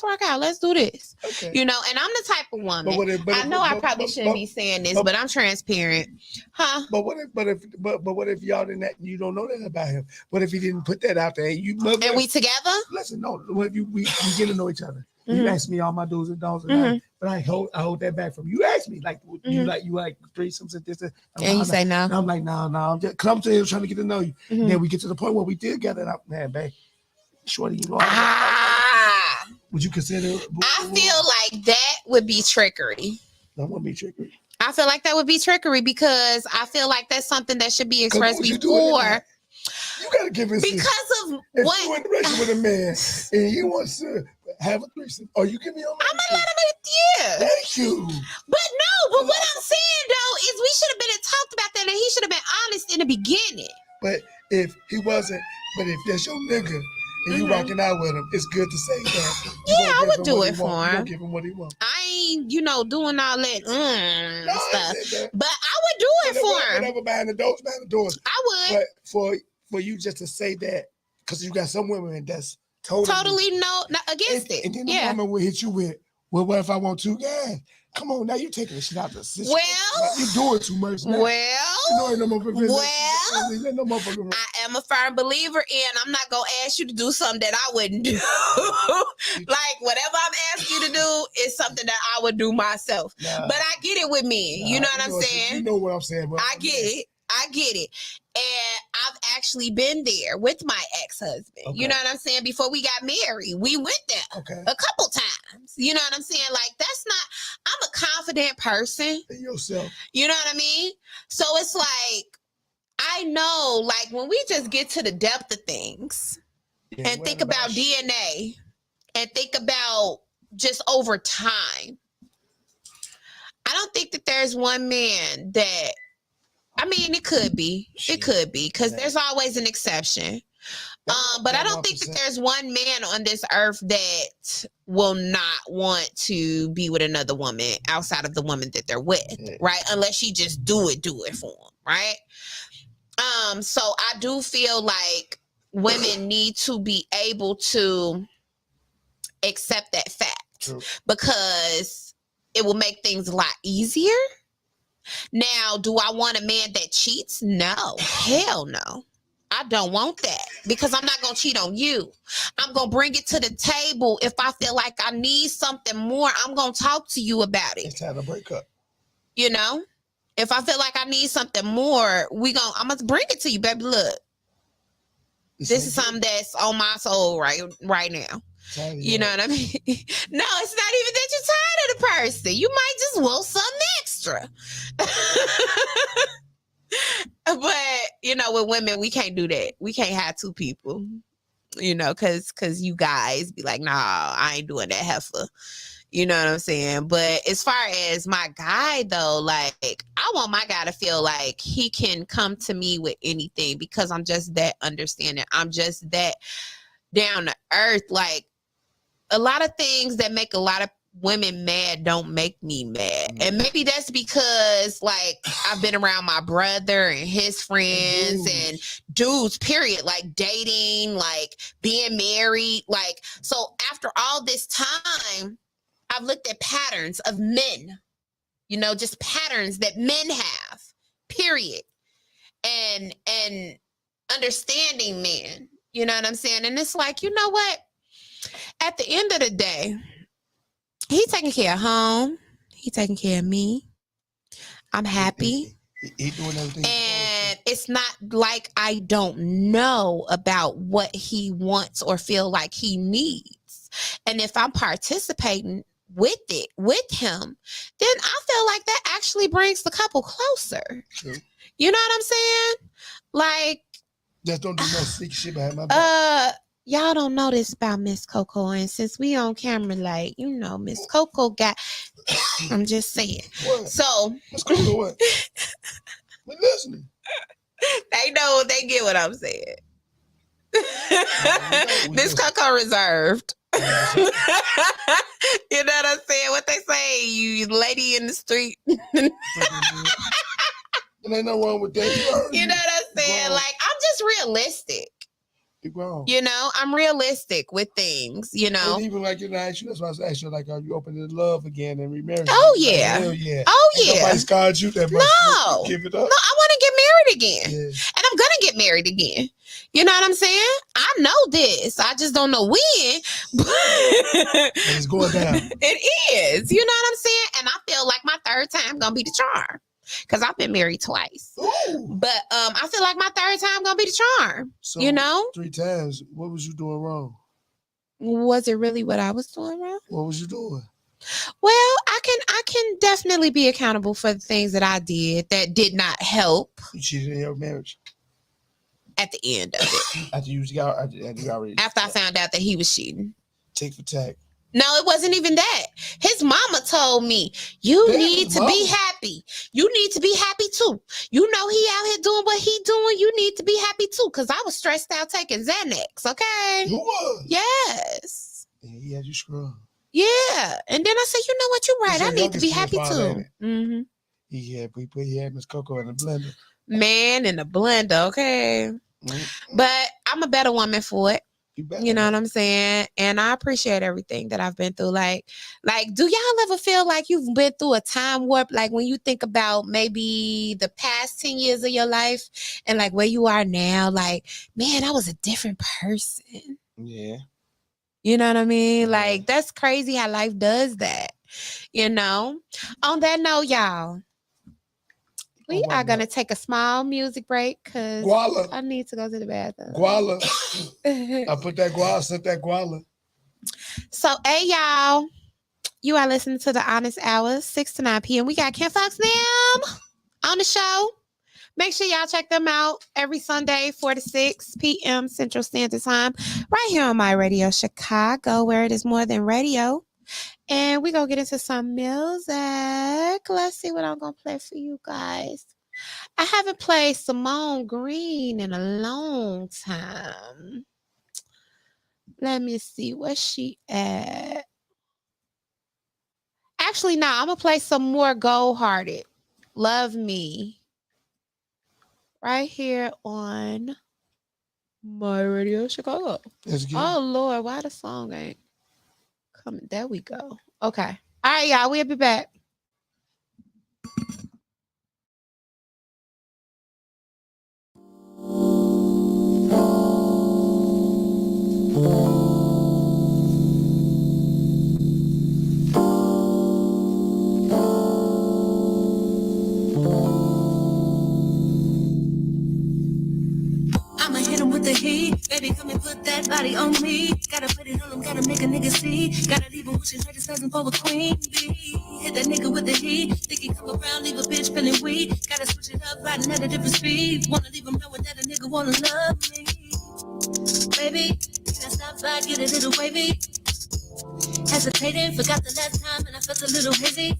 work out. Let's do this. Okay. You know, and I'm the type of woman. I know I probably shouldn't be saying this, but I'm transparent. Huh? But what if y'all didn't, you don't know that about him? What if he didn't put that out there? And we together? Listen, no, what if we get to know each other? Mm-hmm. You ask me all my do's and don'ts, and but I hold that back from you. You ask me like you like threesomes and this, and you say no. And I'm like no. I'm just come to him trying to get to know you. Mm-hmm. And then we get to the point where we did together. And I'm, man, babe, shorty, you know. Would you consider? I feel like that would be trickery. That wouldn't be trickery. I feel like that would be trickery because I feel like that's something that should be expressed before. You gotta give it because of if what you're in a relationship with a man and he wants to have a threesome, or you give me your I'm gonna let him Thank you. But what I'm saying though is we should have been and talked about that, and he should have been honest in the beginning. But if he wasn't, if that's your nigga and you walking out with him, it's good to say that. Yeah, I would do it for him. You gonna give him what he wants. I ain't, doing all that stuff. But I would do it for him. Whatever behind the doors. I would. But for you just to say that, because you got some women that's totally not against it. And then the woman will hit you with, well, what if I want two guys? Come on, now you taking the shit out of the system. Well, you're doing too much now. I am a firm believer in I'm not going to ask you to do something that I wouldn't do. Like, whatever I'm asking you to do is something that I would do myself. But I get it with men. You know what I'm saying? You know what I'm saying. I get it. And I've actually been there with my ex-husband. Okay. You know what I'm saying? Before we got married, we went there a couple times. You know what I'm saying? Like, I'm a confident person. In yourself. You know what I mean? So it's like, I know, like, when we just get to the depth of things and think about DNA and think about just over time, I don't think that there's one man that, I mean, it could be, because there's always an exception. But I don't think that there's one man on this earth that will not want to be with another woman outside of the woman that they're with, right? Unless you just do it for them, right? So I do feel like women need to be able to accept that fact because it will make things a lot easier. Now, do I want a man that cheats? No, hell no. I don't want that because I'm not going to cheat on you. I'm going to bring it to the table. If I feel like I need something more, I'm going to talk to you about it. It's time to break up. You know, if I feel like I need something more, I'm going to bring it to you, baby. Look, this is something that's on my soul right now. You know what I mean? No, it's not even that you're tired of the person. You might just want something extra. But, with women, we can't do that. We can't have two people. you know, cause you guys be like, nah, I ain't doing that heifer. You know what I'm saying? But as far as my guy though, like I want my guy to feel like he can come to me with anything because I'm just that understanding. I'm just that down to earth. Like a lot of things that make a lot of women mad don't make me mad. And maybe that's because like I've been around my brother and his friends and dudes, period, like dating, like being married. Like, so after all this time, I've looked at patterns of men, you know, just patterns that men have, period. And understanding men, you know what I'm saying? And it's like, you know what? At the end of the day, he taking care of home. He taking care of me. I'm happy. He doing everything. And it's not like I don't know about what he wants or feel like he needs. And if I'm participating with it, with him, then I feel like that actually brings the couple closer. True. You know what I'm saying? Like, just don't do no sick shit behind my back. Y'all don't know this about Miss Coco, and since we on camera, like, you know, Miss Coco got, I'm just saying. What? So Miss Coco what? We listening. They get what I'm saying. Miss Coco reserved. You know what I'm saying? What they say, you lady in the street. There ain't no wrong with that. You know what I'm saying? Like, I'm just realistic. You're grown. You know, I'm realistic with things, you know. And even like, you know, that's why I was asking you, like, are you open to love again and remarry? Oh, yeah. Like, hell yeah. Oh, Ain't yeah. nobody scarred you that much. No. Give it up. No, I want to get married again. Yeah. And I'm going to get married again. You know what I'm saying? I know this. I just don't know when. But it's going down. It is. You know what I'm saying? And I feel like my third time going to be the charm. Because I've been married twice. Ooh. But I feel like my third time going to be the charm. So, you know? 3 times. What was you doing wrong? Was it really what I was doing wrong? What was you doing? Well, I can definitely be accountable for the things that I did that did not help. You cheated in your marriage? At the end of it. After I found out that he was cheating. Tick for tack. No, it wasn't even that. His mama told me, you need to be happy. You need to be happy too. You know he out here doing what he doing. You need to be happy too. Because I was stressed out taking Xanax, okay? You was? Yes. Yeah, he had you screwed. Yeah. And then I said, you know what? You're right. I need to be happy too. Mm-hmm. He had Miss Coco in the blender. Man, in the blender, okay? Mm-hmm. But I'm a better woman for it. You know what I'm saying? And I appreciate everything that I've been through. Like, do y'all ever feel like you've been through a time warp? Like when you think about maybe the past 10 years of your life and like where you are now, like, man, I was a different person. Yeah. You know what I mean? Like, that's crazy how life does that. You know? On that note, y'all, we are going to take a small music break because I need to go to the bathroom. Guala. I put that guala, sent that guala. So, hey, y'all. You are listening to The Honest Hours, 6 to 9 p.m. We got KINFOLKS on the show. Make sure y'all check them out every Sunday, 4 to 6 p.m. Central Standard Time, right here on My Radio Chicago, where it is more than radio. And we're going to get into some music. Let's see what I'm going to play for you guys. I haven't played Simone Green in a long time. Let me see. Where's she at? Actually, no, I'm going to play some more Gold Hearted. Love Me. Right here on My Radio Chicago. Oh, Lord, why the song ain't coming? There we go. Okay. All right, y'all. We'll be back. I'ma hit him with the heat. Baby, come and put that body on me. Gotta put it on him, gotta make a nigga see. Gotta leave him wishing her just for a queen bee. Hit that nigga with the heat. Think he come around, leave a bitch feeling weak. Gotta switch it up, riding at a different speed. Wanna leave him knowing that a nigga wanna love me. Baby, Can I stop by, get a little wavy? Hesitating, forgot the last time, and I felt a little hazy.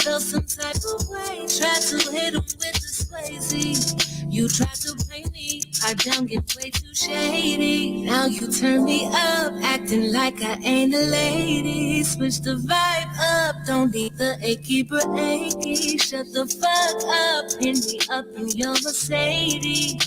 Felt some type of way, tried to hit him with the Swayze. You tried to play me, pipe down, get way too shady. Now you turn me up, acting like I ain't a lady. Switch the vibe up, don't need the achy breaky. Shut the fuck up, pin me up in your Mercedes.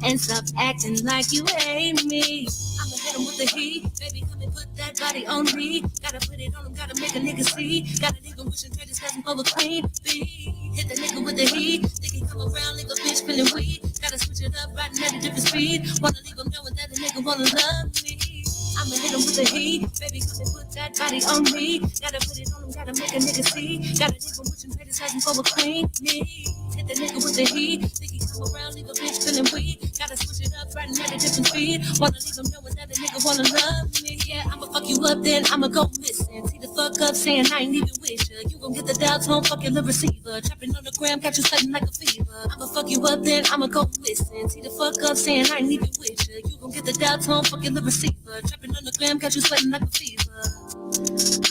And stop acting like you hate me. I'ma hit him with the heat, baby, come and put that body on me. Gotta put it on him, gotta make a nigga see. Gotta leave him wishing credits cause I'm over queen bee. Hit the nigga with the heat, think he come around, leave a bitch feeling weak. Gotta switch it up, riding at a different speed. Wanna leave him knowing that the nigga wanna love me. I'ma hit him with the heat, baby, come and put that body on me. Gotta put it on him, gotta make a nigga see. Gotta leave him wishing credits cause I'm over queen bee. Hit the nigga with the heat, think he come around, leave a bitch feeling weak. Gotta switch it up, riding at a different speed. Wanna leave him knowing that the nigga wanna love me. Yeah, I'ma fuck you up, then I'ma go missing. See the fuck up, saying I ain't even with ya. You gon' get the dial tone, fuck your little receiver. Trapping on the gram, got you sweating like a fever. I'ma fuck you up, then I'ma go missing. See the fuck up, saying I ain't even with ya. You gon' get the dial tone, fuck your little receiver. Trapping on the gram, got you sweating like a fever.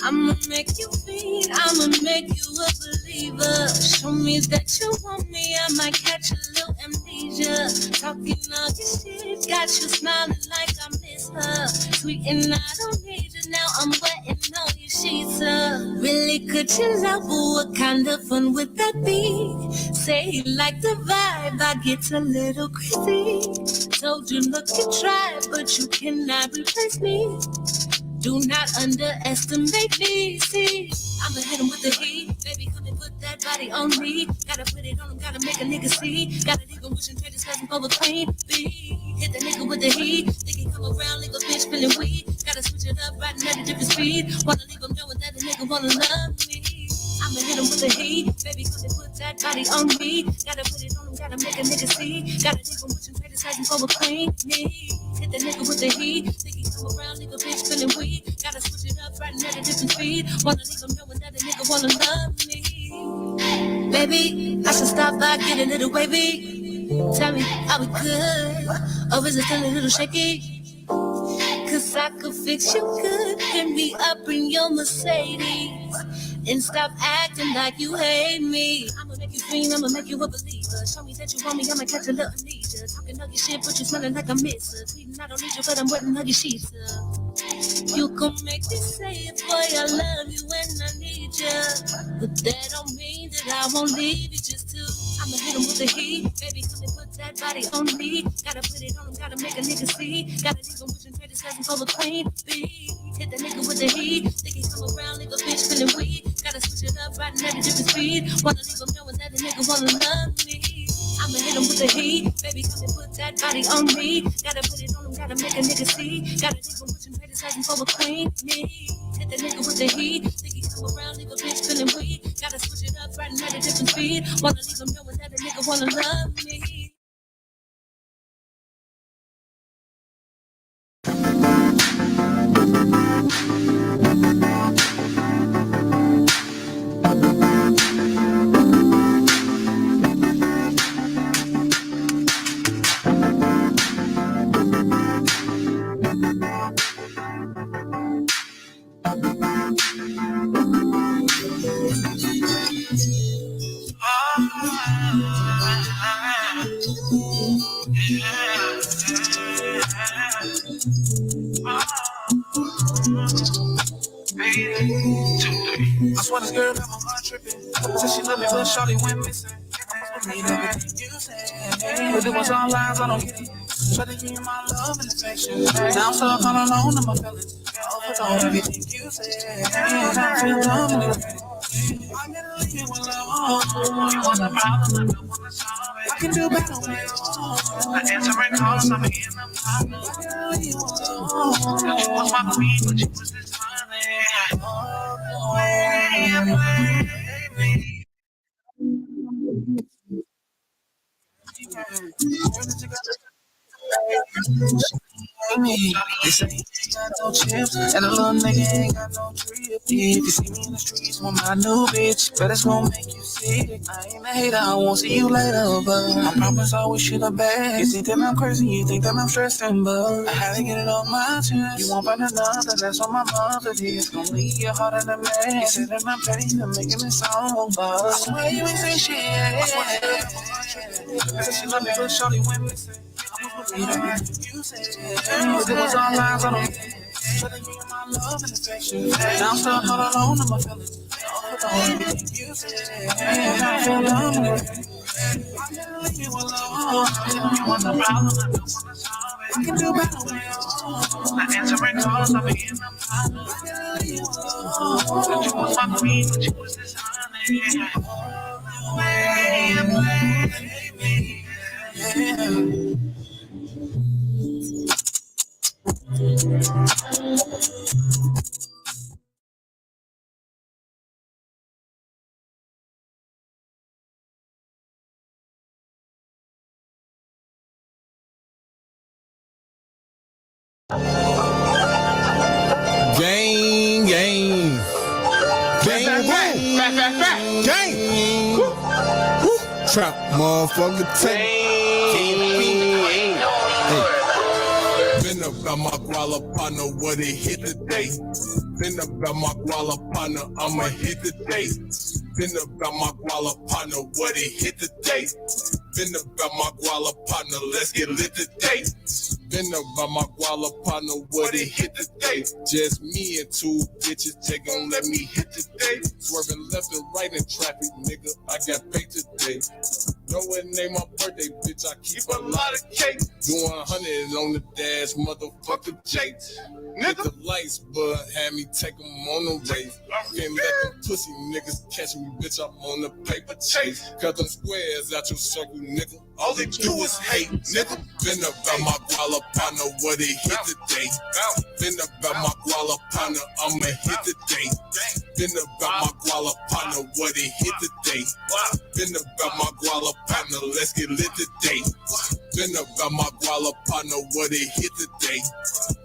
I'ma make you feel, I'ma make you a believer. Show me that you want me, I might catch a little amnesia. Talking all this shit, got you smiling like I miss her. Sweet and I don't need you, now I'm wetting all your sheets up. Really could you love, but what kind of fun would that be? Say you like the vibe, I get a little crazy. Told you look and try, but you cannot replace me. Do not underestimate me, see. I'ma hit him with the heat, baby, come and put that body on me. Gotta put it on him, gotta make a nigga see. Gotta leave him wishing credits cause I'm over queen bee. Hit the nigga with the heat, think he come around, leave a bitch feeling weak. Gotta switch it up, riding at a different speed. Wanna leave him knowing that the nigga wanna love me. I'ma hit him with the heat, baby, come and put that body on me. Gotta put it on him, gotta make a nigga see. Gotta leave him wishing credits cause I'm over queen bee. Hit the nigga with the heat, think he come around, leave a bitch feeling weak. Gotta switch it up, riding at a different speed. Wanna leave him knowing that a nigga wanna love me. Baby, I should stop by, get a little wavy. Tell me, are we good? Or is it still a little shaky? Cause I could fix you good, pin me up in your Mercedes. And stop acting like you hate me. I'ma make you fiend, I'ma make you a believer. Show me that you want me, I'ma catch a little amnesia. Talking nugget shit, but you smelling like a misser. Tweeting, I don't need you, but I'm wetting huggy sheets up. You gon' make me say it, boy, I love you and I need you. But that don't mean that I won't leave you just to. I'ma hit him with the heat, baby, come and put that body on me. Gotta put it on him, gotta make a nigga see. Gotta leave him wishing credits cause I'm over queen bee. Hit the nigga with the heat, think he come around, leave a bitch feeling weak. Gotta switch it up, riding at a different speed. Wanna leave him knowing that the nigga wanna love me. I'ma hit him with the heat, baby, come and put that body on me. Gotta put it on him, gotta make a nigga see. Gotta leave him wishing credits cause I'm over queen bee. Hit the nigga with the heat, think he come around, leave a bitch feeling weak. Gotta switch it up, riding at a different speed. Wanna leave him knowing that the nigga wanna love me. I swear this girl never mind tripping. Said she love me, but shawty went missing. Need everything you said, but it was all lies, I don't get it. Try to give you my love and affection. Now I'm stuck all alone in my feelings. Overthought everything you said. I feel dumb and regret it. I gotta leave you alone. You want the problem, I don't wanna solve it. I can do better on my own. I answer and calls, I'm in the problem. I gotta leave you alone. Cause you was my queen, but you was this honey. Oh, baby. They say he ain't got no chips, and a little nigga ain't got no drip. If you see me in the streets with my new bitch, but it's gonna make you sick. I ain't a hater, I won't see you later, but I promise I wish you the best. You think that I'm crazy, you think that I'm stressing, but I had to get it off my chest. You won't find another, that's what my mother did. It's gonna leave your heart in a mess. You said that I'm petty, I'm making it sound, but I swear you ain't say shit. I said she love me, but shorty went missing. I was believe that you said it was all lies, I don't care. So they give you my love and affection. Now I'm stuck all alone in my feelings. Everything you said, I feel lonely. I can't leave you alone. You want the problem, I don't want to solve it. I can do better with you. I answering calls, I'll be in my problem. I can't leave you alone. But you was my queen, but you was dishonest. Yeah. Gang, gang. Gang, gang. Gang. Trap motherfucker take. Been about my guala partner, what it hit today. Been about my guala partner, I'ma hit today. Been about my guala partner, what it hit today. Been about my guala partner, let's get lit today. Been about my guala partner, what it hit today. Just me and two bitches, they gon' let me hit today. Swerving left and right in traffic, nigga, I got paid today. Know it ain't my birthday, bitch, I keep a lot of cake. Doing 100 on the dash, motherfucker Jake. Nigga, the lights, but had me take them on the race. Can't let them pussy niggas catch me, bitch, I'm on the paper chase. Cut them squares out your circle, nigga. All they do is hate, nigga. Been about my guala partner, what it hit today. Been about my guala partner, I'ma hit today. Been about my guala partner, what it hit today. Been about my guala partner, let's get lit today. Been about my guala partner, what it hit today.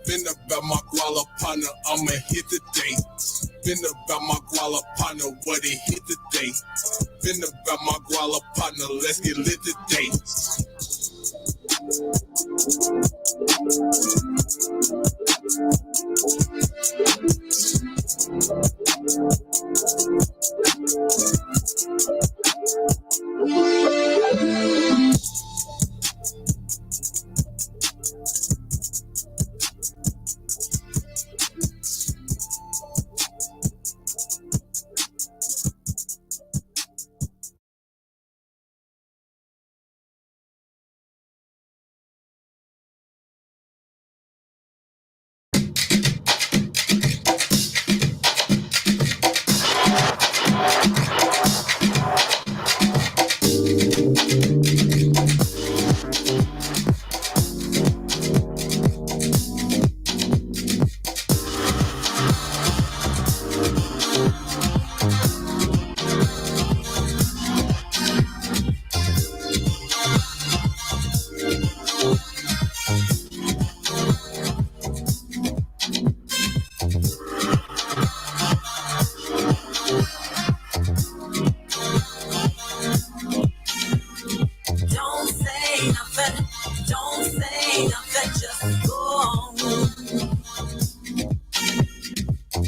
Been about my guala partner, I'ma hit today. Been about my guala partner, what it hit today. Been about my guala partner, let's get lit today.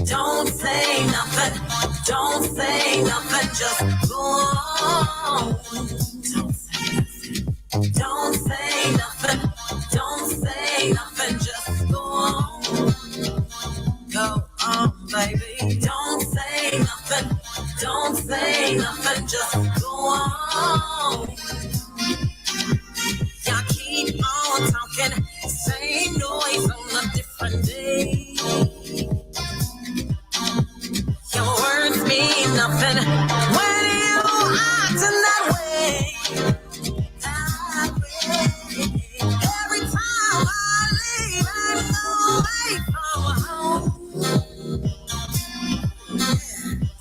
Don't say nothing. Don't say nothing. Just go on. Don't say nothing. Don't say nothing. Don't say nothing. Just go on. Go on, baby. Don't say nothing. Don't say nothing. Just go on. Y'all keep on talking. Same noise on a different day. Your words mean nothing when you act in that way. Every time I leave and go away from home,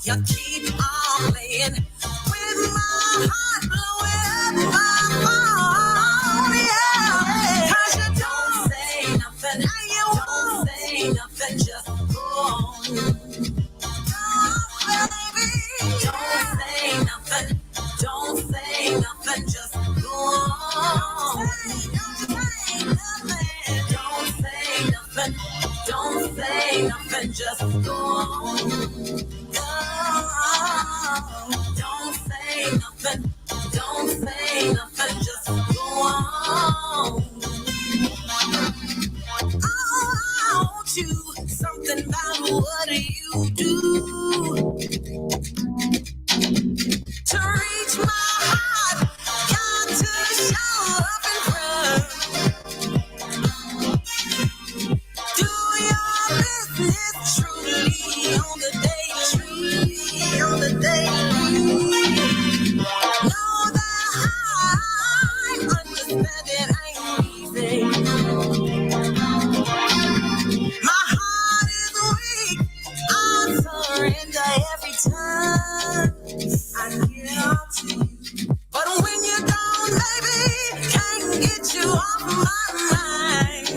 you keep on playing with my heart, blowing up my phone. Yeah, 'cause you don't say nothing, and you won't say nothing, just go on. every time I get on to you. But when you're gone, baby, can't get you off my mind.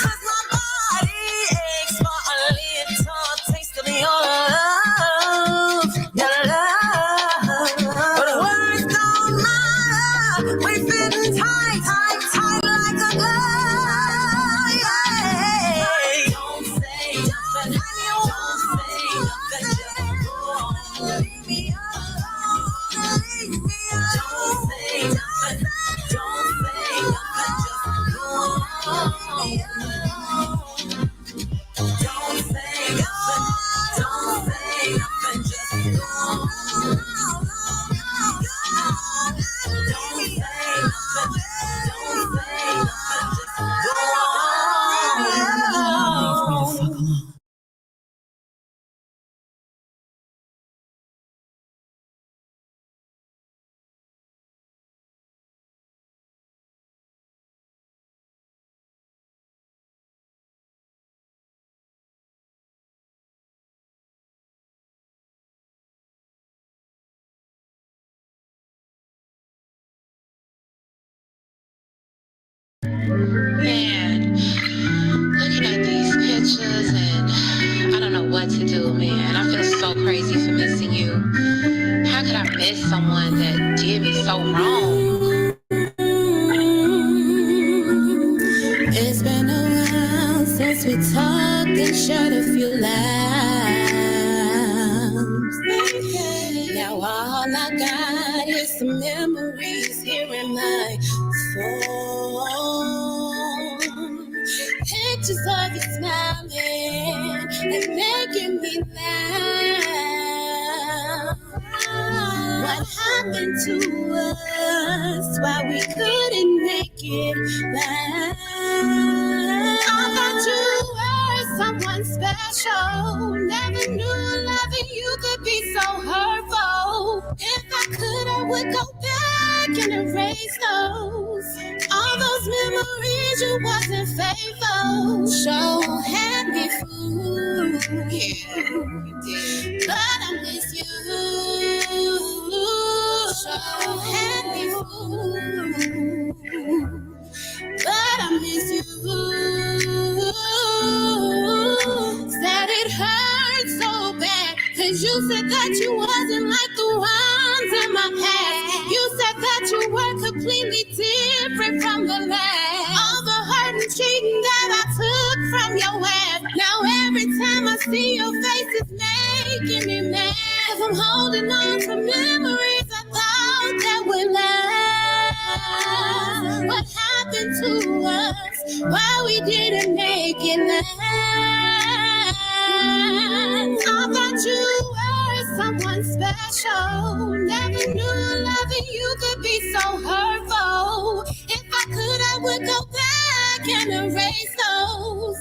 Cause my body aches for a little taste of your love. Your love. But words don't matter. We fitting tight, tight, tight like a glove. Yeah. Don't say nothing. Don't say nothing. Just go on. Leave me alone. Leave me alone. Don't say nothing. Don't say nothing. Just go on. Leave me alone. Don't say nothing. Don't say nothing. Just go on. Don't say nothing. Don't say nothing. Just go on. Man, looking at these pictures and I don't know what to do, man. I feel so crazy for missing you. How could I miss someone that did me so wrong? It's been a while since we talked and shared a few laughs. Now all I got is some memories here in my phone. Pictures of you smiling and making me laugh. What happened to us? Why we couldn't make it back? I thought you were someone special. Never knew loving you could be so hurtful. If I could, I would go back and erase those. All those memories, you wasn't faithful. Show had me fooled. Yeah, you did. But I miss you. Show had me fooled. But I miss you. Said it hurt so bad. Cause you said that you wasn't like the ones in my past. You said that you were completely different from the last. All the hurt and cheating that I took from your ass. Now every time I see your face, it's making me mad. Cause I'm holding on to memories I thought that would last. What happened to us? Why we didn't make it last? I thought you were someone special. Never knew loving you could be so hurtful. If I could, I would go back and erase those.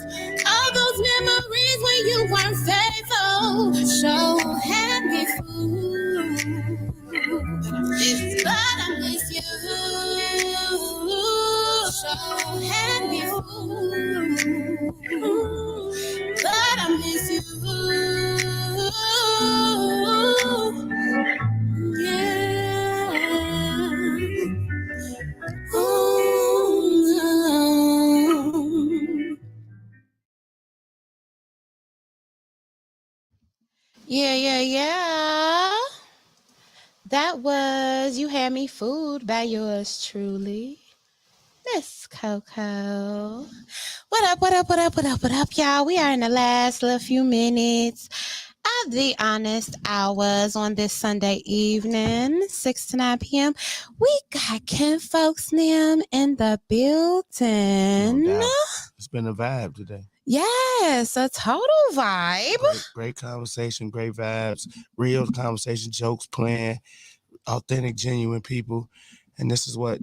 All those memories when you weren't faithful. Show had me fooled. But I miss you. Show had me fooled. But I miss you. Yeah. Ooh. Yeah. That was You Had Me Fooled by yours truly, Miss Coco. What up, y'all? We are in the last little few minutes of the honest hours on this Sunday evening, 6 to 9 p.m. We got KINFOLKS Nim in the building. No doubt. It's been a vibe today. Yes, a total vibe. Great conversation, great vibes, real conversation, jokes playing, authentic, genuine people. And this is what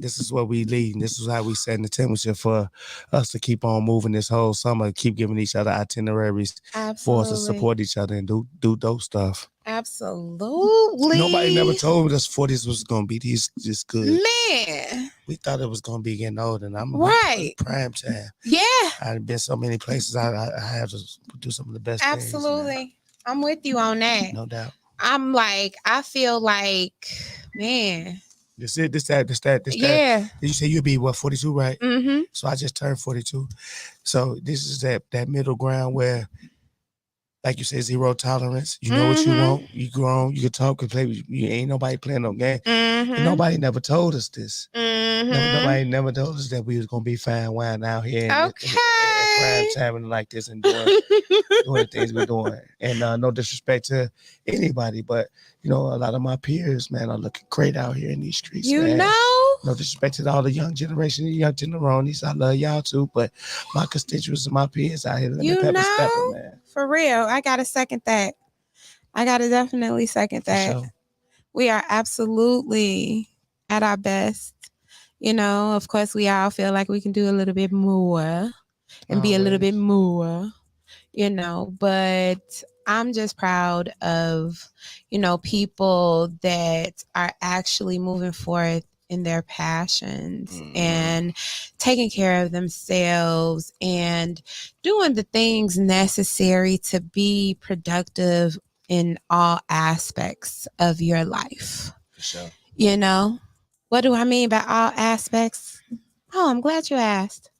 we lead. This is how we setting the temperature for us to keep on moving this whole summer, keep giving each other itineraries. Absolutely. For us to support each other and do dope stuff. Absolutely. Nobody never told us 40s was gonna be this good. Man. We thought it was gonna be getting old, and I'm right. prime time. Yeah. I've been so many places. I have to do some of the best things. Absolutely. I'm with you on that. No doubt. I'm like, I feel like, man. This that. Yeah. Did you say you'd be what, 42, right? Mm-hmm. So I just turned 42. So this is that middle ground where, like you say, zero tolerance. You know what you want. You grown. You can talk and play. You ain't nobody playing no game. And nobody never told us this. Nobody never told us that we was gonna be fine wine out here in prime time and like this and doing the things we're doing. And no disrespect to anybody, but you know, a lot of my peers, man, are looking great out here in these streets. You man. know? No disrespect to all the young generation, the young tenderonis. I love y'all too, but my constituents and my peers out here, let me pepper stepper, man. For real, I gotta second that. I gotta definitely second that. Sure. We are absolutely at our best. You know, of course, we all feel like we can do a little bit more and be a little bit more, you know, but I'm just proud of, you know, people that are actually moving forth in their passions and taking care of themselves and doing the things necessary to be productive in all aspects of your life. For sure. You know, what do I mean by all aspects? Oh, I'm glad you asked.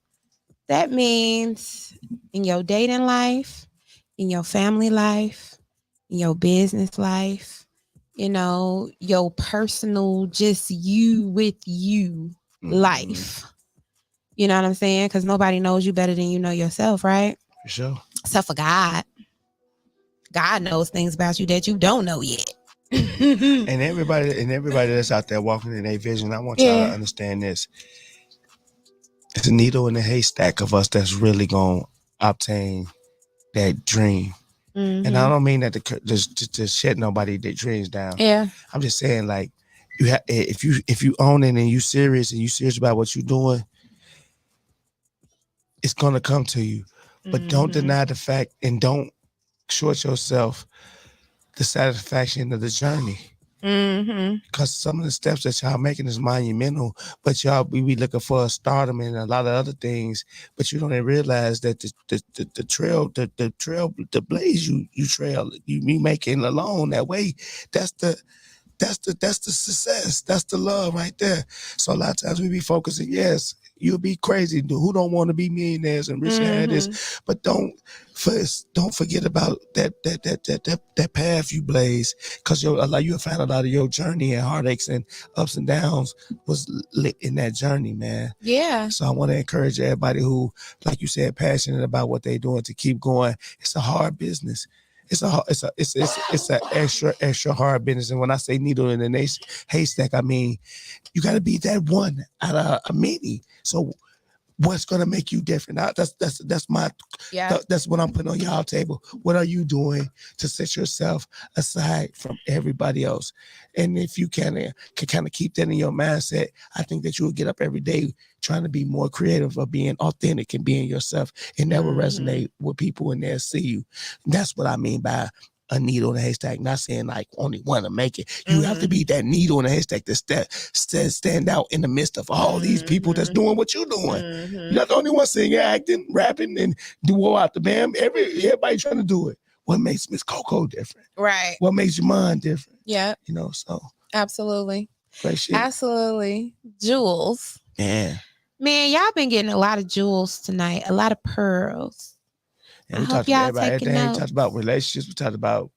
That means in your dating life, in your family life, in your business life, you know, your personal, just you with you life. You know what I'm saying? Because nobody knows you better than you know yourself, right? For sure. Except for God. God knows things about you that you don't know yet. and everybody that's out there walking in their vision, I want y'all to understand this. It's a needle in the haystack of us that's really gonna obtain that dream. And I don't mean that to shut nobody their dreams down. Yeah. I'm just saying, like, you have if you own it and you serious about what you're doing, it's gonna come to you. But don't deny the fact and don't short yourself the satisfaction of the journey. Because some of the steps that y'all making is monumental, but y'all be looking for a stardom and a lot of other things, but you don't even realize that the trail, the blaze you trail, you making alone that way, that's the success. That's the love right there. So a lot of times we be focusing, yes, you'll be crazy. Who don't want to be millionaires and rich and have this? But don't forget about that path you blaze, because you'll find a lot of your journey and heartaches and ups and downs was lit in that journey, man. Yeah. So I want to encourage everybody who, like you said, passionate about what they're doing to keep going. It's a hard business. It's a extra hard business. And when I say needle in the haystack, I mean you got to be that one out of a many. So what's gonna make you different? That's what I'm putting on y'all table. What are you doing to set yourself aside from everybody else? And if you can kind of keep that in your mindset, I think that you will get up every day trying to be more creative or being authentic and being yourself, and that will resonate with people and they'll see you. And that's what I mean by a needle in a haystack. Not saying like only one to make it. You have to be that needle in a haystack that stand out in the midst of all these people that's doing what you're doing. You're not the only one singing, acting, rapping, and do out the band. Everybody trying to do it. What makes Miss Coco different? Right. What makes your mind different? Yeah. You know, so. Absolutely. Great shit. Absolutely. Jewels. Yeah. Man, y'all been getting a lot of jewels tonight. A lot of pearls. And we talked about everything. We talked about relationships. We talked about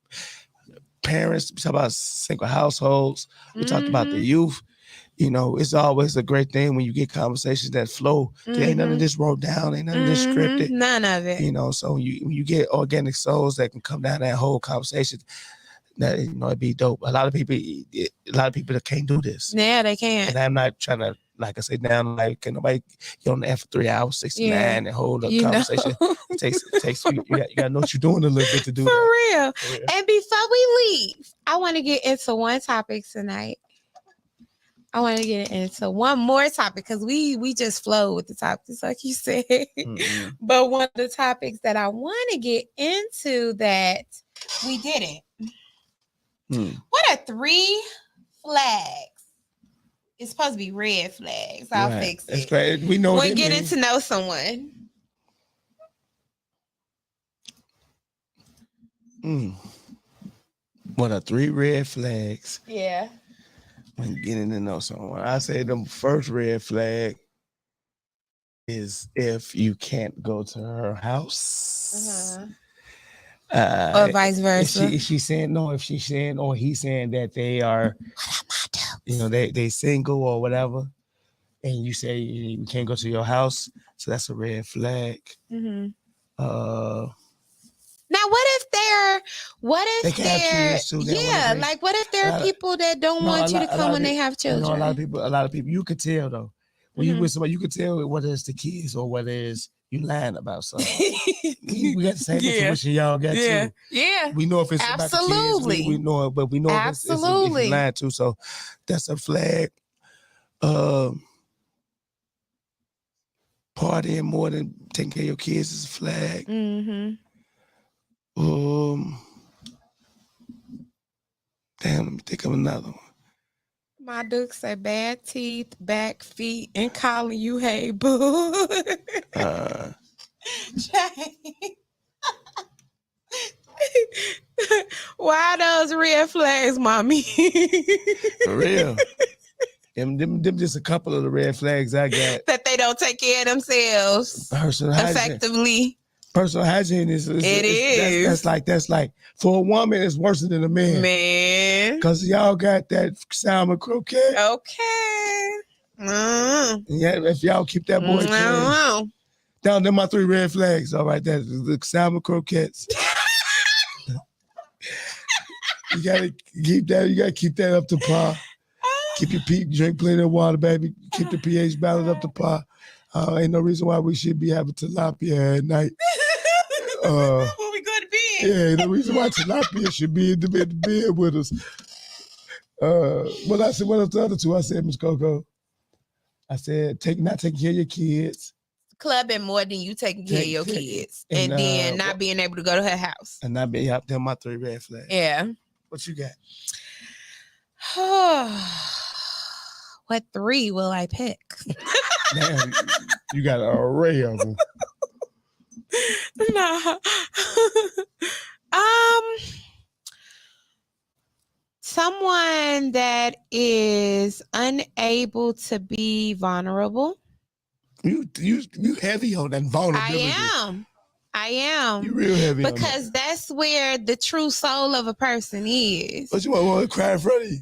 parents. We talked about single households. We talked about the youth. You know, it's always a great thing when you get conversations that flow. There ain't none of this wrote down. Ain't none of this scripted. None of it. You know, so when you get organic souls that can come down that whole conversation, that, you know, it'd be dope. A lot of people that can't do this. Yeah, they can't. And I'm not trying to, like I say, down, like, can nobody get on the air for 3 hours, 69, and hold a conversation. It takes you gotta know what you're doing a little bit to do For that. real. And before we leave, I want to get into one topic tonight. I want to get into one more topic because we just flow with the topics, like you said. But one of the topics that I want to get into that we didn't. What are 3 flags? It's supposed to be red flags. I'll fix it. That's great. We know when getting to know someone. What are 3 red flags? Yeah. When getting to know someone, I say the first red flag is if you can't go to her house. Or vice versa. If she's saying no, if she's saying or he's saying that they are, they single or whatever, and you say we can't go to your house, so that's a red flag. Now, what if they can have kids too, like what if there are people that don't want you to come when they have children? A lot of people, you could tell though. When you with somebody, you could tell whether it's the kids or whether it's you lying about something. we got the same intuition y'all got too. Yeah. We know if it's about the kids, we know it, but we know if it's lying too. So that's a flag. Partying more than taking care of your kids is a flag. Damn, let me think of another one. My dude say bad teeth, back feet, and calling you hey boo. Why those red flags, mommy? For real. Them just a couple of the red flags I got. That they don't take care of themselves effectively. Personal hygiene is that's like for a woman it's worse than a man. Because y'all got that salmon croquette. Okay. Yeah, if y'all keep that boy clean. Down there, my 3 red flags. All right, that's the salmon croquettes. You gotta keep that. You gotta keep that up to par. Keep your peak. Drink plenty of water, baby. Keep the pH balance up to par. Ain't no reason why we should be having tilapia at night. When we go to bed. Yeah, the reason why tilapia should be in the bed with us. What else the other 2? I said, Miss Coco. I said, not taking care of your kids. Clubbing more than you taking care of your kids. And then not being able to go to her house. And not being them my 3 red flags. Yeah. What you got? What 3 will I pick? Damn, you got an array of them. No. Someone that is unable to be vulnerable. You heavy on that vulnerability. I am. You real heavy because that's where the true soul of a person is. But you want to cry in front of you?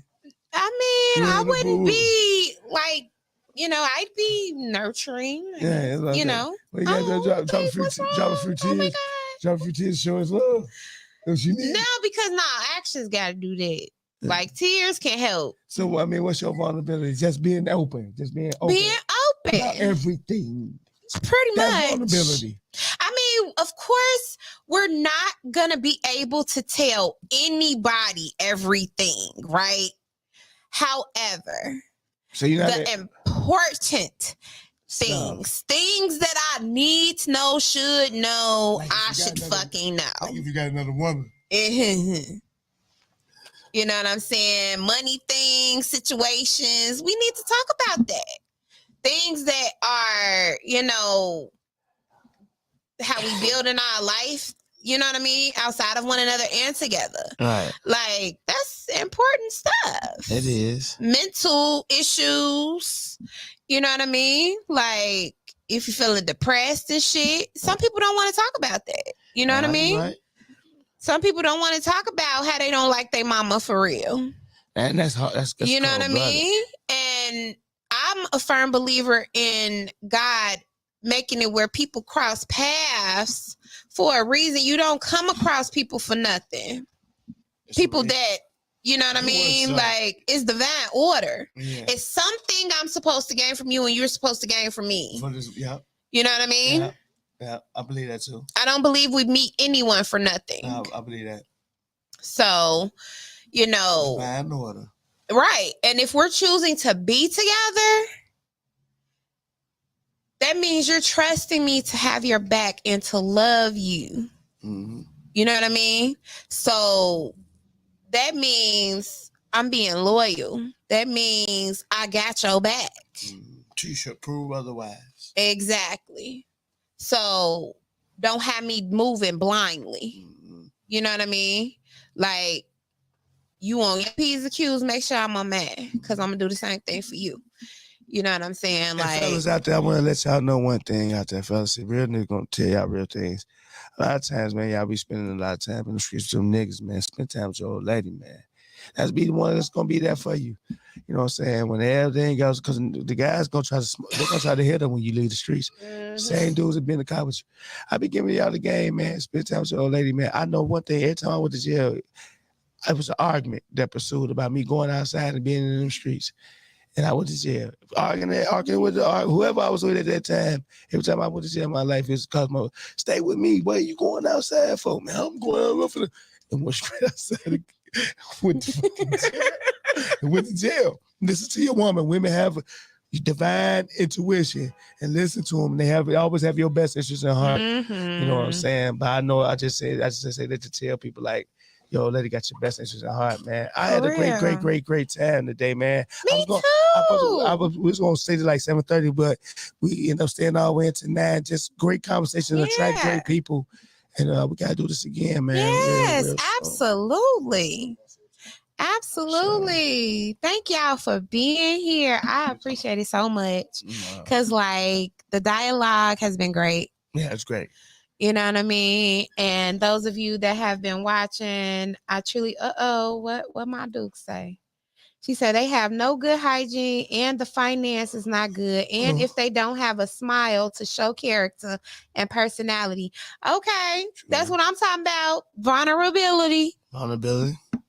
I mean, I wouldn't be like, I'd be nurturing. Yeah, like Well, you got drop a few tears. Drop a few tears, show us love. If you need. No, because actions got to do that. Yeah. Like tears can help. So I mean, what's your vulnerability? Just being open. Being open. Not everything. Pretty much. Vulnerability. I mean, of course, we're not gonna be able to tell anybody everything, right? However, so you're not the important things that I need to know, should know, like I should fucking know. Like if you got another woman. You know what I'm saying? Money things, situations. We need to talk about that. Things that are, how we build in our life, you know what I mean? Outside of one another and together. Right. Like, that's important stuff. It is. Mental issues, you know what I mean? Like, if you're feeling depressed and shit, some people don't want to talk about that. You know what I mean? Right. Some people don't want to talk about how they don't like their mama for real. And that's hard. That's you know what I mean? And I'm a firm believer in God making it where people cross paths for a reason. You don't come across people for nothing. People that, you know what I mean? Like, it's divine order. Yeah. It's something I'm supposed to gain from you and you're supposed to gain from me. Yeah. You know what I mean? Yeah. Yeah, I believe that too. I don't believe we meet anyone for nothing. I believe that. So, divine order. Right. And if we're choosing to be together, that means you're trusting me to have your back and to love you. Mm-hmm. You know what I mean? So that means I'm being loyal. That means I got your back. You should prove otherwise. Exactly. So don't have me moving blindly. You know what I mean? Like, you on your P's and Q's, make sure I'm a man, because I'm gonna do the same thing for you. You know what I'm saying? Like, fellas out there, I want to let y'all know one thing out there, fellas. See, real niggas gonna tell y'all real things. A lot of times, man, y'all be spending a lot of time in the streets with them niggas, man. Spend time with your old lady, man. That's be the one that's gonna be there for you. You know what I'm saying? When everything goes, because the guys gonna try to, they're gonna try to hit them when you leave the streets. Same dudes that been in the college. I be giving y'all the game, man. Spend time with your old lady, man. I know one thing. Every time I went to jail, it was an argument that pursued about me going outside and being in them streets. And I went to jail. Arguing with whoever I was with at that time. Every time I went to jail in my life, it's because stay with me. What are you going outside for, man? I'm going out for the... And went straight outside. Went to jail. Listen to your woman. Women have divine intuition and listen to them. They always have your best interest in heart. You know what I'm saying? But I know I just say that to tell people like, yo, lady got your best interest in heart, man. I had a great time today, man. Me too. We was gonna stay to like 7:30, but we ended up staying all the way until 9. Just great conversation, attract great people. And we gotta do this again, man. Yes, absolutely. Absolutely. Thank y'all for being here. I appreciate it so much. Because, like, the dialogue has been great. Yeah, it's great. You know what I mean? And those of you that have been watching, I truly, what my Duke say? She said they have no good hygiene and the finance is not good. And if they don't have a smile to show character and personality. Okay, that's what I'm talking about. Vulnerability.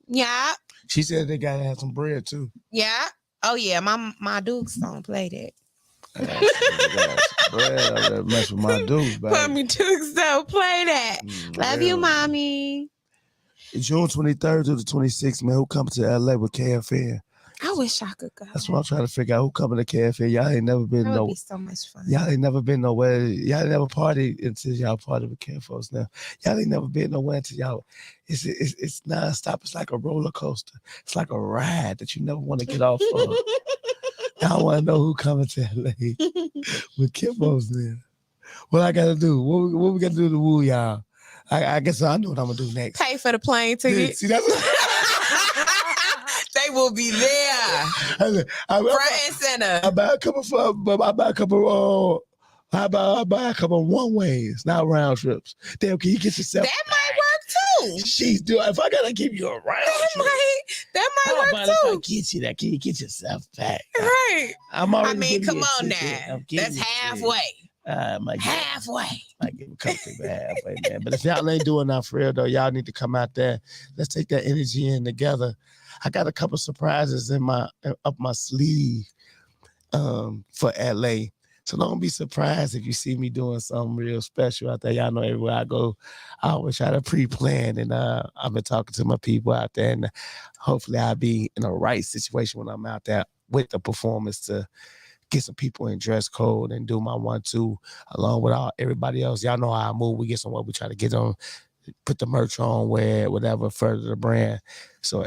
Yeah. She said they gotta have some bread too. Yeah. Oh yeah, my Dukes don't play that. Bread, mess with my Dukes, baby. My Dukes don't play that. Love you, mommy. June 23rd to the 26th, man. Who coming to LA with KFN? I wish I could go. That's what I'm trying to figure out. Who coming to KFN? Y'all ain't never been That would be so much fun. Y'all ain't never been nowhere. Y'all ain't never partied until y'all partied with KINFOLKS now. Y'all ain't never been nowhere until y'all. It's nonstop. It's like a roller coaster. It's like a ride that you never want to get off of. I want to know who coming to LA with KINFOLKS then. What I got to do? What we got to do to woo y'all? I guess I know what I'm going to do next. Pay for the plane ticket. Yeah, see, that's they will be there. Front and center. I buy a couple one ways, not round trips. Damn, can you get yourself? That might work too. She's doing. If I gotta give you a round trip, that might work too. If I get you that, can you get yourself back? Right. Come on now. That's halfway. Halfway. I give a comfortable halfway, man. But if y'all ain't doing that for real though, y'all need to come out there. Let's take that energy in together. I got a couple surprises up my sleeve for LA. So don't be surprised if you see me doing something real special out there. Y'all know everywhere I go, I always try to pre-plan. And I've been talking to my people out there. And hopefully I'll be in the right situation when I'm out there with the performance to get some people in dress code and do my 1-2 along with everybody else. Y'all know how I move. We get somewhere, we try to get on, put the merch on, wear it, whatever, further the brand. So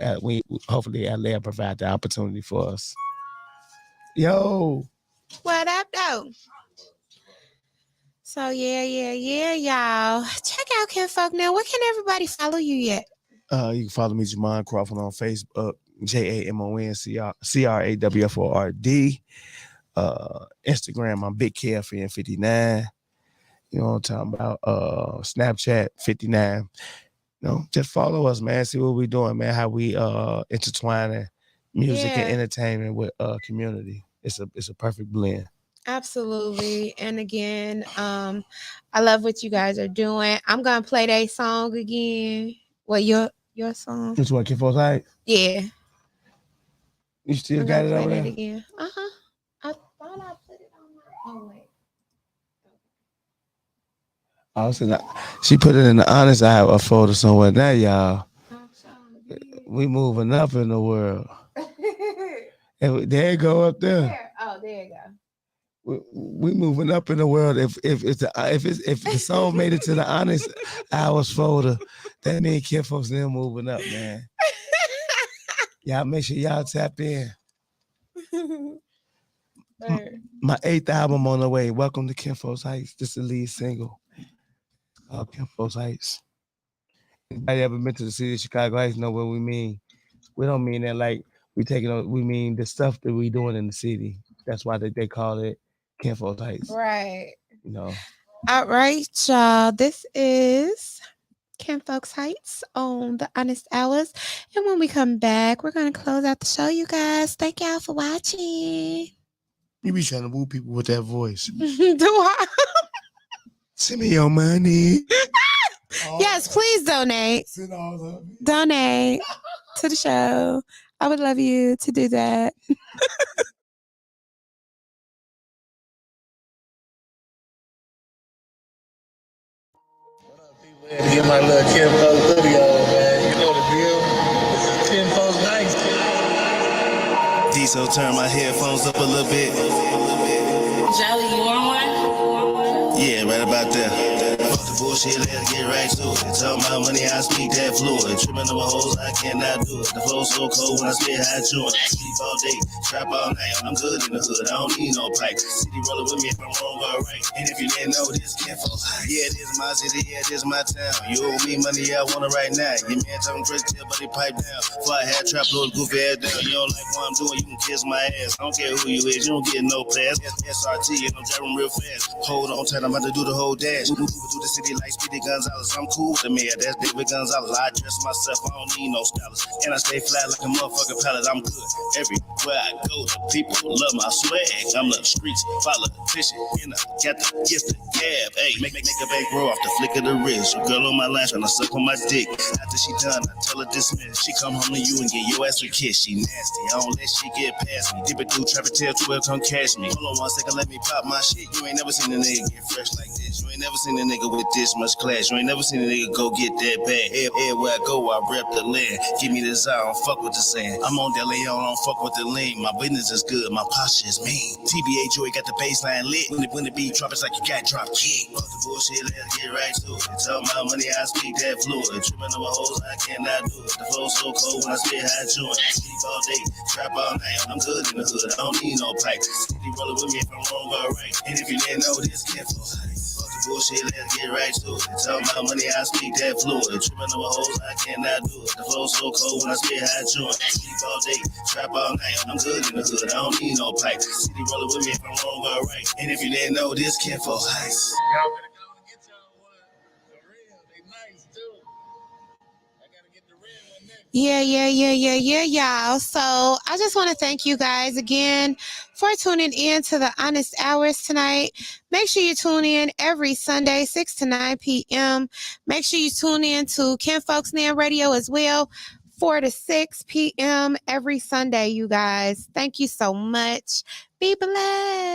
hopefully LA provide the opportunity for us. Yo. What up, though? So yeah, y'all. Check out KINFOLKS now. Where can everybody follow you at? You can follow me, Jamon Crawford, on Facebook, JAMONCRAWFORD. Instagram, I'm Big KFN59. You know what I'm talking about? Snapchat 59. You know, just follow us, man. See what we doing, man. How we intertwining music and entertainment with community. It's a perfect blend. Absolutely. And again, I love what you guys are doing. I'm gonna play that song again. Well, your song. Which one, KINFOLKS Heights? Yeah. You still got it over there? Again. I thought I put it on my. Oh wait. She put it in the honest. I have a folder somewhere now, y'all. We moving up in the world. There you go up there. Oh, there you go. We moving up in the world. If the song made it to the honest hours folder, that means KINFOLKS them moving up, man. Y'all make sure y'all tap in. My 8th album on the way. Welcome to KINFOLKS Heights. This is the lead single. KINFOLKS Heights. Anybody ever been to the city of Chicago Heights know what we mean. We don't mean that like we mean the stuff that we doing in the city. That's why they call it KINFOLKS Heights. Right. You know. All right, y'all. This is KINFOLKS Heights on the Honest Hours. And when we come back, we're going to close out the show, you guys. Thank y'all for watching. You be trying to woo people with that voice. Do I? Send me your money. Yes, please donate. Donate to the show. I would love you to do that. To get my little KINFOLKS hoodie on, man. You know the deal. This is KINFOLKS Nights. Diesel, turn my headphones up a little bit. Jelly, you want one? Yeah, right about there. Fuck the bullshit, let's get right to it. Talking about money, I speak that fluid. Tripping over hoes, I cannot do it. The flow so cold when I spit high joint. Sleep all day, trap all night. I'm good in the hood, I don't need no pipe. City rolling with me if I'm wrong or right. And if you didn't know this, KINFOLKS. Yeah, this is my city, yeah, this is my town. You owe me money, I want it right now. Your man talking crazy, tell but he pipe down. Before I had trap load, goofy ass down. You don't like what I'm doing, you can kiss my ass. I don't care who you is, you don't get no pass. SRT, and I'm driving real fast. Hold on tight, I'm about to do the whole dash. Moving through the city like Speedy Gonzalez. I'm cool with the mayor, that's David Gonzalez. I dress myself, I don't need no stylist. And I stay fly like a motherfucking pallet. I'm good everywhere I go. The people love my swag. I'm the streets, politician, and I got the gift of gab. Hey, make a bank grow off the flick of the wrist. Your girl on my line trying to suck on my dick. After she done, I tell her dismiss. She come home to you and get your ass a kiss. She nasty, I don't let she get past me. Dip it through traffic, tell 12, come catch me. Hold on 1 second, let me pop my shit. You ain't never seen a nigga get fresh like this. You ain't never seen a nigga with this much class. You ain't never seen a nigga go get that bag. Everywhere I go, I rep the land. Give me this eye, I don't fuck with the sand. I'm on that lay on, I don't fuck with the lean. My business is good, my posture is mean. TBA Joy got the baseline lit. When the beat drop, it's like you got drop kick. Fuck the bullshit, let's get right to it. Talking about money, I speak that fluid. Tripping over hoes, I cannot do it. The flow so cold when I spit high joint. Sleep all day, trap all night. I'm good in the hood, I don't need no pipe. City rolling with me if I'm wrong or right. And if you didn't know this, KINFOLKS. Bullshit, let's get right to it. Talking about money, I speak that fluid. Tripping over hoes, I cannot do it. The flow so cold when I spit high joint. Sleep all day, trap all night. I'm good in the hood, I don't need no pipe. City rolling with me if I'm wrong or right. And if you didn't know this, KINFOLKS. Y'all better go and get y'all one. For real, they nice too. I gotta get the red one next. Yeah, y'all. So I just want to thank you guys again for tuning in to the Honest Hours tonight. Make sure you tune in every Sunday, 6 to 9 p.m. Make sure you tune in to KINFOLKS Now Radio as well, 4 to 6 p.m. every Sunday, you guys. Thank you so much. Be blessed.